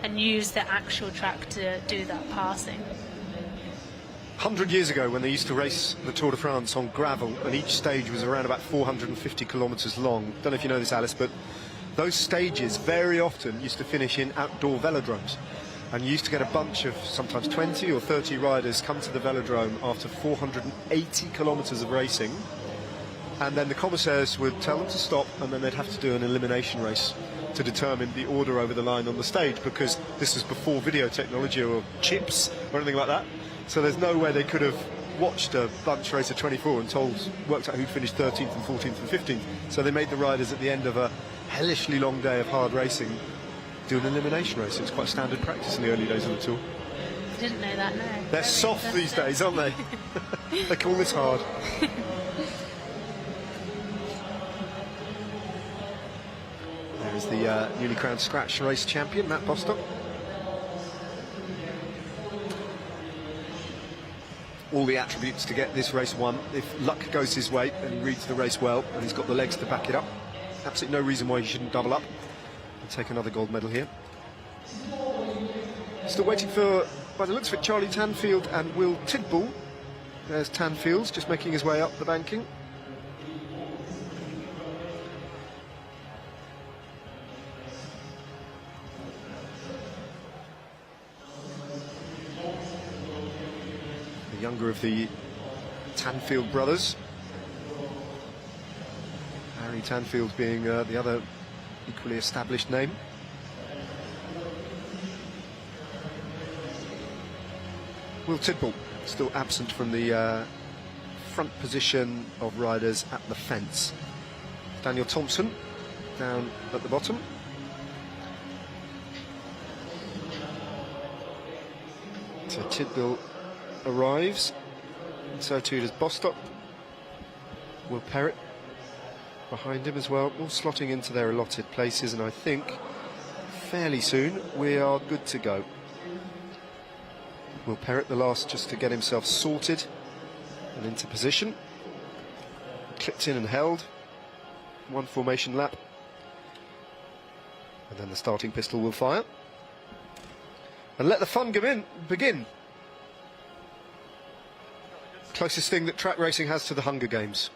Speaker 2: and use the actual track to do that passing.
Speaker 1: 100 years ago, when they used to race the Tour de France on gravel, and each stage was around about 450 kilometres long. Don't know if you know this, Alice, but those stages very often used to finish in outdoor velodromes. And you used to get a bunch of sometimes 20 or 30 riders come to the velodrome after 480 kilometres of racing, and then the commissaires would tell them to stop, and then they'd have to do an elimination race to determine the order over the line on the stage, because this was before video technology or chips or anything like that. So there's no way they could have watched a bunch race of 24 and worked out who'd finished 13th and 14th and 15th. So they made the riders at the end of a hellishly long day of hard racing do an elimination race. It's quite standard practice in the early days of the Tour.
Speaker 2: I didn't know that, no.
Speaker 1: They're soft these days, aren't they? They call this hard. There's the newly crowned scratch race champion, Matt Bostock. All the attributes to get this race won. If luck goes his way and he reads the race well and he's got the legs to back it up, absolutely no reason why he shouldn't double up and take another gold medal here. Still waiting for, by the looks of it, Charlie Tanfield and Will Tidball. There's Tanfield just making his way up the banking. The younger of the Tanfield brothers. Harry Tanfield being the other equally established name. Will Tidball still absent from the front position of riders at the fence. Daniel Thompson down at the bottom. So Tidball arrives, and so too does Bostock. Will Perrett behind him as well, all slotting into their allotted places, and I think fairly soon we are good to go. Will Perrett, the last just to get himself sorted and into position. Clipped in and held. One formation lap. And then the starting pistol will fire. And let the fun begin. Closest thing that track racing has to the Hunger Games.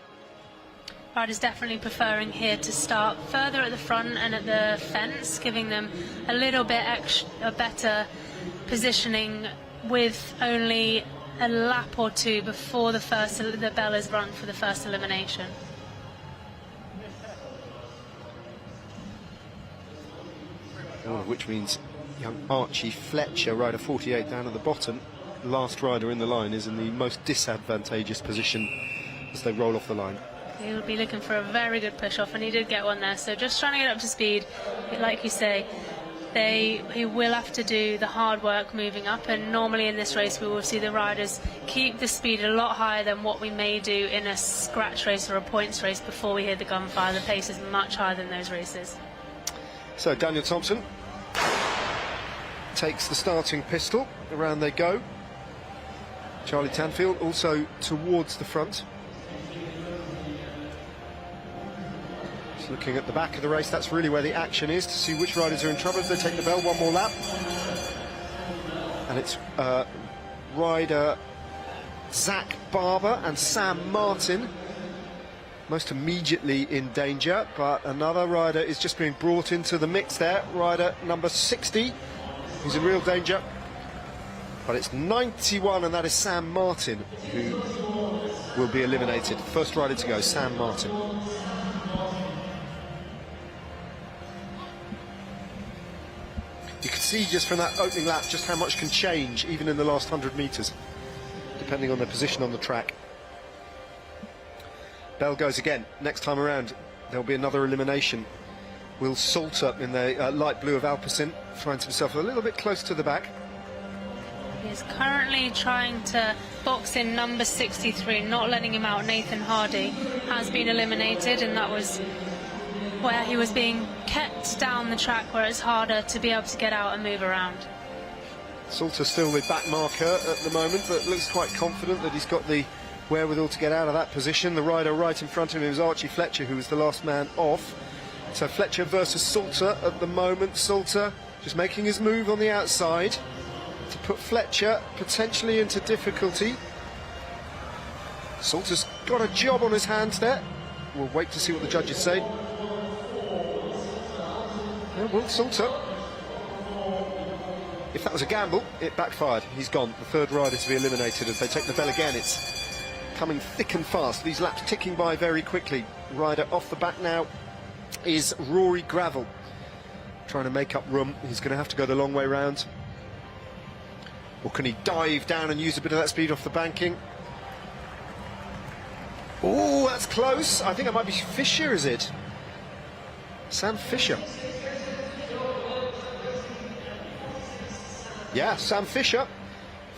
Speaker 2: Riders definitely preferring here to start further at the front and at the fence, giving them a little bit better positioning, with only a lap or two before the bell is rung for the first elimination.
Speaker 1: All of which means young Archie Fletcher, rider 48 down at the bottom, last rider in the line, is in the most disadvantageous position as they roll off the line.
Speaker 2: He'll be looking for a very good push-off, and he did get one there, so just trying to get up to speed. Like you say, he will have to do the hard work moving up, and normally in this race we will see the riders keep the speed a lot higher than what we may do in a scratch race or a points race before we hear the gunfire. The pace is much higher than those races.
Speaker 1: So Daniel Thompson takes the starting pistol, around they go. Charlie Tanfield also towards the front. Just looking at the back of the race, that's really where the action is, to see which riders are in trouble as they take the bell. One more lap. And it's rider Zach Barber and Sam Martin most immediately in danger, but another rider is just being brought into the mix there. Rider number 60, who's in real danger. But it's 91, and that is Sam Martin, who will be eliminated. First rider to go, Sam Martin. You can see just from that opening lap just how much can change, even in the last 100 metres, depending on their position on the track. Bell goes again. Next time around, there'll be another elimination. Will Salter, in the light blue of Alpecin, finds himself a little bit close to the back.
Speaker 2: He's currently trying to box in number 63, not letting him out. Nathan Hardy has been eliminated, and that was where he was being kept down the track, where it's harder to be able to get out and move around.
Speaker 1: Salter still with back marker at the moment, but looks quite confident that he's got the wherewithal to get out of that position. The rider right in front of him is Archie Fletcher, who was the last man off. So Fletcher versus Salter at the moment. Salter just making his move on the outside to put Fletcher potentially into difficulty. Salter's got a job on his hands there. We'll wait to see what the judges say. Well, Salter, if that was a gamble, it backfired. He's gone. The third rider to be eliminated as they take the bell again. It's coming thick and fast. These laps ticking by very quickly. Rider off the back now is Rory Gravel, trying to make up room. He's going to have to go the long way round. Or can he dive down and use a bit of that speed off the banking? Oh, that's close. I think it might be Fisher, is it? Sam Fisher. Yeah, Sam Fisher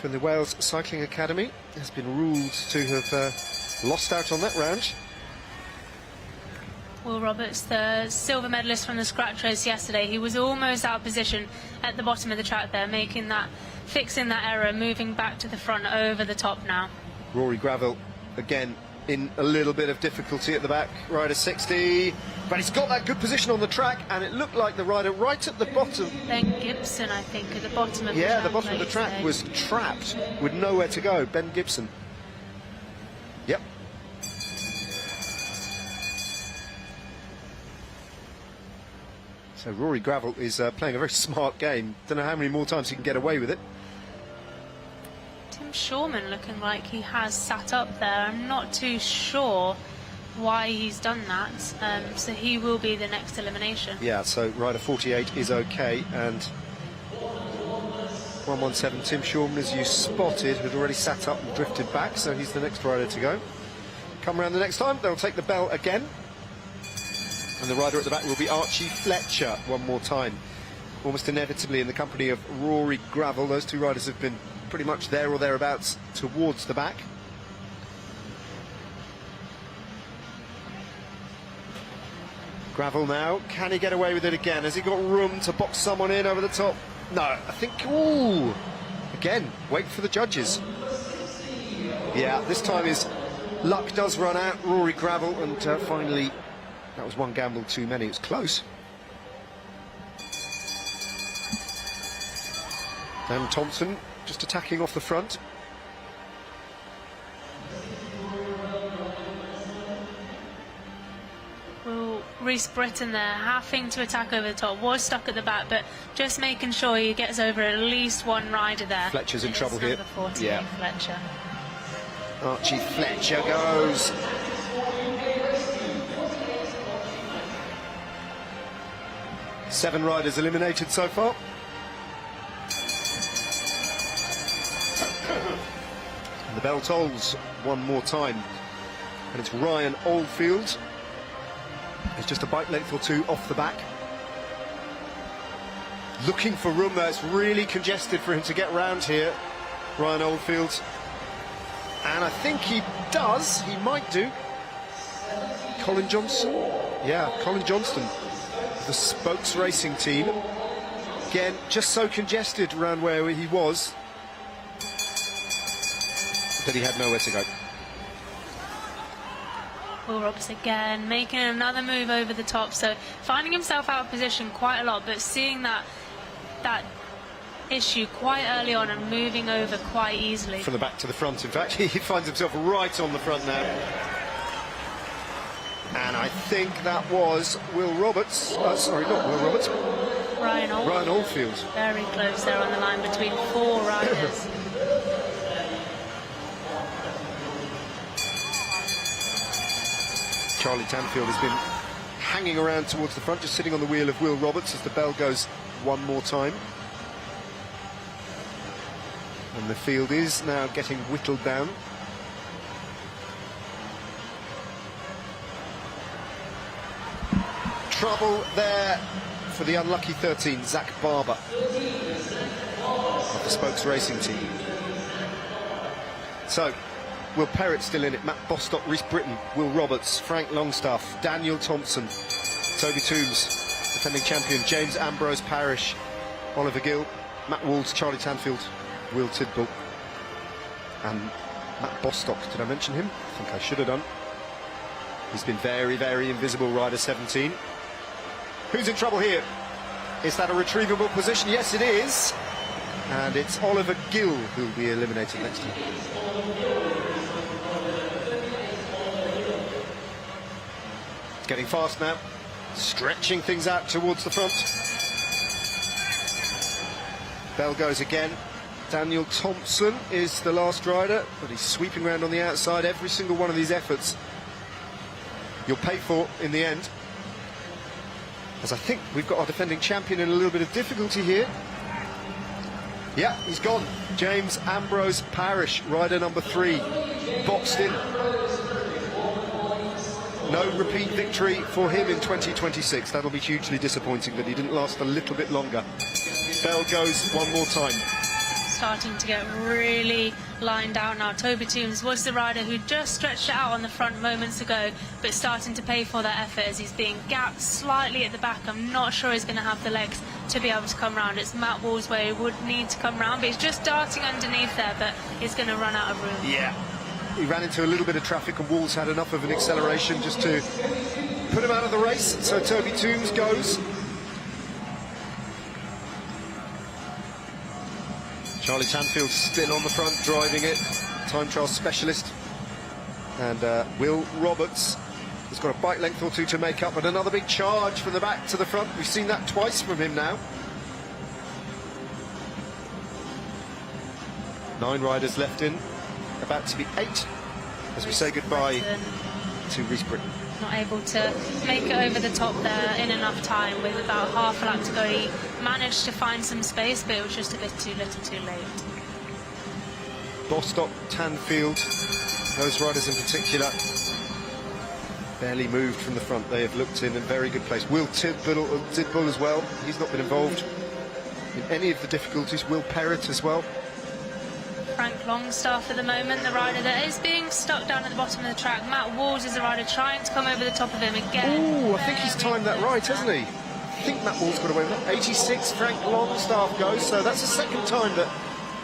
Speaker 1: from the Wales Cycling Academy has been ruled to have lost out on that round.
Speaker 2: Will Roberts, the silver medalist from the scratch race yesterday, he was almost out of position at the bottom of the track there, fixing that error, moving back to the front over the top now. Rory Gravel again in a little bit of difficulty at the back. Rider 60, but he's got that good position on the track, and it looked like the rider right at the bottom. Ben Gibson, I think, at the bottom of the track. Yeah, the bottom of the track was trapped with nowhere to go. Ben Gibson. Yep. So Rory Gravel is playing a very smart game. Don't know how many more times he can get away with it. Tim Shawman looking like he has sat up there. I'm not too sure why he's done that. So he will be the next elimination. Yeah, so rider 48 is okay, and 117 Tim Shawman, as you spotted, had already sat up and drifted back, so he's the next rider to go. Come around the next time, they'll take the bell again. And the rider at the back will be Archie Fletcher one more time, almost inevitably in the company of Rory Gravel. Those two riders have been pretty much there or thereabouts towards the back. Gravel now, can he get away with it again? Has he got room to box someone in over the top? No, I think, ooh, again, wait for the judges. Yeah, this time his luck does run out, Rory Gravel, and finally, that was one gamble too many. It was close. Dan Thompson just attacking off the front. Well, Reece Britton there, having to attack over the top, was stuck at the back, but just making sure he gets over at least one rider there. Fletcher's in trouble here. Number 48, yeah. Fletcher. Archie Fletcher goes. Seven riders eliminated so far. And the bell tolls one more time. And it's Ryan Oldfield. He's just a bike length or two off the back. Looking for room there. It's really congested for him to get round here, Ryan Oldfield. And I think he does. He might do. Colin Johnson. Yeah, Colin Johnston. The Spokes Racing team. Again, just so congested around where he was that he had nowhere to go. Will Roberts again making another move over the top, so finding himself out of position quite a lot, but seeing that issue quite early on and moving over quite easily. From the back to the front, in fact, he finds himself right on the front now.
Speaker 1: I think that was Will Roberts. Sorry, not Will Roberts.
Speaker 2: Ryan
Speaker 1: Oldfield.
Speaker 2: Very close there on the line between 4 riders.
Speaker 1: Charlie Tanfield has been hanging around towards the front, just sitting on the wheel of Will Roberts as the bell goes one more time. And the field is now getting whittled down. Trouble there for the unlucky 13, Zach Barber of the Spokes Racing Team. So, Will Perrott still in it, Matt Bostock, Rhys Britton, Will Roberts, Frank Longstaff, Daniel Thompson, Toby Toombs, defending champion, James Ambrose Parrish, Oliver Gill, Matt Walls, Charlie Tanfield, Will Tidball, and Matt Bostock. Did I mention him? I think I should have done. He's been very, very invisible, rider 17. Who's in trouble here? Is that a retrievable position? Yes, it is. And it's Oliver Gill who'll be eliminated next time. It's getting fast now, stretching things out towards the front. Bell goes again. Daniel Thompson is the last rider, but he's sweeping around on the outside. Every single one of these efforts you'll pay for in the end. As I think we've got our defending champion in a little bit of difficulty here. Yeah, he's gone. James Ambrose Parrish, rider number 3, boxed in. No repeat victory for him in 2026. That'll be hugely disappointing that he didn't last a little bit longer. Bell goes one more time.
Speaker 2: Starting to get really lined out now. Toby Toombs was the rider who just stretched it out on the front moments ago, but starting to pay for that effort as he's being gapped slightly at the back. I'm not sure he's going to have the legs to be able to come round. It's Matt Walls where he would need to come round, but he's just darting underneath there, but he's going to run out of room.
Speaker 1: Yeah, he ran into a little bit of traffic and Walls had enough of an acceleration just to put him out of the race. So Toby Toombs goes. Charlie Tanfield still on the front, driving it, time trial specialist. And Will Roberts has got a bike length or two to make up, and another big charge from the back to the front. We've seen that twice from him now. 9 riders left in, about to be 8, as we say goodbye to Rhys Britton.
Speaker 2: Not able to make it over the top there in enough time. With about half a lap to go, he managed to find some space, but it was just a bit too little too late.
Speaker 1: Bostock, Tanfield, those riders in particular, barely moved from the front. They have looked in a very good place. Will Tidball as well, he's not been involved in any of the difficulties. Will Perrott as well.
Speaker 2: Frank Longstaff at the moment, the rider that is being stuck down at the bottom of the track. Matt Walls is the rider trying to come over the top of him again.
Speaker 1: Oh, I think he's timed that right, hasn't he? I think Matt Walls got away with that. 86, Frank Longstaff goes, so that's the second time that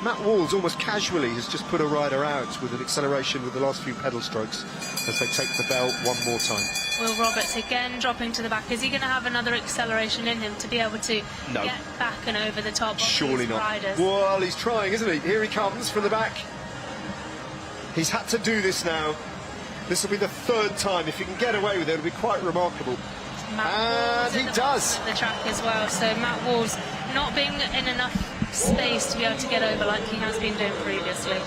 Speaker 1: Matt Walls almost casually has just put a rider out with an acceleration with the last few pedal strokes as they take the bell one more time.
Speaker 2: Will Roberts again dropping to the back. Is he going to have another acceleration in him to be able to get back and over the top of
Speaker 1: Surely
Speaker 2: these
Speaker 1: not.
Speaker 2: riders?
Speaker 1: Well, he's trying, isn't he? Here he comes from the back. He's had to do this now. This will be the 3rd time. If he can get away with it, it'll be quite remarkable. And he does.
Speaker 2: The track as well. So Matt Walls not being in enough space to be able to get over like he has been doing previously.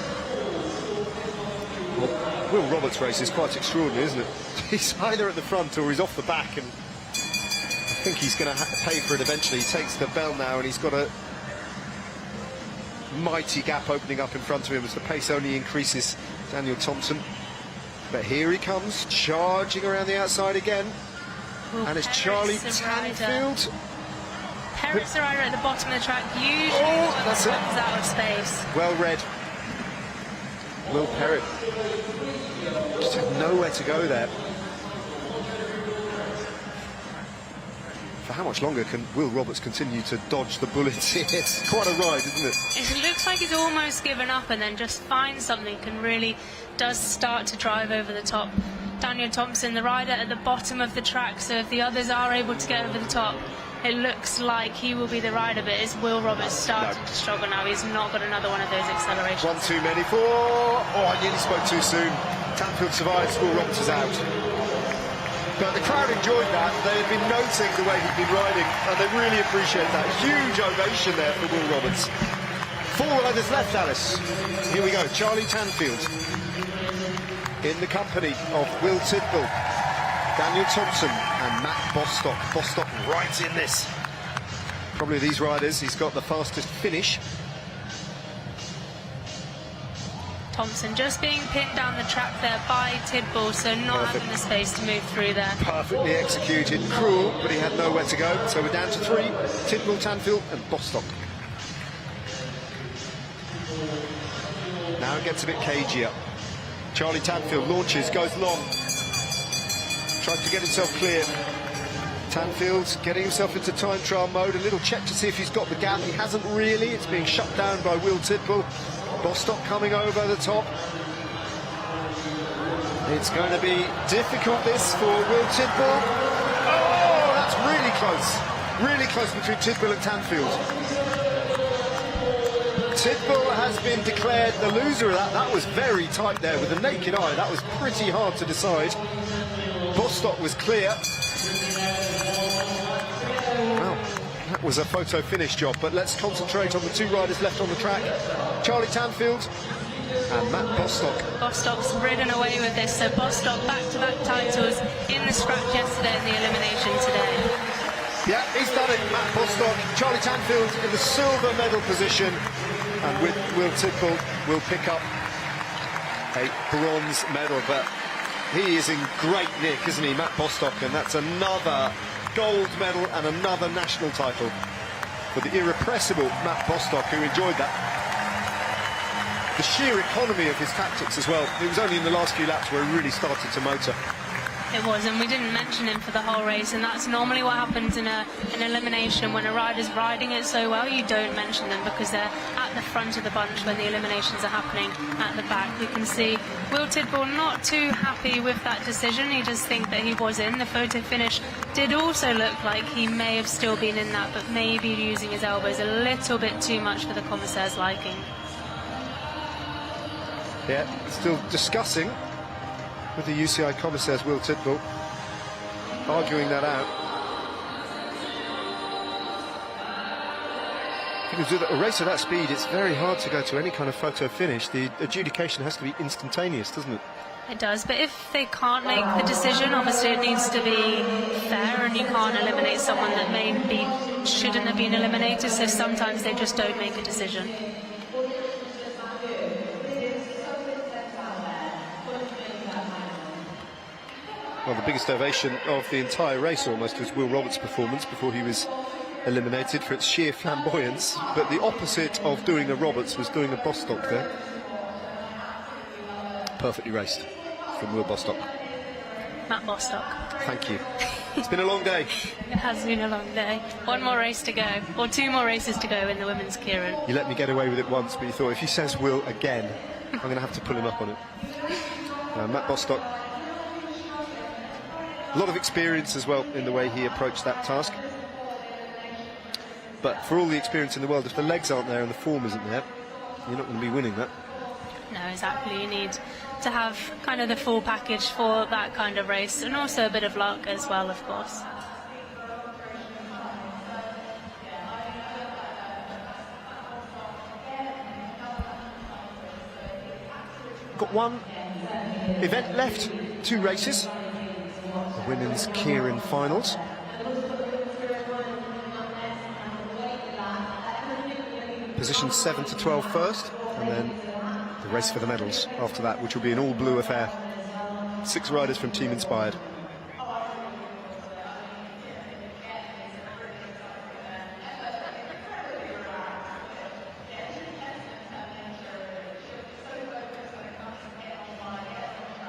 Speaker 1: Well, Will Roberts' race is quite extraordinary, isn't it? He's either at the front or he's off the back, and I think he's going to pay for it eventually. He takes the bell now, and he's got a mighty gap opening up in front of him as the pace only increases. Daniel Thompson. But here he comes, charging around the outside again.
Speaker 2: Will
Speaker 1: And it's
Speaker 2: Perrett's
Speaker 1: Charlie
Speaker 2: the rider.
Speaker 1: Tanfield.
Speaker 2: Perrett's the rider at the bottom of the track, usually
Speaker 1: that's it.
Speaker 2: comes out of space.
Speaker 1: Well read. Will Perrott just had nowhere to go there. For how much longer can Will Roberts continue to dodge the bullets? It's quite a ride, isn't it?
Speaker 2: It looks like he's almost given up and then just finds something and really does start to drive over the top. Daniel Thompson, the rider at the bottom of the track, so if the others are able to get over the top, it looks like he will be the rider, but is Will Roberts starting to struggle now? He's not got another one of those accelerations.
Speaker 1: One too many for... Oh, I nearly spoke too soon. Tanfield survives, Will Roberts is out. But the crowd enjoyed that. They had been noting the way he'd been riding, and they really appreciate that. Huge ovation there for Will Roberts. 4 riders left, Alice. Here we go. Charlie Tanfield in the company of Will Tidball, Daniel Thompson and Matt Bostock. Bostock right in this. Probably these riders, he's got the fastest finish.
Speaker 2: Thompson just being pinned down the track there by Tidball, so not having the space to move through there.
Speaker 1: Perfectly executed, cruel, but he had nowhere to go. So we're down to 3, Tidball, Tanfield and Bostock. Now it gets a bit cagier. Charlie Tanfield launches, goes long. Tries to get himself clear. Tanfield's getting himself into time trial mode. A little check to see if he's got the gap. He hasn't really. It's being shut down by Will Tidball. Bostock coming over the top. It's going to be difficult, this, for Will Tidball. Oh, that's really close. Really close between Tidball and Tanfield. Tidball has been declared the loser of that. That was very tight there with the naked eye. That was pretty hard to decide. Bostock was clear. Well, that was a photo finish job, but let's concentrate on the 2 riders left on the track. Charlie Tanfield and Matt Bostock.
Speaker 2: Bostock's ridden away with this, so Bostock back-to-back titles in the scratch yesterday and the elimination today.
Speaker 1: Yeah, he's done it, Matt Bostock. Charlie Tanfield in the silver medal position, and with Will Tidball will pick up a bronze medal, but he is in great nick, isn't he, Matt Bostock, and that's another gold medal and another national title for the irrepressible Matt Bostock, who enjoyed that. The sheer economy of his tactics as well. It was only in the last few laps where he really started to motor.
Speaker 2: It was, and we didn't mention him for the whole race, and that's normally what happens in an elimination. When a rider's riding it so well, you don't mention them because they're at the front of the bunch when the eliminations are happening at the back. You can see Will Tidball not too happy with that decision. He does think that he was in. The photo finish did also look like he may have still been in that, but maybe using his elbows a little bit too much for the commissaire's liking.
Speaker 1: Yeah, still discussing with the UCI commissaires, Will Tidball, arguing that out. Because with a race of that speed, it's very hard to go to any kind of photo finish. The adjudication has to be instantaneous, doesn't it?
Speaker 2: It does, but if they can't make the decision, obviously it needs to be fair, and you can't eliminate someone that maybe shouldn't have been eliminated, so sometimes they just don't make a decision.
Speaker 1: Well, the biggest ovation of the entire race almost was Will Roberts' performance before he was eliminated for its sheer flamboyance. But the opposite of doing a Roberts was doing a Bostock there. Perfectly raced from Will Bostock.
Speaker 2: Matt Bostock.
Speaker 1: Thank you. It's been a long day.
Speaker 2: It has been a long day. 1 more race to go, or 2 more races to go in the women's Keirin.
Speaker 1: You let me get away with it once, but you thought if he says Will again, I'm going to have to pull him up on it. Matt Bostock. A lot of experience as well in the way he approached that task. But for all the experience in the world, if the legs aren't there and the form isn't there, you're not going to be winning that.
Speaker 2: No, exactly. You need to have kind of the full package for that kind of race, and also a bit of luck as well, of course.
Speaker 1: Got 1 event left, 2 races. The women's Keirin finals. Position 7 to 12 first, and then the race for the medals after that, which will be an all-blue affair. 6 riders from Team Inspired.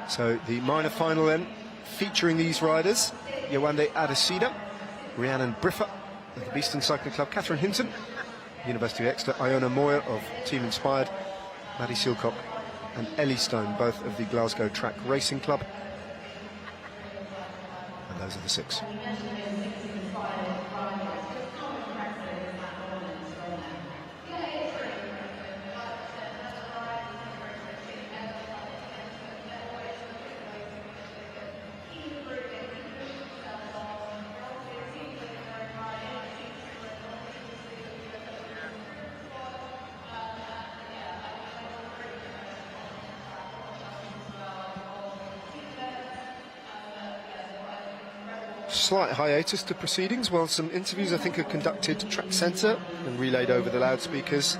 Speaker 1: So the minor final then, featuring these riders: Yewande Adesina, Rhiannon Briffa of the Beeston Cycling Club, Catherine Hinton, University of Exeter, Iona Moyer of Team Inspired, Maddie Silcock and Ellie Stone, both of the Glasgow Track Racing Club. And those are the 6. slight hiatus to proceedings while some interviews, I think, are conducted track centre and relayed over the loudspeakers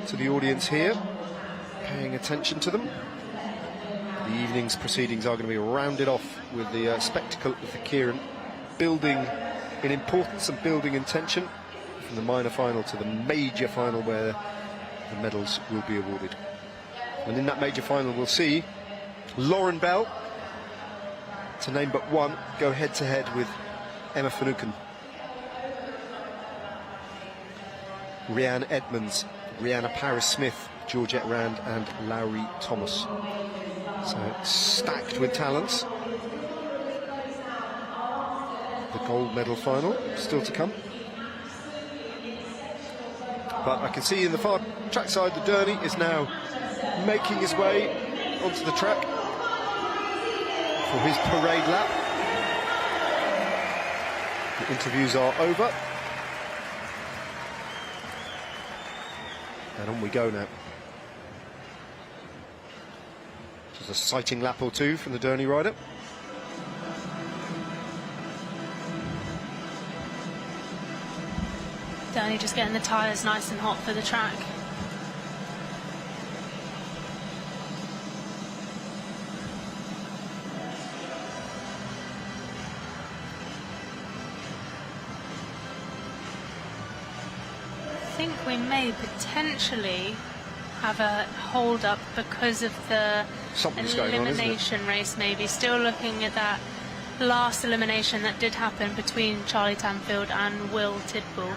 Speaker 1: to the audience here, paying attention to them. The evening's proceedings are going to be rounded off with the spectacle of the Keirin building in importance and building in tension from the minor final to the major final where the medals will be awarded. And in that major final we'll see Lauren Bell, to name but one, go head-to-head with Emma Finucane. Rhiannon Edmonds, Rihanna Paris-Smith, Georgette Rand and Lowry Thomas. So stacked with talents. The gold medal final still to come. But I can see in the far track side the Derny is now making his way onto the track for his parade lap. The interviews are over. And on we go now. Just a sighting lap or two from the Derny rider.
Speaker 2: Derny just getting the tyres nice and hot for the track. I think we may potentially have a hold up because of the elimination race, maybe. Still looking at that last elimination that did happen between Charlie Tanfield and Will Tidball.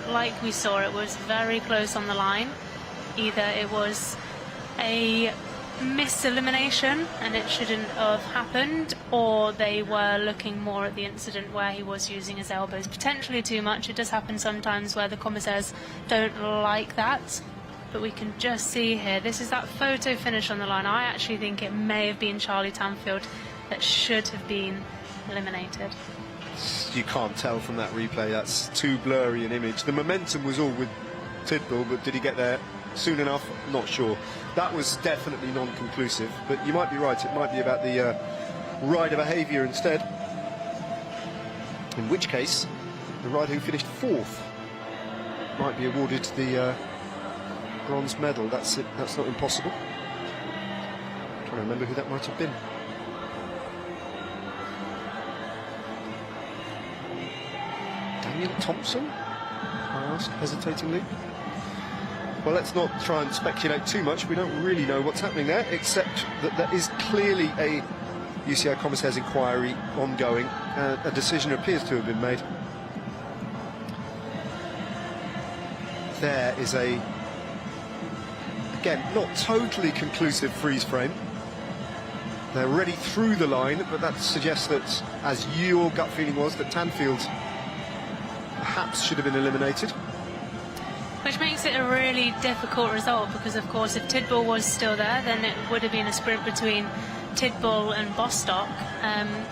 Speaker 2: Like we saw, it was very close on the line. Either it was a mis-elimination and it shouldn't have happened, or they were looking more at the incident where he was using his elbows potentially too much. It does happen sometimes where the commissaires don't like that, but we can just see here, this is that photo finish on the line. I actually think it may have been Charlie Tanfield that should have been eliminated.
Speaker 1: You can't tell from that replay, that's too blurry an image. The momentum was all with Tidball, but did he get there soon enough? Not sure. That was definitely non-conclusive, but you might be right, it might be about the rider behaviour instead. In which case, the rider who finished fourth might be awarded the bronze medal. That's it, that's not impossible. I'm trying to remember who that might have been. Daniel Thompson? I asked hesitatingly. Well, let's not try and speculate too much. We don't really know what's happening there, except that there is clearly a UCI Commissaire's inquiry ongoing. A decision appears to have been made. There is a, again, not totally conclusive freeze frame. They're already through the line, but that suggests that, as your gut feeling was, that Tanfield perhaps should have been eliminated.
Speaker 2: Which makes it a really difficult result, because of course if Tidball was still there, then it would have been a sprint between Tidball and Bostock.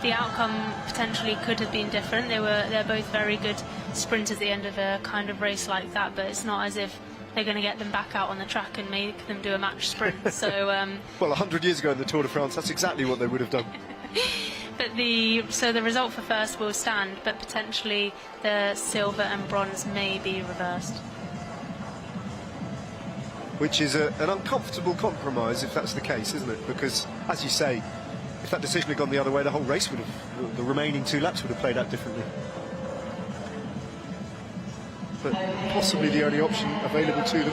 Speaker 2: The outcome potentially could have been different. They're both very good sprinters at the end of a kind of race like that, but it's not as if they're going to get them back out on the track and make them do a match sprint. So
Speaker 1: well, 100 years ago in the Tour de France, that's exactly what they would have done.
Speaker 2: But the result for first will stand, but potentially the silver and bronze may be reversed.
Speaker 1: Which is an uncomfortable compromise if that's the case, isn't it? Because, as you say, if that decision had gone the other way, the whole race would have, the remaining 2 laps would have played out differently. But possibly the only option available to them.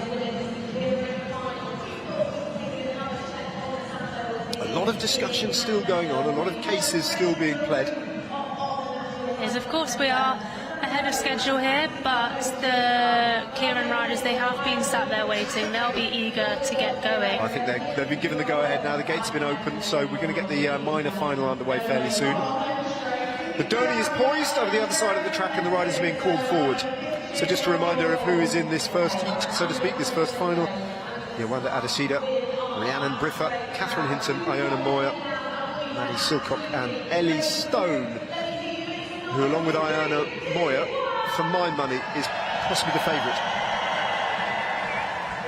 Speaker 1: A lot of discussion still going on, a lot of cases still being pled.
Speaker 2: Yes, of course we are ahead of schedule here, but the Keirin riders, they have been sat there waiting. They'll be eager to get going.
Speaker 1: I think they've been given the go-ahead now. The gates have been opened, so we're going to get the minor final underway fairly soon. The Derny is poised over the other side of the track and the riders are being called forward. So just a reminder of who is in this first heat, so to speak, this first final. Yawanda Adesida, Rhiannon Briffa, Catherine Hinton, Iona Moya, Maddie Silcock and Ellie Stone, who, along with Iona Moya, for my money, is possibly the favourite.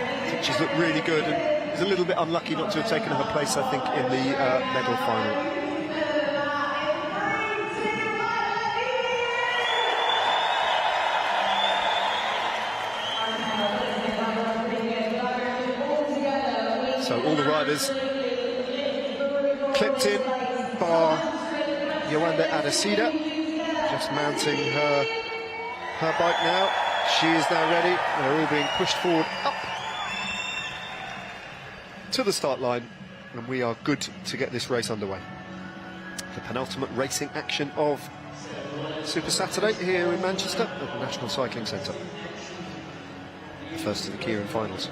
Speaker 1: I think she's looked really good and is a little bit unlucky not to have taken her place, I think, in the medal final. So all the riders clipped in, bar Yolanda Adesida, just mounting her bike now. She is now ready. They're all being pushed forward up to the start line, and we are good to get this race underway. The penultimate racing action of Super Saturday here in Manchester at the National Cycling Centre. The first of the Keirin finals.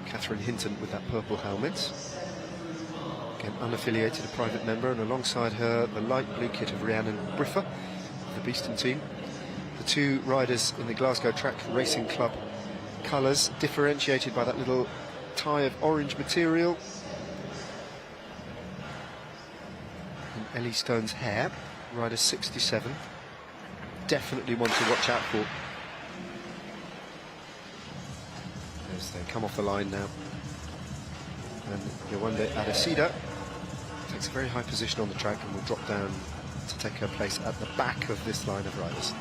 Speaker 1: Catherine Hinton with that purple helmet. Again, unaffiliated, a private member, and alongside her, the light blue kit of Rhiannon Briffa, the Beeston team. The two riders in the Glasgow Track Racing Club colours, differentiated by that little tie of orange material. And Ellie Stone's hair, rider 67. Definitely one to watch out for. As they come off the line now. And Yolanda Adesida takes a very high position on the track and will drop down to take her place at the back of this line of riders.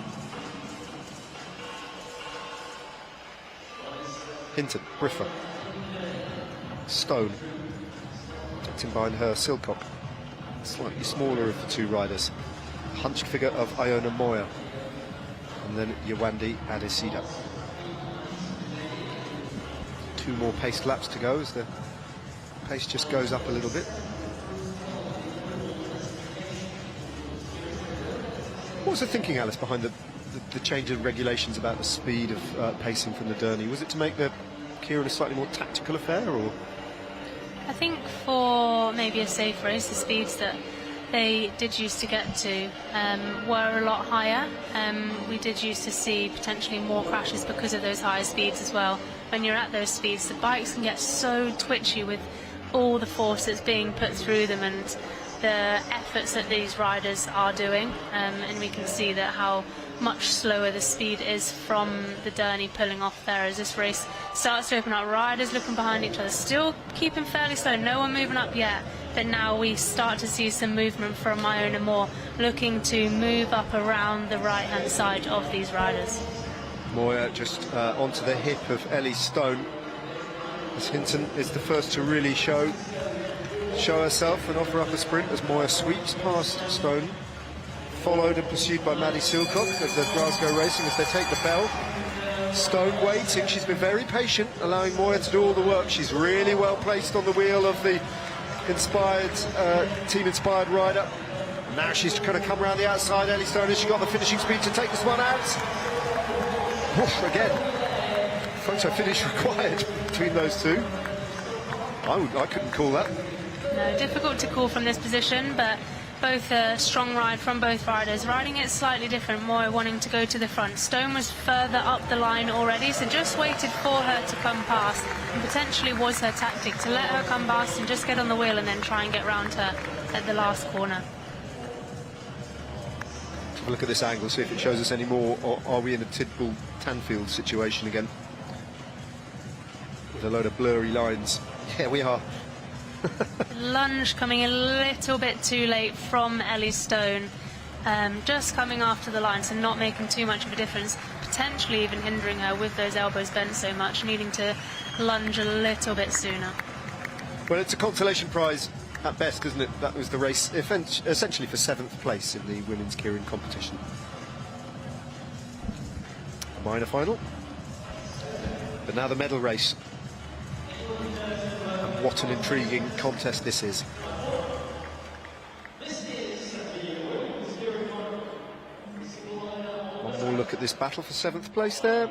Speaker 1: Hinton, Briffa, Stone, tucked in behind her, Silcock, slightly smaller of the two riders, hunched figure of Iona Moya, and then Yolanda Adesida. 2 more paced laps to go as the pace just goes up a little bit. What was the thinking, Alice, behind the change of regulations about the speed of pacing from the Derny? Was it to make the Keirin a slightly more tactical affair, or?
Speaker 2: I think for maybe a safe race, the speeds that they did used to get to were a lot higher. We did used to see potentially more crashes because of those higher speeds as well. When you're at those speeds, the bikes can get so twitchy with all the force that's being put through them and the efforts that these riders are doing, and we can see that how much slower the speed is from the Derny pulling off there as this race starts to open up. Riders looking behind each other, still keeping fairly slow, no one moving up yet, but now we start to see some movement from Iona Moore looking to move up around the right hand side of these riders.
Speaker 1: Moya just onto the hip of Ellie Stone, as Hinton is the first to really show herself and offer up a sprint as Moya sweeps past Stone, followed and pursued by Maddie Silcock of the Glasgow Racing as they take the bell. Stone waiting, she's been very patient, allowing Moya to do all the work. She's really well placed on the wheel of the team-inspired rider. Now she's going to come around the outside. Ellie Stone, has she got the finishing speed to take this one out? Woof, again, photo finish required between those two. I couldn't call that.
Speaker 2: No, difficult to call from this position, but both a strong ride from both riders. Riding it slightly different, Moya wanting to go to the front. Stone was further up the line already, so just waited for her to come past, and potentially was her tactic to let her come past and just get on the wheel and then try and get round her at the last corner.
Speaker 1: Have a look at this angle, see if it shows us any more, or are we in a Tidbull Tanfield situation again? With a load of blurry lines. Yeah, we are.
Speaker 2: Lunge coming a little bit too late from Ellie Stone, just coming after the line, so not making too much of a difference, potentially even hindering her with those elbows bent so much, needing to lunge a little bit sooner.
Speaker 1: Well, it's a consolation prize at best, isn't it? That was the race essentially for 7th place in the women's Keirin competition. A minor final, but now the medal race. And what an intriguing contest this is. One more look at this battle for 7th place there.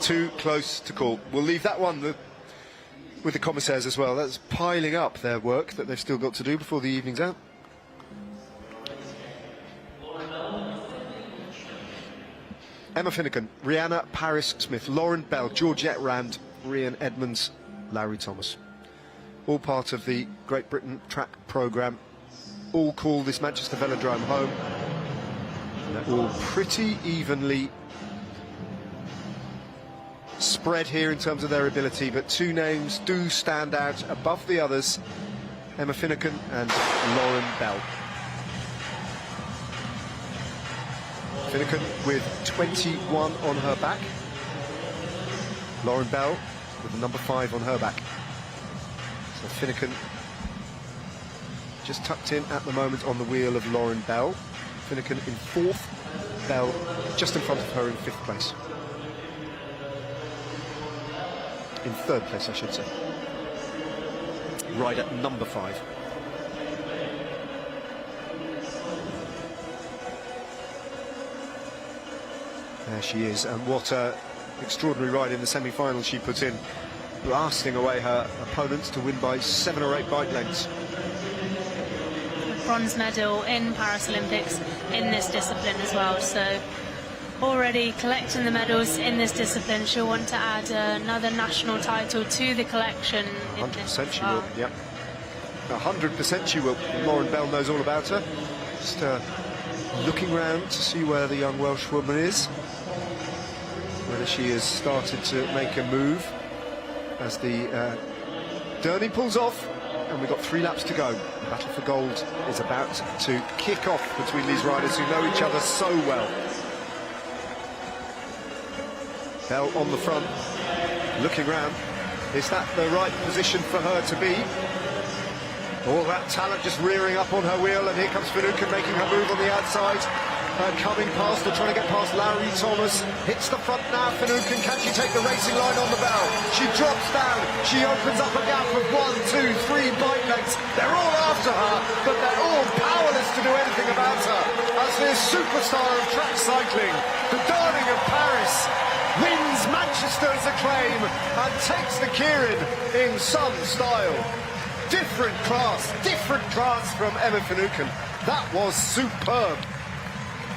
Speaker 1: Too close to call. We'll leave that one with the commissaires as well. That's piling up their work that they've still got to do before the evening's out. Emma Finnegan, Rihanna Paris-Smith, Lauren Bell, Georgette Rand, Rhian Edmonds, Larry Thomas. All part of the Great Britain track programme. All call this Manchester Velodrome home. And they're all pretty evenly spread here in terms of their ability, but 2 names do stand out above the others, Emma Finnegan and Lauren Bell. Finucane with 21 on her back. Lauren Bell with the number 5 on her back. So Finucane just tucked in at the moment on the wheel of Lauren Bell. Finucane in 4th, Bell just in front of her in 5th place. In 3rd place, I should say. Right at number 5. There she is, and what an extraordinary ride in the semi-final she put in, blasting away her opponents to win by 7 or 8 bike lengths.
Speaker 2: Bronze medal in Paris Olympics in this discipline as well, so already collecting the medals in this discipline. She'll want to add another national title to the collection.
Speaker 1: 100% she will, yep. 100% she will. Lauren Bell knows all about her. Just looking round to see where the young Welsh woman is, whether she has started to make a move as the Derny pulls off, and we've got 3 laps to go. The battle for gold is about to kick off between these riders who know each other so well. Bell on the front, looking round. Is that the right position for her to be? All that talent just rearing up on her wheel, and here comes Finucane making her move on the outside. Coming past, or trying to get past Larry Thomas. Hits the front now, Finucane. Can she take the racing line on the Bell? She drops down. She opens up a gap of 1, 2, 3 bike lengths. They're all after her, but they're all powerless to do anything about her. As this superstar of track cycling, the darling of Paris, wins Manchester's acclaim and takes the Keirin in some style. Different class from Emma Finucane. That was superb.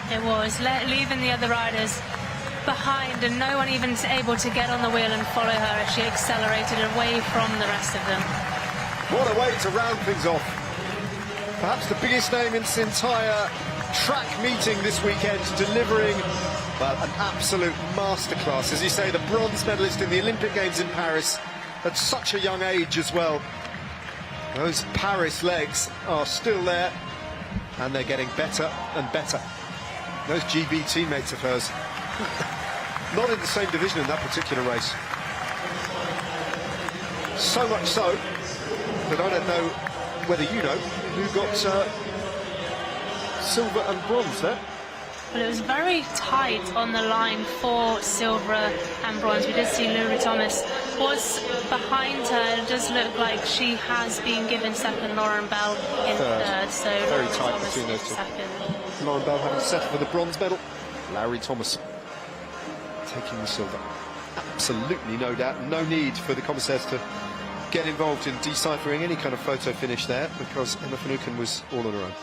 Speaker 2: It was, leaving the other riders behind and no one even able to get on the wheel and follow her as she accelerated away from the rest of them.
Speaker 1: What a way to round things off. Perhaps the biggest name in this entire track meeting this weekend, delivering, well, an absolute masterclass. As you say, the bronze medalist in the Olympic Games in Paris at such a young age as well. Those Paris legs are still there, and they're getting better and better. Those GB teammates of hers, not in the same division in that particular race. So much so that I don't know whether you know who got silver and bronze there.
Speaker 2: Well, it was very tight on the line for silver and bronze. We did see Laurie Thomas was behind her. It does look like she has been given second, Lauren Bell in third. So
Speaker 1: very
Speaker 2: Laurie
Speaker 1: tight
Speaker 2: Thomas
Speaker 1: between those two.
Speaker 2: second.
Speaker 1: Lauren Bell having settled for the bronze medal. Larry Thomas taking the silver. Absolutely no doubt. No need for the commissaires to get involved in deciphering any kind of photo finish there, because Emma Finucane was all on her own.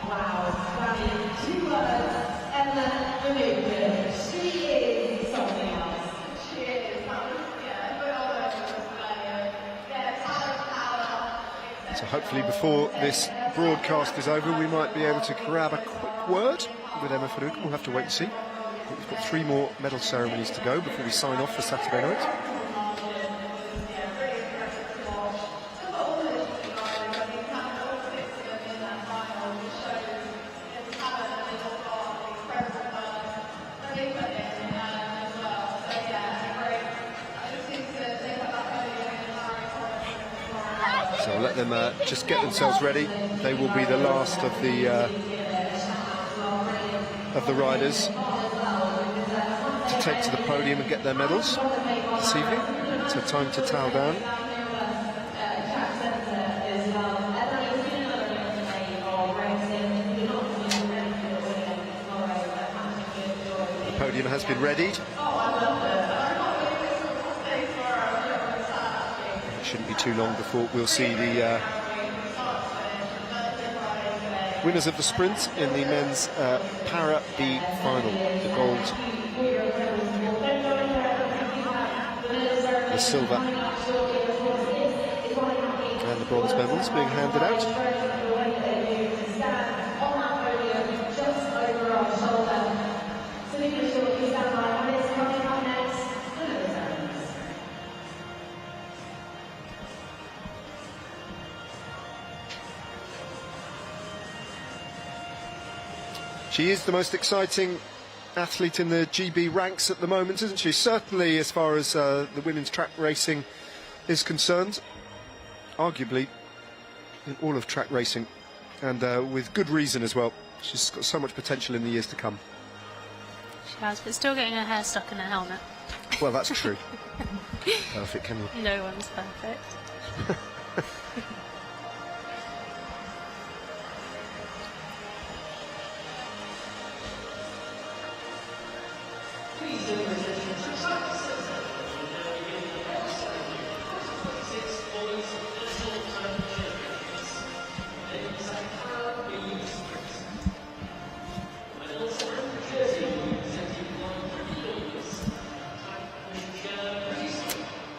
Speaker 5: Wow, two words, Emma Finucane. She is something else. She is.
Speaker 1: So hopefully before this broadcast is over, we might be able to grab a quick word with Emma Finucane. We'll have to wait and see. We've got 3 more medal ceremonies to go before we sign off for Saturday night. So we'll let them just get themselves ready. They will be the last of the riders to take to the podium and get their medals this evening. So time to towel down. The podium has been readied. Shouldn't be too long before we'll see the winners of the sprint in the men's Para B final. The gold, the silver and the bronze medals being handed out. She is the most exciting athlete in the GB ranks at the moment, isn't she? Certainly as far as the women's track racing is concerned. Arguably in all of track racing, and with good reason as well. She's got so much potential in the years to come.
Speaker 2: She has, but still getting her hair stuck in a helmet.
Speaker 1: Well, that's true. Perfect, can you?
Speaker 2: No one's perfect.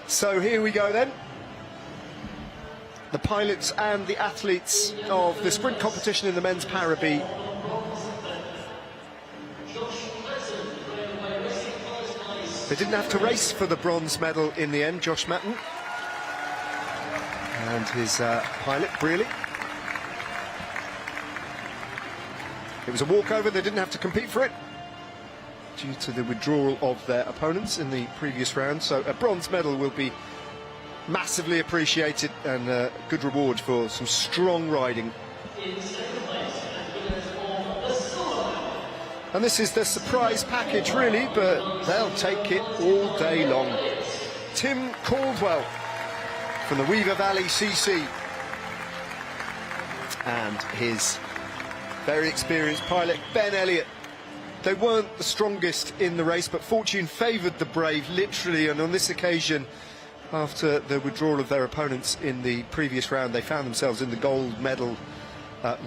Speaker 1: So here we go then. The pilots and the athletes of the sprint competition in the men's para B. They didn't have to race for the bronze medal in the end, Josh Matten and his pilot, Brearley. It was a walkover, they didn't have to compete for it due to the withdrawal of their opponents in the previous round. So a bronze medal will be massively appreciated and a good reward for some strong riding. And this is the surprise package really, but they'll take it all day long. Tim Caldwell from the Weaver Valley CC and his very experienced pilot Ben Elliott. They weren't the strongest in the race, but fortune favoured the brave, literally, and on this occasion, after the withdrawal of their opponents in the previous round, they found themselves in the gold medal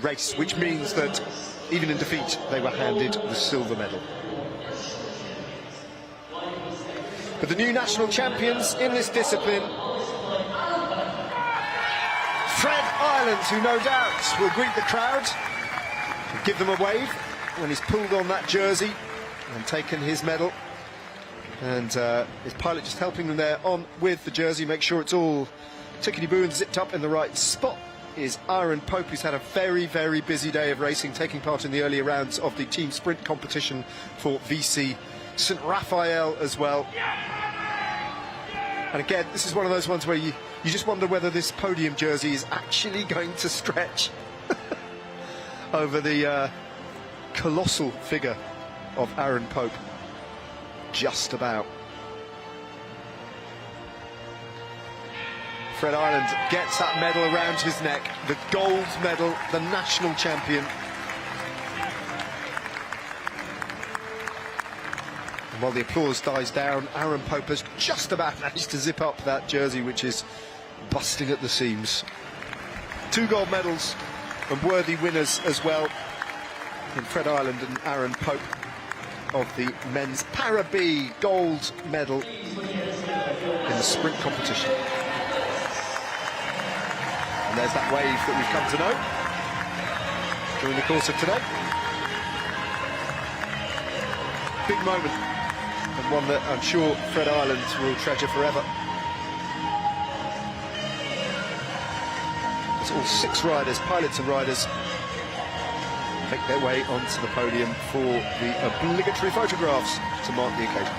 Speaker 1: race, which means that even in defeat, they were handed the silver medal. But the new national champions in this discipline, Fred Ireland, who no doubt will greet the crowd, give them a wave when he's pulled on that jersey and taken his medal, and his pilot just helping them there on with the jersey, make sure it's all tickety-boo and zipped up in the right spot, is Aaron Pope, who's had a very, very busy day of racing, taking part in the earlier rounds of the team sprint competition for VC St Raphael as well. And again, this is one of those ones where you just wonder whether this podium jersey is actually going to stretch over the colossal figure of Aaron Pope. Just about. Fred Ireland gets that medal around his neck, the gold medal, the national champion. And while the applause dies down, Aaron Pope has just about managed to zip up that jersey, which is busting at the seams. 2 gold medals and worthy winners as well in Fred Ireland and Aaron Pope of the men's Para B gold medal in the sprint competition. And there's that wave that we've come to know during the course of today. Big moment, and one that I'm sure Fred Ireland will treasure forever. It's all 6 riders, pilots and riders, make their way onto the podium for the obligatory photographs to mark the occasion.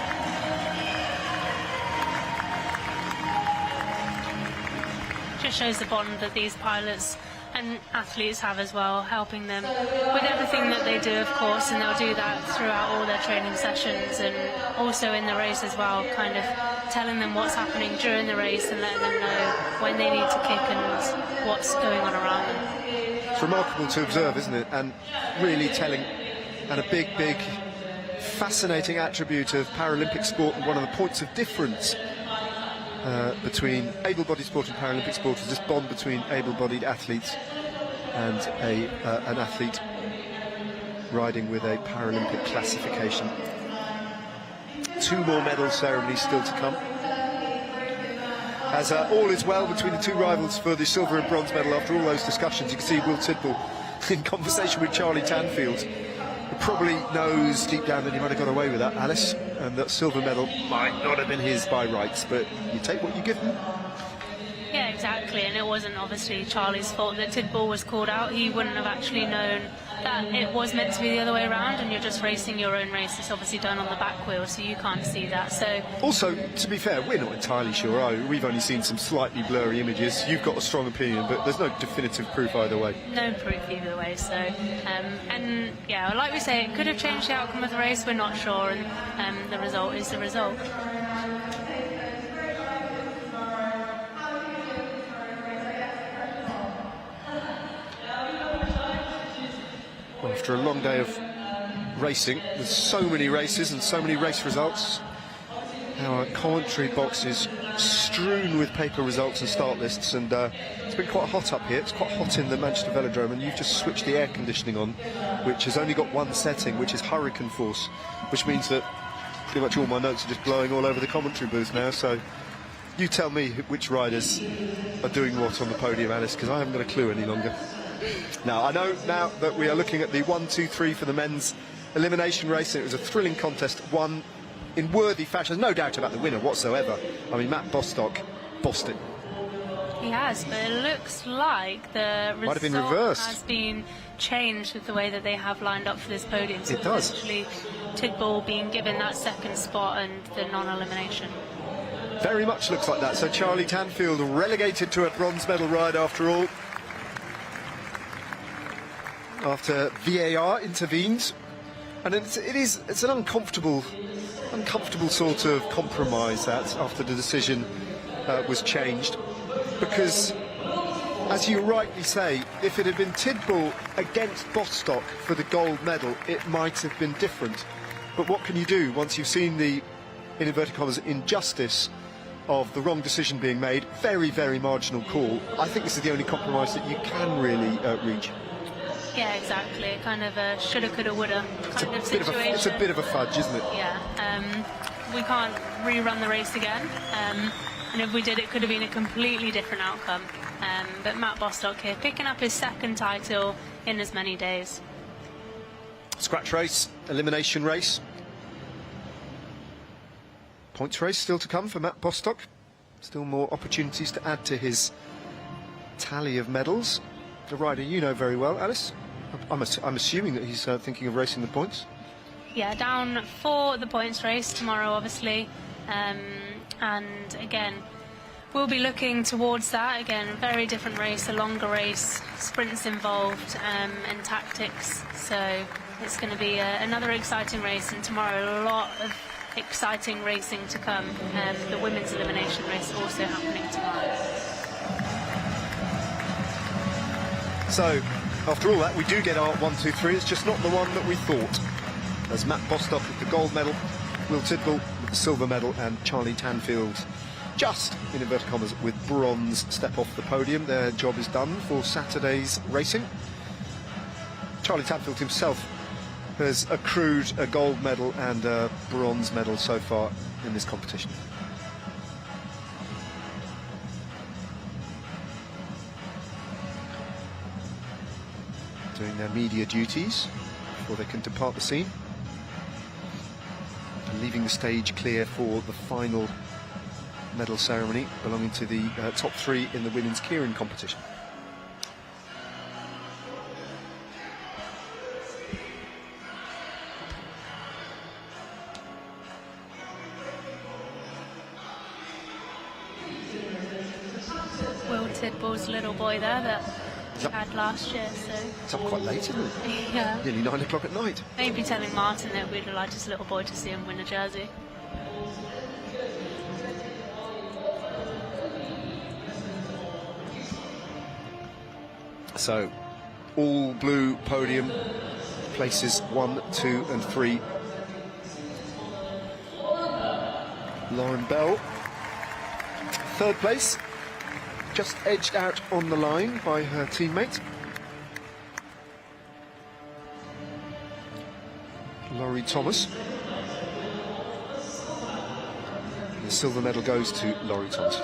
Speaker 2: Just shows the bond that these pilots and athletes have as well, helping them with everything that they do, of course, and they'll do that throughout all their training sessions and also in the race as well, kind of telling them what's happening during the race and letting them know when they need to kick and what's going on around them.
Speaker 1: It's remarkable to observe, isn't it? And really telling, and a big, big, fascinating attribute of Paralympic sport, and one of the points of difference between able-bodied sport and Paralympic sport is this bond between able-bodied athletes and an athlete riding with a Paralympic classification. 2 more medal ceremonies still to come. As all is well between the 2 rivals for the silver and bronze medal. After all those discussions, you can see Will Tidball in conversation with Charlie Tanfield, who probably knows deep down that he might have got away with that, Alice, and that silver medal might not have been his by rights, but you take what you give him.
Speaker 2: Yeah, exactly, and it wasn't obviously Charlie's fault that Tidball was called out. He wouldn't have actually known that it was meant to be the other way around and you're just racing your own race. It's obviously done on the back wheel, so you can't see that. So
Speaker 1: also, to be fair, we're not entirely sure, are we? We've only seen some slightly blurry images. You've got a strong opinion, but there's no definitive proof either way.
Speaker 2: no proof either way. So and yeah, like we say, it could have changed the outcome of the race. We're not sure, and the result is the result.
Speaker 1: Well, after a long day of racing, with so many races and so many race results, our commentary box is strewn with paper results and start lists, and it's been quite hot up here. It's quite hot in the Manchester Velodrome, and you've just switched the air conditioning on, which has only got one setting, which is hurricane force, which means that pretty much all my notes are just blowing all over the commentary booth now. So you tell me which riders are doing what on the podium, Alice, because I haven't got a clue any longer. Now, I know now that we are looking at the 1, 2, 3 for the men's elimination race, and it was a thrilling contest, won in worthy fashion. There's no doubt about the winner whatsoever. I mean, Matt Bostock bossed it.
Speaker 2: He has, but it looks like the
Speaker 1: Might have been
Speaker 2: result
Speaker 1: reversed.
Speaker 2: has been changed with the way that they have lined up for this podium. So
Speaker 1: It does.
Speaker 2: Essentially, Tidball being given that second spot and the non-elimination.
Speaker 1: Very much looks like that. So Charlie Tanfield relegated to a bronze medal ride after all, after VAR intervened, and it's an uncomfortable sort of compromise, that after the decision was changed, because as you rightly say, if it had been Tidball against Bostock for the gold medal, it might have been different. But what can you do once you've seen the, in inverted commas, injustice of the wrong decision being made? Very, very marginal call. I think this is the only compromise that you can really reach.
Speaker 2: Yeah, exactly. Kind of a shoulda, coulda, woulda kind of situation.
Speaker 1: It's a bit of a fudge, isn't it?
Speaker 2: Yeah. We can't rerun the race again. And if we did, it could have been a completely different outcome. But Matt Bostock here, picking up his second title in as many days.
Speaker 1: Scratch race, elimination race. Points race still to come for Matt Bostock. Still more opportunities to add to his tally of medals. The rider you know very well, Alice. I'm assuming that he's thinking of racing the points.
Speaker 2: Yeah, down for the points race tomorrow, obviously. And again, we'll be looking towards that. Again, very different race, a longer race, sprints involved, and tactics. So it's going to be another exciting race, and tomorrow a lot of exciting racing to come. The women's elimination race also happening tomorrow.
Speaker 1: So, after all that, we do get our 1, 2, 3. It's just not the one that we thought. As Matt Bostock with the gold medal, Will Tidball with the silver medal, and Charlie Tanfield, just in inverted commas, with bronze, step off the podium. Their job is done for Saturday's racing. Charlie Tanfield himself has accrued a gold medal and a bronze medal so far in this competition. Doing their media duties before they can depart the scene, and leaving the stage clear for the final medal ceremony belonging to the top 3 in the women's Keirin competition.
Speaker 2: Will Tidball's little boy there that he had last year, so
Speaker 1: It's up quite late, isn't it?
Speaker 2: yeah.
Speaker 1: Nearly 9 o'clock at night.
Speaker 2: Maybe telling Martin that we'd like his little boy to see him win a jersey.
Speaker 1: So, all blue podium, places 1, 2 and 3. Lauren Bell, third place, just edged out on the line by her teammate. Laurie Thomas. The silver medal goes to Laurie Thomas.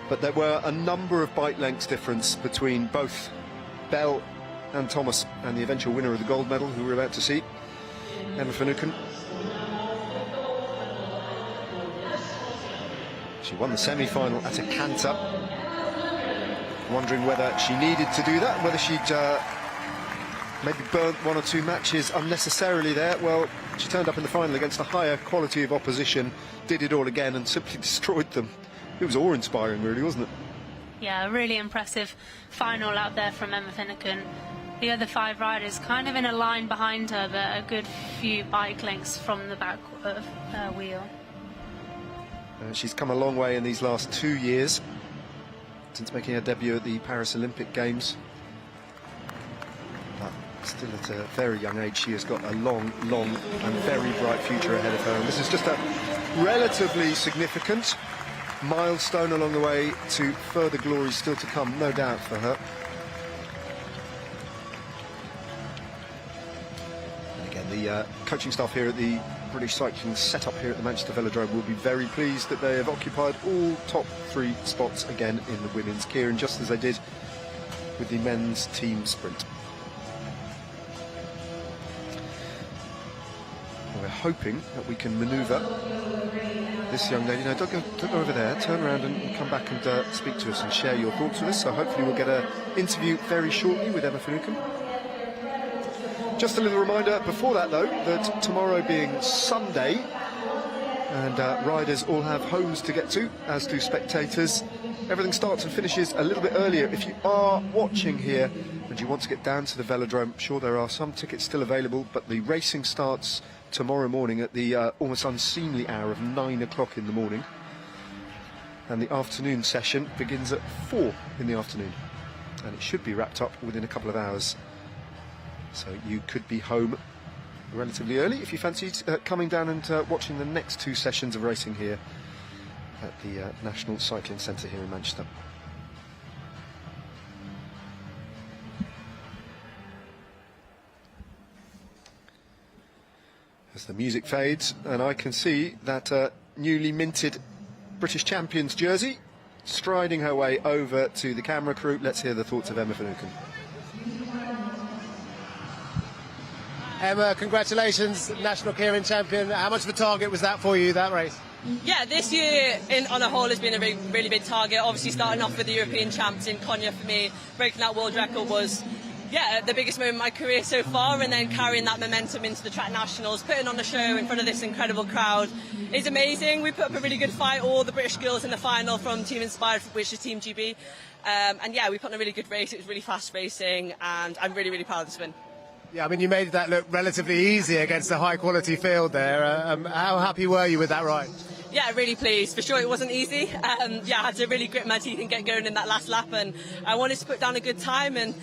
Speaker 1: But there were a number of bike lengths difference between both Bell and Thomas and the eventual winner of the gold medal, who we're about to see, Emma Finucane. She won the semi-final at a canter. Wondering whether she needed to do that, whether she'd maybe burnt 1 or 2 matches unnecessarily there. Well, she turned up in the final against a higher quality of opposition, did it all again and simply destroyed them. It was awe-inspiring, really, wasn't it?
Speaker 2: Yeah, a really impressive final out there from Emma Finucane. The other 5 riders kind of in a line behind her, but a good few bike lengths from the back of her wheel.
Speaker 1: She's come a long way in these last 2 years, since making her debut at the Paris Olympic Games. But still at a very young age, she has got a long, long and very bright future ahead of her. And this is just a relatively significant milestone along the way to further glory still to come, no doubt, for her. And again, the coaching staff here at the British Cycling setup here at the Manchester Velodrome will be very pleased that they have occupied all top 3 spots again in the women's Keirin, just as they did with the men's team sprint. And we're hoping that we can manoeuvre this young lady. No, don't go over there, turn around and come back and speak to us and share your thoughts with us. So hopefully we'll get an interview very shortly with Emma Finucane. Just a little reminder before that, though, that tomorrow being Sunday, and riders all have homes to get to, as do spectators. Everything starts and finishes a little bit earlier. If you are watching here and you want to get down to the Velodrome, I'm sure there are some tickets still available, but the racing starts tomorrow morning at the almost unseemly hour of 9 o'clock in the morning. And the afternoon session begins at 4 in the afternoon. And it should be wrapped up within a couple of hours. So you could be home relatively early if you fancied coming down and watching the next 2 sessions of racing here at the National Cycling Centre here in Manchester. As the music fades, and I can see that newly minted British Champions jersey striding her way over to the camera crew. Let's hear the thoughts of Emma Finucane.
Speaker 3: Emma, congratulations, National Keirin Champion. How much of a target was that for you, that race?
Speaker 7: Yeah, this year on a whole has been a really big target. Obviously starting off with the European champs in Konya for me, breaking that world record was the biggest moment of my career so far, and then carrying that momentum into the track nationals, putting on a show in front of this incredible crowd is amazing. We put up a really good fight, all the British girls in the final from Team Inspired, which is Team GB. And yeah, we put on a really good race. It was really fast racing, and I'm really proud of this win.
Speaker 3: Yeah, I mean, you made that look relatively easy against a high-quality field there. How happy were you with that ride?
Speaker 7: Yeah, really pleased. For sure, it wasn't easy. I had to really grit my teeth and get going in that last lap, and I wanted to put down a good time. And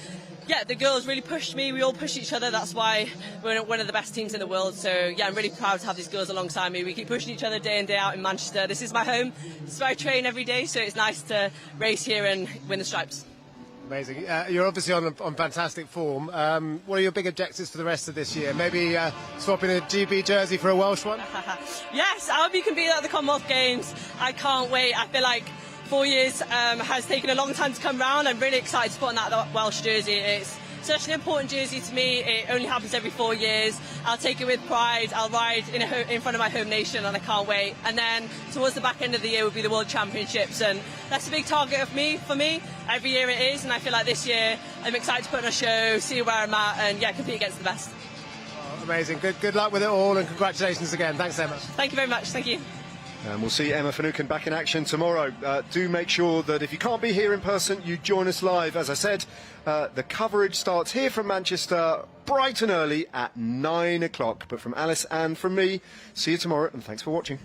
Speaker 7: yeah, the girls really pushed me. We all pushed each other. That's why we're one of the best teams in the world. So yeah, I'm really proud to have these girls alongside me. We keep pushing each other day in, day out in Manchester. This is my home. This is where I train every day. So it's nice to race here and win the stripes.
Speaker 3: Amazing. You're obviously on fantastic form. What are your big objectives for the rest of this year? Maybe swapping a GB jersey for a Welsh one?
Speaker 7: Yes, I hope you can be at the Commonwealth Games. I can't wait. I feel like 4 years has taken a long time to come round. I'm really excited to put on that Welsh jersey. It's such an important jersey to me. It only happens every 4 years. I'll take it with pride. I'll ride in front of my home nation, and I can't wait. And then towards the back end of the year will be the World Championships, and that's a big target for me. Every year it is, and I feel like this year I'm excited to put on a show, see where I'm at, and yeah, compete against the best.
Speaker 3: Oh, amazing. Good luck with it all, and congratulations again. Thanks so much.
Speaker 7: Thank you very much. Thank you.
Speaker 1: And we'll see Emma Finucane back in action tomorrow. Do make sure that if you can't be here in person, you join us live. As I said, the coverage starts here from Manchester bright and early at 9 o'clock. But from Alice and from me, see you tomorrow, and thanks for watching.